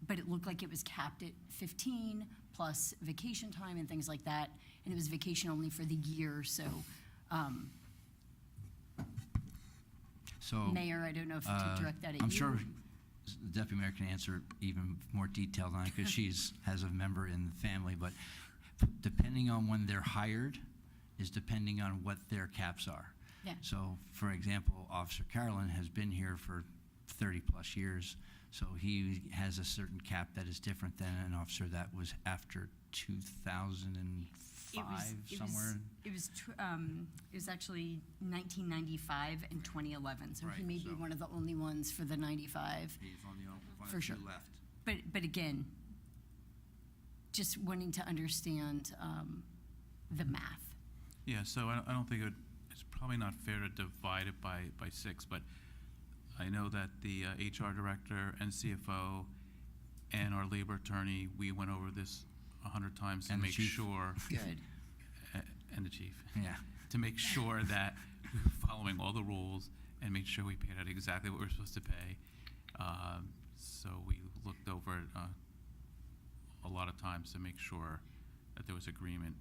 But it looked like it was capped at 15 plus vacation time and things like that, and it was vacation only for the year. So, Mayor, I don't know if to direct that at you.
I'm sure the Deputy Mayor can answer even more detailed on it because has a member in the family. But depending on when they're hired is depending on what their caps are.
Yeah.
So, for example, Officer Carolyn has been here for 30 plus years. So he has a certain cap that is different than an officer that was after 2005 somewhere.
It was actually 1995 and 2011. So he
Right,
may be
so-
one of the only ones for the 95.
He's on the one
For
or two
sure.
left.
But again, just wanting to understand the math.
Yeah, so I don't think it's probably not fair to divide it by 6, but I know that the HR director and CFO and our labor attorney, we went over this 100 times to
And the
make
chief.
sure.
Good.
And the chief.
Yeah.
To make sure that we were following all the rules and made sure we paid out exactly what we were supposed to pay. So we looked over it a lot of times to make sure that there was agreement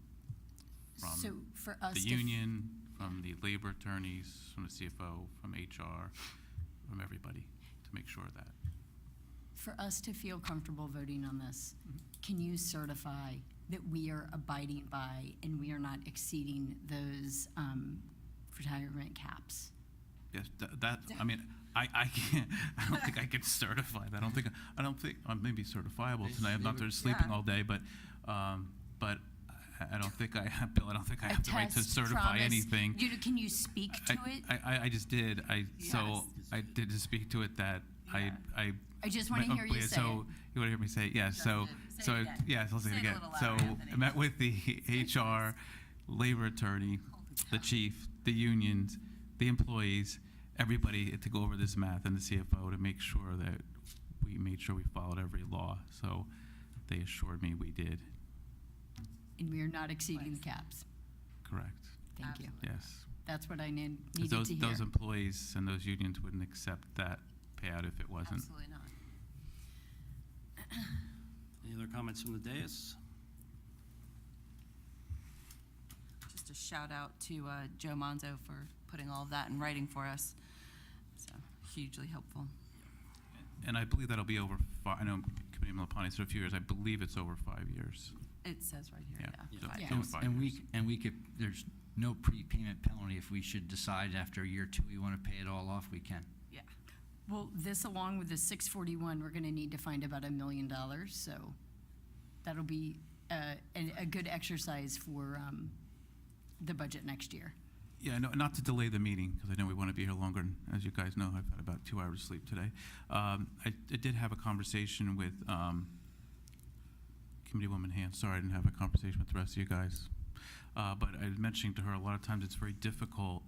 from
So for us
the
to
union, from the labor attorneys, from the CFO, from HR, from everybody, to make sure of that.
For us to feel comfortable voting on this, can you certify that we are abiding by and we are not exceeding those retirement caps?
Yes, I mean, I can't, I don't think I can certify that. I don't think I'm maybe certifiable tonight. I'm not there sleeping all day, but I don't think I have, Bill, I don't think I have the right to
Attest,
certify
promise.
anything.
Can you speak to it?
I just did. So I did just speak to it that I
just want to hear you say
so
it.
you want to hear me say it? Yeah. So
Say it again.
yeah, I'll say
Say
it
it a
again.
little
So
louder, Anthony.
I met with the HR, labor attorney, the chief, the unions, the employees, everybody to go over this math, and the CFO to make sure that we made sure we followed every law. So they assured me we did.
And we are not exceeding the caps.
Correct.
Thank you.
Yes.
That's what I needed
Because
to hear.
those employees and those unions wouldn't accept that payout if it wasn't.
Absolutely not.
Any other comments from the dais?
Just a shout out to Joe Monzo for putting all of that in writing for us. So hugely helpful.
And I believe that'll be over I know Committee Malapani said a few years. I believe it's over 5 years.
It says right here,
Yeah.
yeah.
So
5
it's
years.
over 5
And
years.
we could, there's no prepayment penalty. If we should decide after year 2 we want to pay it all off, we can.
Yeah.
Well, this along with the 641, we're going to need to find about $1 million. So that'll be a good exercise for the budget next year.
Yeah, no, not to delay the meeting, because I know we want to be here longer. And as you guys know, I've had about 2 hours sleep today. I did have a conversation with Committeewoman Hand. Sorry, I didn't have a conversation with the rest of you guys. But I was mentioning to her, a lot of times it's very difficult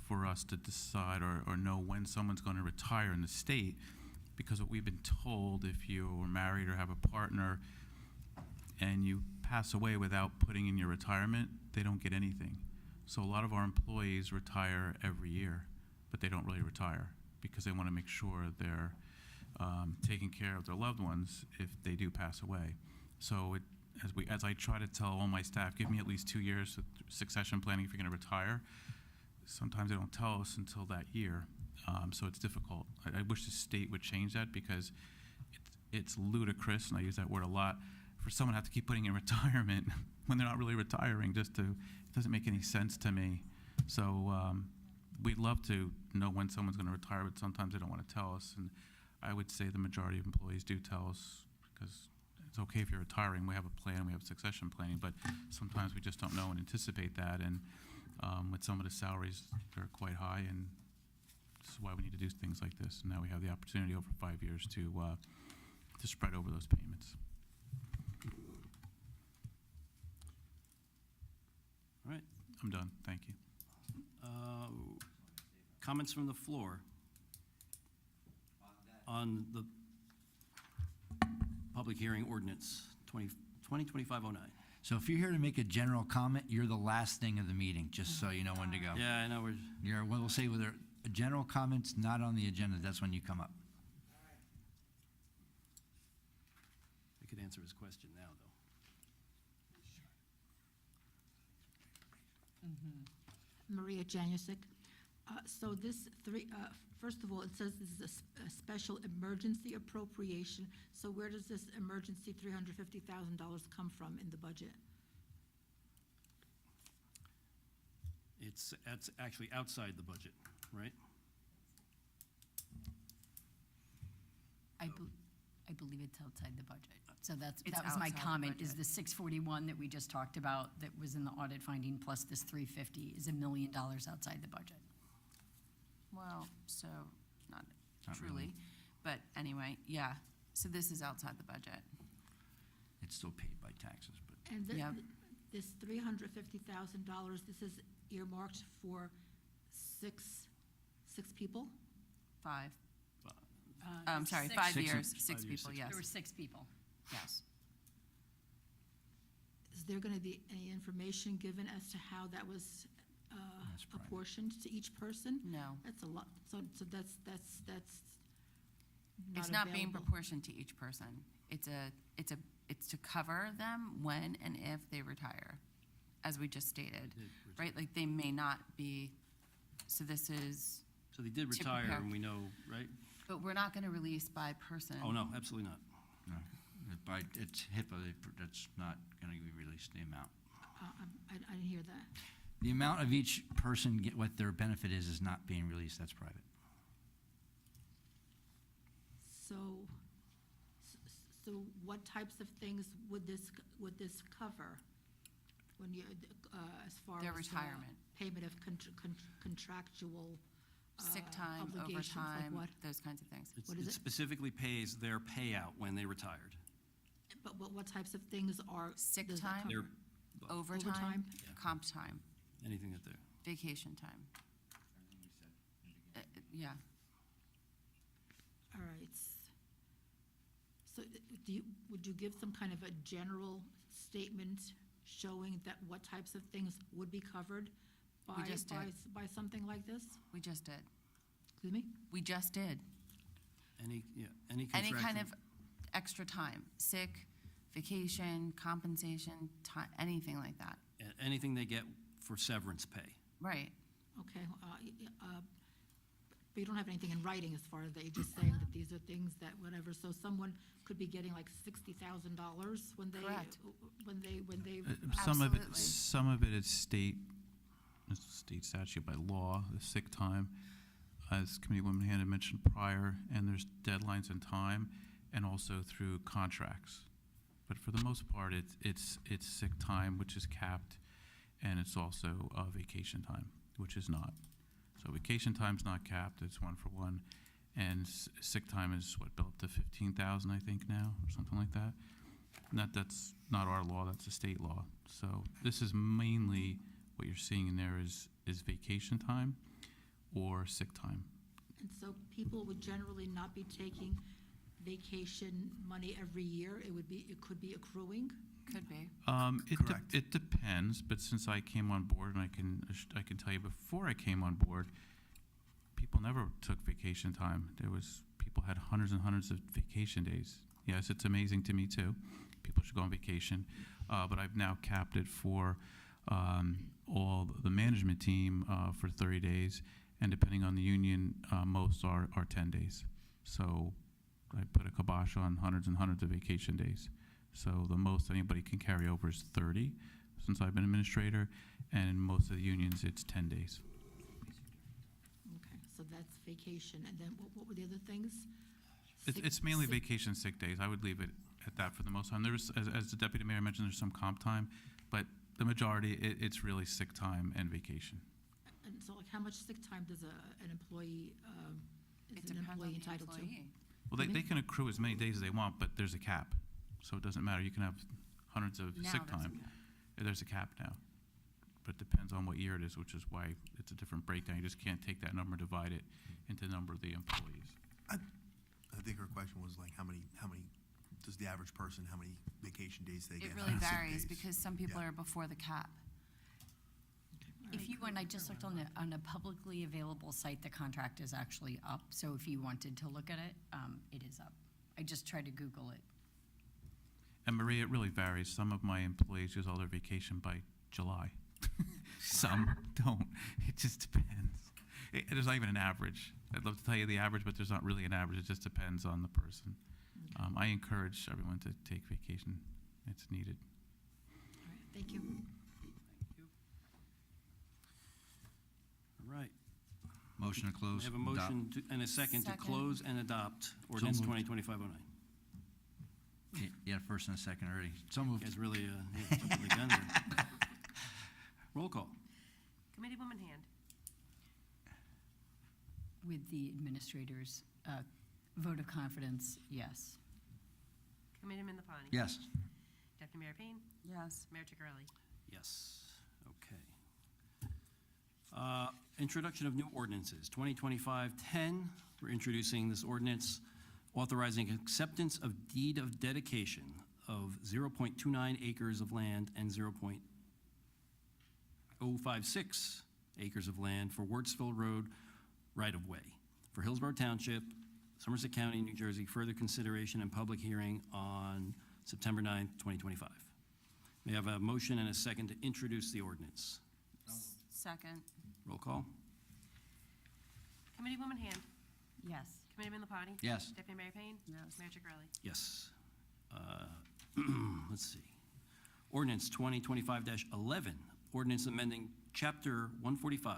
for us to decide or know when someone's going to retire in the state, because what we've been told, if you were married or have a partner and you pass away without putting in your retirement, they don't get anything. So a lot of our employees retire every year, but they don't really retire because they want to make sure they're taking care of their loved ones if they do pass away. So as I try to tell all my staff, give me at least 2 years of succession planning if you're going to retire. Sometimes they don't tell us until that year, so it's difficult. I wish the state would change that, because it's ludicrous, and I use that word a lot, for someone to have to keep putting in retirement when they're not really retiring. It doesn't make any sense to me. So we'd love to know when someone's going to retire, but sometimes they don't want to tell us. And I would say the majority of employees do tell us, because it's okay if you're retiring. We have a plan, we have succession planning, but sometimes we just don't know and anticipate that. And with some of the salaries, they're quite high, and this is why we need to do things like this. And now we have the opportunity over 5 years to spread over those payments.
All right.
I'm done. Thank you.
Comments from the floor on the public hearing ordinance 2025-09.
So if you're here to make a general comment, you're the last thing of the meeting, just so you know when to go.
Yeah, I know,
We'll say whether a general comment's not on the agenda, that's when you come up.
I could answer his question now, though.
Maria Janusik. So this first of all, it says this is a special emergency appropriation. So where does this emergency $350,000 come from in the budget?
It's actually outside the budget, right?
I believe it's outside the budget. So
It's
that was my
outside the
comment, is
budget.
the 641 that we just talked about that was in the audit finding plus this 350 is $1 million outside the budget.
Well, so, not
Not
truly,
really.
but anyway, yeah. So this is outside the budget.
It's still paid by taxes, but
And
Yep.
this $350,000, this is earmarked for six people?
5.
I'm
Sorry,
six-
5
Six
years,
and-
6
5 years,
people,
6
yes.
There were 6 people.
Yes.
Is there going to be any information given as to how that was
That's private.
apportioned to each person?
No.
That's a lot, so that's
It's not being
available.
proportioned to each person. It's to cover them when and if they retire, as we just stated, right? Like, they may not be, so this is,
So they did
To
retire,
prepare.
and we know, right?
but we're not gonna release by person.
Oh, no, absolutely not.
no, it's HIPAA, that's not going to be released, the amount.
I didn't hear that.
The amount of each person, get what their benefit is not being released, that's private.
So what types of things would this cover? When you, as far
Their
as
retirement.
payment of contractual
Sick time,
obligations, like
overtime,
what?
those kinds of things.
What is
It
it?
specifically pays their payout when they retired.
But what types of things are?
Sick
does that
time?
cover?
Their,
Overtime,
Overtime?
comp time,
anything that they're,
vacation time. Yeah.
All right. So would you give some kind of a general statement showing that what types of things would be covered by,
We just did.
by something like this?
We just did.
Excuse me?
We just did.
any
Any
contractual.
kind of extra time, sick, vacation, compensation, anything like that.
Anything they get for severance pay.
Right.
Okay, but you don't have anything in writing as far as they just saying that these are things that whatever, so someone could be getting like $60,000 when they,
Correct.
when they.
Absolutely.
Some of it is state statute by law, the sick time, as Committeewoman Hannah mentioned prior, and there's deadlines in time, and also through contracts. But for the most part, it's sick time, which is capped, and it's also vacation time, which is not. So vacation time's not capped, it's 1 for 1, and sick time is built up to 15,000, I think now, or something like that. And that's not our law, that's a state law. So this is mainly, what you're seeing in there is vacation time or sick time.
And so people would generally not be taking vacation money every year, it could be accruing?
Could be.
Correct.
It depends, but since I came on board, and I can tell you before I came on board, people never took vacation time. People had hundreds and hundreds of vacation days. Yes, it's amazing to me too. People should go on vacation, but I've now capped it for all the management team for 30 days, and depending on the union, most are 10 days. So I put a kibosh on hundreds and hundreds of vacation days. So the most anybody can carry over is 30 since I've been administrator, and in most of the unions, it's 10 days.
Okay, so that's vacation, and then what were the other things?
It's mainly
Sick-
vacation, sick days. I would leave it at that for the most time. There's, as the deputy mayor mentioned, there's some comp time, but the majority, it's really sick time and vacation.
And so like how much sick time does an employee,
It
is an
depends on
employee
the
entitled to?
employee.
Well, they can accrue as many days as they want, but there's a cap. So it doesn't matter. You can have hundreds of
Now
sick
there's a
time.
cap.
There's a cap now. But it depends on what year it is, which is why it's a different breakdown. You just can't take that number, divide it into the number of the employees.
I think her question was like, how many does the average person, how many vacation days they get?
It
how
really
many sick
varies
days?
because some people
Yeah.
are before the cap.
If you want, I just looked on a publicly available site, the contract is actually up. So if you wanted to look at it, it is up. I just tried to Google it.
And Maria, it really varies. Some of my employees use all their vacation by July. Some don't. It just depends. There's not even an average. I'd love to tell you the average, but there's not really an average. It just depends on the person. I encourage everyone to take vacation. It's needed.
All right, thank you.
All right.
Motion to close.
We have a
adopt.
motion and a second to
Second.
close and adopt ordinance
moved.
2025-09.
Yeah, first and a second already. So
You
moved.
guys really, jumping the gun there. Roll call.
Committeewoman Hand.
With the administrator's vote of confidence, yes.
Committeeman Lapani.
Yes.
Deputy Mayor Payne.
Yes.
Mayor Chicarelli.
Yes. Okay. Introduction of new ordinances. 2025-10, we're introducing this ordinance authorizing acceptance of deed of dedication of 0.29 acres of land and 0.056 acres of land for Wurtsville Road right-of-way for Hillsborough Township, Somerset County, New Jersey, further consideration and public hearing on September 9th, 2025. May I have a motion and a second to introduce the ordinance?
Second.
Roll call.
Committeewoman Hand.
Yes.
Committeeman Lapani.
Yes.
Deputy Mayor Payne.
Yes.
Mayor Chicarelli.
Yes. Let's see. Ordinance 2025-11, ordinance amending Chapter 145,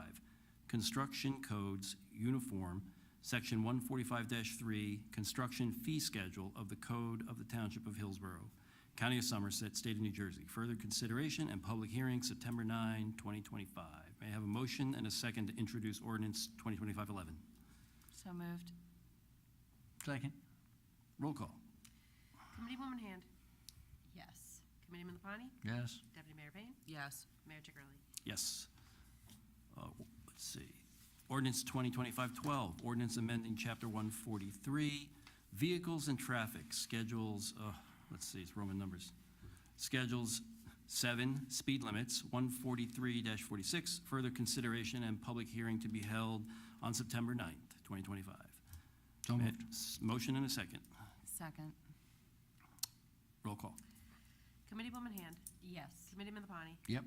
Construction Codes Uniform, Section 145-3, Construction Fee Schedule of the Code of the Township of Hillsborough, County of Somerset, State of New Jersey. Further consideration and public hearing September 9, 2025. May I have a motion and a second to introduce ordinance 2025-11?
So moved.
Second.
Roll call.
Committeewoman Hand.
Yes.
Committeeman Lapani.
Yes.
Deputy Mayor Payne.
Yes.
Mayor Chicarelli.
Yes. Let's see. Ordinance 2025-12, ordinance amending Chapter 143, Vehicles and Traffic, Schedules, let's see, it's Roman numbers. Schedules 7, Speed Limits, 143-46, further consideration and public hearing to be held on September 9th, 2025.
So
May I-
moved.
Motion and a second.
Second.
Roll call.
Committeewoman Hand.
Yes.
Committeeman Lapani.
Yep.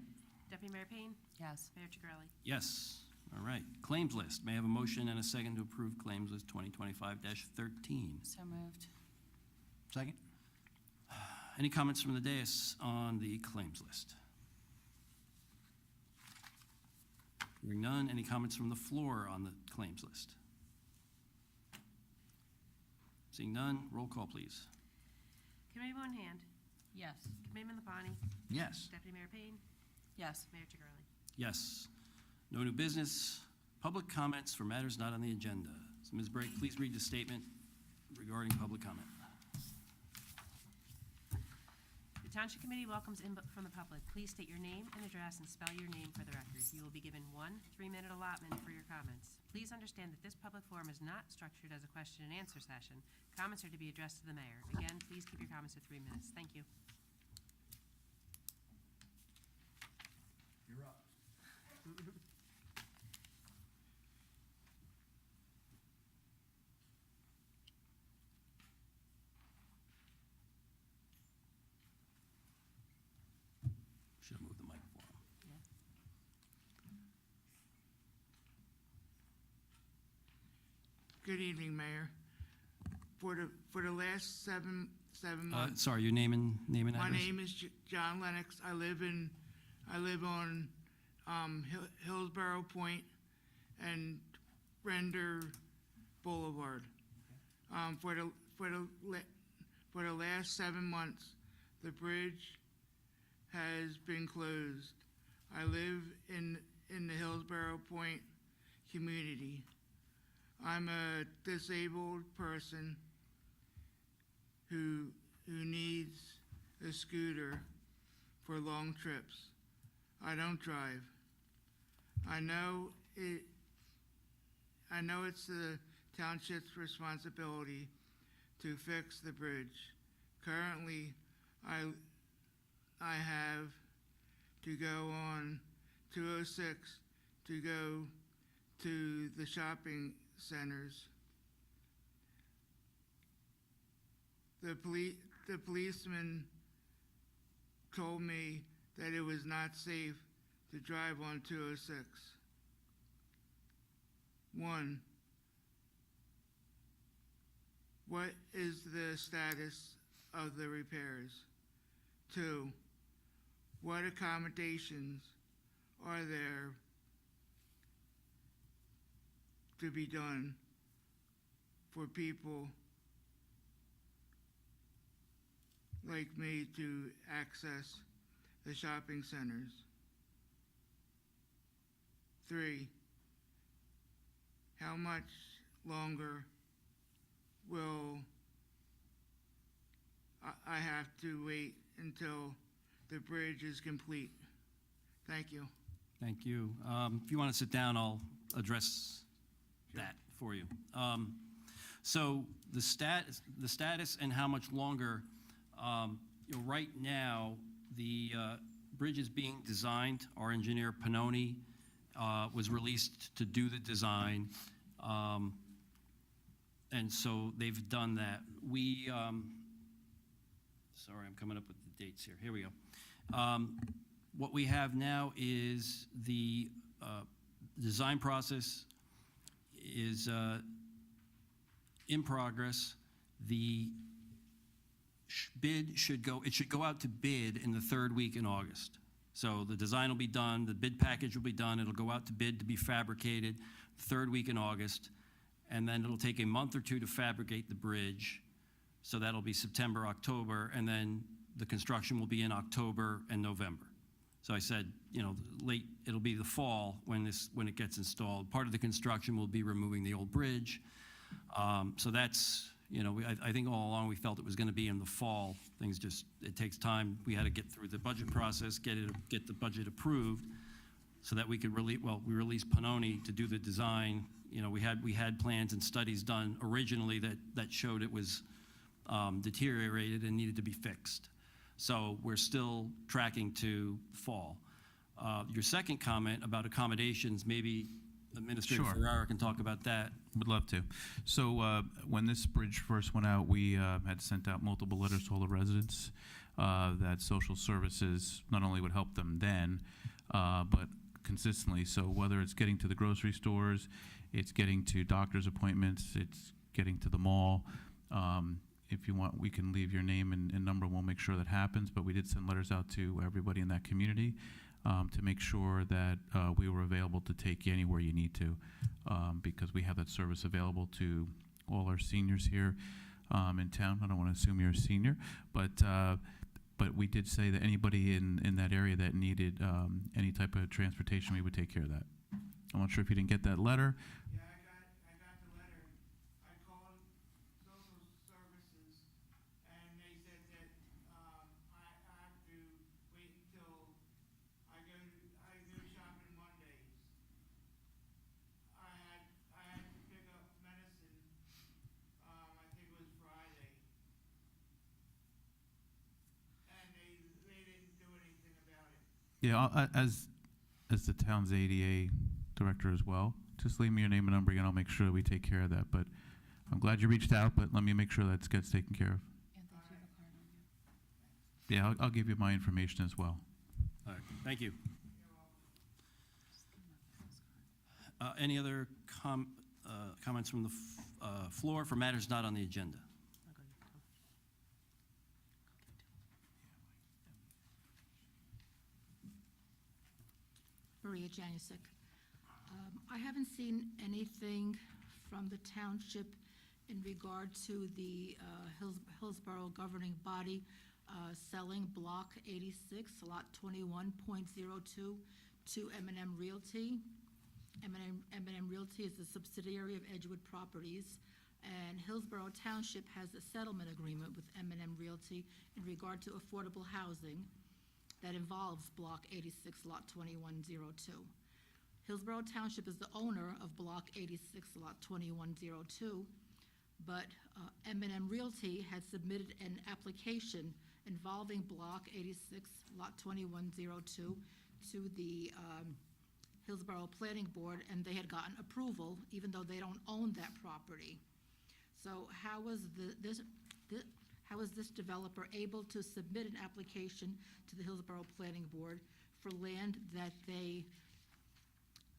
Deputy Mayor Payne.
Yes.
Mayor Chicarelli.
Yes. All right. Claims list. May I have a motion and a second to approve claims list 2025-13?
So moved.
Second.
Any comments from the dais on the claims list? Hearing none. Any comments from the floor on the claims list? Seeing none, roll call, please.
Committeewoman Hand.
Yes.
Committeeman Lapani.
Yes.
Deputy Mayor Payne.
Yes.
Mayor Chicarelli.
Yes. No new business. Public comments for matters not on the agenda. So Ms. Brake, please read the statement regarding public comment.
The Township Committee welcomes input from the public. Please state your name and address and spell your name for the record. You will be given 1 3-minute allotment for your comments. Please understand that this public forum is not structured as a question and answer session. Comments are to be addressed to the mayor. Again, please keep your comments to 3 minutes. Thank you.
You're up.
Should have moved the mic for him.
Good evening, Mayor. For the last seven months,
Sorry, your name and address?
my name is John Lennox. I live on Hillsborough Point and Render Boulevard. For the last 7 months, the bridge has been closed. I live in the Hillsborough Point community. I'm a disabled person who needs a scooter for long trips. I don't drive. I know it's the township's responsibility to fix the bridge Currently, I have to go on 206 to go to the shopping centers. The policeman told me that it was not safe to drive on 206. 1. What is the status of the repairs? 2. What accommodations are there to be done for people like me to access the shopping centers? 3. How much longer will I have to wait until the bridge is complete? Thank you.
Thank you. If you want to sit down, I'll address that for you. So the status and how much longer, right now, the bridge is being designed. Our engineer, Pannoni, was released to do the design. And so they've done that. Sorry, I'm coming up with the dates here. Here we go. What we have now is the design process is in progress. The bid should go out to bid in the third week in August. So the design will be done, the bid package will be done, it'll go out to bid to be fabricated third week in August, and then it'll take a month or two to fabricate the bridge. So that'll be September, October, and then the construction will be in October and November. So I said, it'll be the fall when it gets installed. Part of the construction will be removing the old bridge. So that's, I think all along we felt it was going to be in the fall. It takes time. We had to get through the budget process, get the budget approved, so that we could we released Pannoni to do the design. We had plans and studies done originally that showed it was deteriorated and needed to be fixed. So we're still tracking to fall. Your second comment about accommodations, maybe Administrator
Sure.
Ferrara can talk about that.
Would love to. So when this bridge first went out, we had sent out multiple letters to all the residents that social services not only would help them then, but consistently. So whether it's getting to the grocery stores, it's getting to doctor's appointments, it's getting to the mall. If you want, we can leave your name and number, and we'll make sure that happens. But we did send letters out to everybody in that community to make sure that we were available to take you anywhere you need to, because we have that service available to all our seniors here in town. I don't want to assume you're a senior, but we did say that anybody in that area that needed any type of transportation, we would take care of that. I'm not sure if you didn't get that letter.
Yeah, I got the letter. I called social services, and they said that I have to wait until I go shopping Mondays. I had to pick up medicine. I think it was Friday, and they didn't do anything about it.
Yeah, as the town's ADA director as well, just leave me your name and number again. I'll make sure we take care of that. But I'm glad you reached out, but let me make sure that gets taken care of. Yeah, I'll give you my information as well.
All right, thank you. Any other comments from the floor for matters not on the agenda?
Maria Janusik. I haven't seen anything from the township in regard to the Hillsborough governing body selling Block 86, Lot 21.02 to M&M Realty. M&M Realty is a subsidiary of Edgewood Properties, and Hillsborough Township has a settlement agreement with M&M Realty in regard to affordable housing that involves Block 86, Lot 2102. Hillsborough Township is the owner of Block 86, Lot 2102. but M&M Realty had submitted an application involving Block 86, Lot 2102, to the Hillsborough Planning Board, and they had gotten approval, even though they don't own that property. So how was this developer able to submit an application to the Hillsborough Planning Board for land that they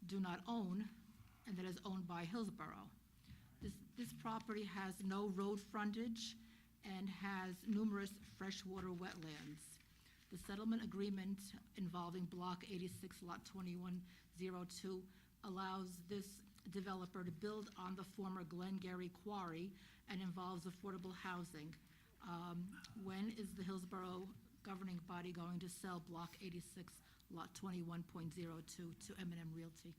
do not own and that is owned by Hillsborough? This property has no road frontage and has numerous freshwater wetlands. The settlement agreement involving Block 86, Lot 2102 allows this developer to build on the former Glengarry Quarry and involves affordable housing. When is the Hillsborough governing body going to sell Block 86, Lot 21.02 to M&M Realty?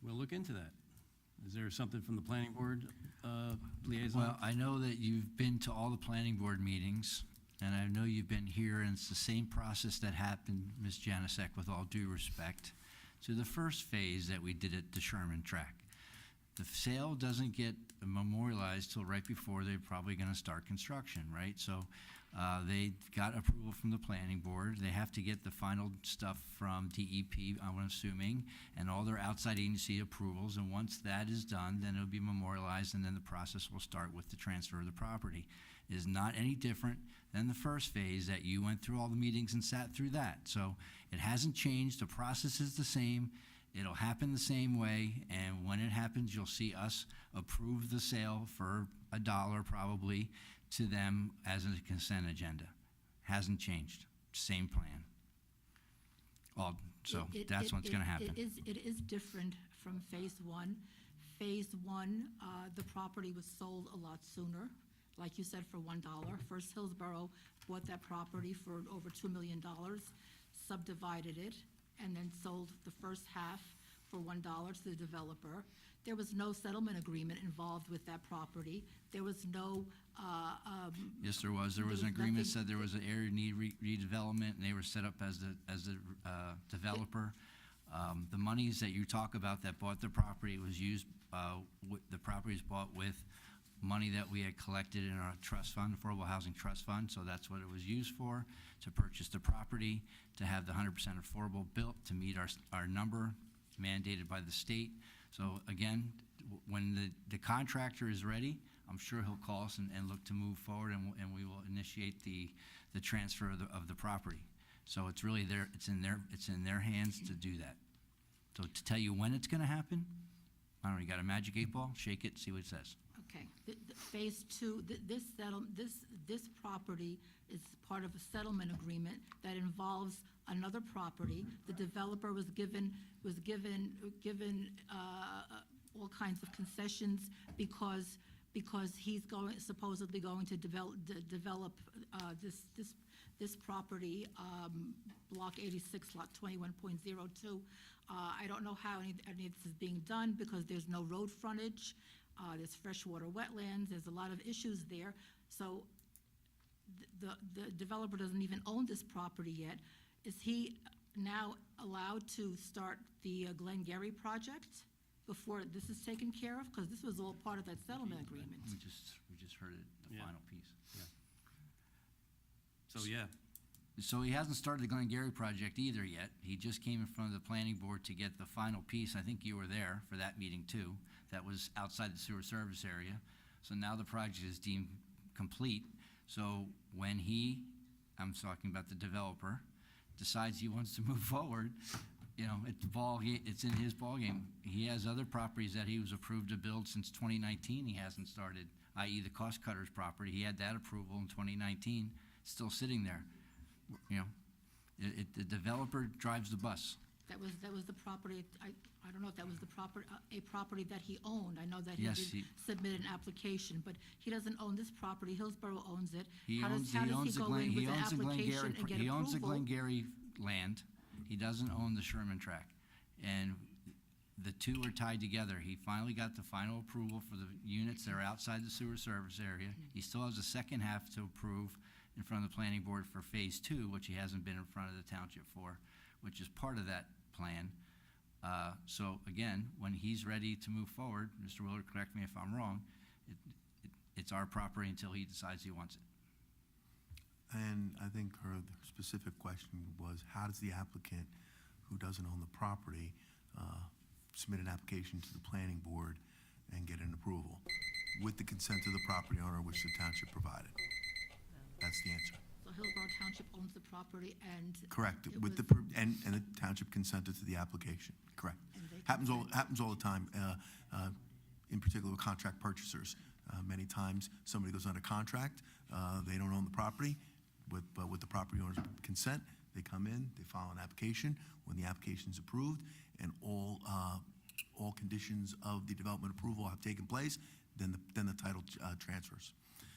We'll look into that. Is there something from the planning board liaison?
Well, I know that you've been to all the planning board meetings, and I know you've been here, and it's the same process that happened, Ms. Janasek, with all due respect, to the first phase that we did at the Sherman track. The sale doesn't get memorialized till right before they're probably going to start construction, right? So they got approval from the planning board. They have to get the final stuff from DEP, I'm assuming, and all their outside agency approvals. And once that is done, then it'll be memorialized, and then the process will start with the transfer of the property. It is not any different than the first phase that you went through all the meetings and sat through that. So it hasn't changed. The process is the same. It'll happen the same way, and when it happens, you'll see us approve the sale for $1 probably to them as a consent agenda. Hasn't changed. Same plan. That's what's going to happen.
It is different from phase one. Phase one, the property was sold a lot sooner, like you said, for $1. First Hillsborough bought that property for over $2 million, subdivided it, and then sold the first half for $1 to the developer. There was no settlement agreement involved with that property. There was no
Yes, there was. There was an agreement that said there was an area need redevelopment, and they were set up as the developer. The monies that you talk about that bought the property was used, the property was bought with money that we had collected in our trust fund, Affordable Housing Trust Fund, so that's what it was used for, to purchase the property, to have the 100% affordable built, to meet our number mandated by the state. So again, when the contractor is ready, I'm sure he'll call us and look to move forward, and we will initiate the transfer of the property. So it's really it's in their hands to do that. So to tell you when it's going to happen, I don't know, you got a magic 8-ball, shake it, see what it says.
Okay, phase two, this property is part of a settlement agreement that involves another property. The developer was given all kinds of concessions because he's supposedly going to develop this property, Block 86, Lot 21.02. I don't know how any of this is being done because there's no road frontage. There's freshwater wetlands. There's a lot of issues there. So the developer doesn't even own this property yet. Is he now allowed to start the Glengarry project before this is taken care of? Because this was all part of that settlement agreement.
We just heard it, the
Yeah.
final piece.
So, yeah.
So he hasn't started the Glengarry project either yet. He just came in front of the planning board to get the final piece. I think you were there for that meeting too. That was outside the sewer service area. So now the project is deemed complete. So when I'm talking about the developer, decides he wants to move forward, it's in his ballgame. He has other properties that he was approved to build since 2019. He hasn't started, i.e. the Cost Cutters property. He had that approval in 2019, still sitting there. The developer drives the bus.
That was the property. I don't know if that was a property that he owned. I know that he
Yes,
did submit an application, but he doesn't own this property. Hillsborough owns it.
He
How does he go in with the application and get
He owns the
approval?
Glengarry land. He doesn't own the Sherman tract. And the two are tied together. He finally got the final approval for the units that are outside the sewer service area. He still has a second half to approve in front of the planning board for phase two, which he hasn't been in front of the township for, which is part of that plan. So again, when he's ready to move forward, Mr. Willard, correct me if I'm wrong, it's our property until he decides he wants it.
And I think her specific question was, how does the applicant who doesn't own the property submit an application to the planning board and get an approval with the consent of the property owner, which the township provided? That's the answer.
So Hillsborough Township owns the property and.
Correct,
it
with
was-
and the township consented to the application, correct.
And they
Happens all the time, in particular with contract purchasers. Many times, somebody goes under contract, they don't own the property, but with the property owner's consent, they come in, they file an application. When the application's approved and all conditions of the development approval have taken place, then the title transfers.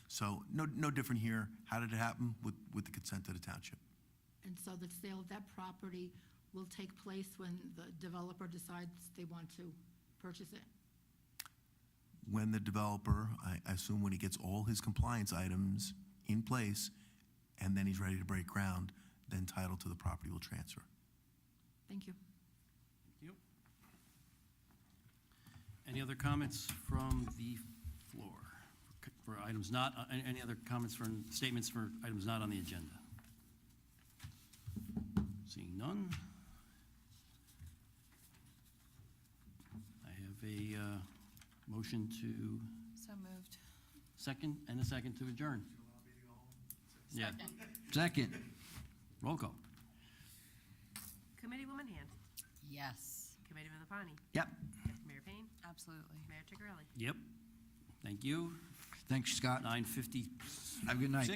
So no different here. How did it happen? With the consent of the township.
And so the sale of that property will take place when the developer decides they want to purchase it?
When the developer, I assume when he gets all his compliance items in place, and then he's ready to break ground, then title to the property will transfer.
Thank you.
Any other comments from the floor for items not, any other comments for, statements for items not on the agenda? Seeing none. I have a motion to
So moved.
second and a second to adjourn. Yeah.
Second.
Roll call.
Committeewoman Hand.
Yes.
Committeeman Lapani.
Yep.
Deputy Mayor Payne.
Absolutely.
Mayor Tigarelli.
Yep. Thank you.
Thanks, Scott.
9:56.
Have a good night.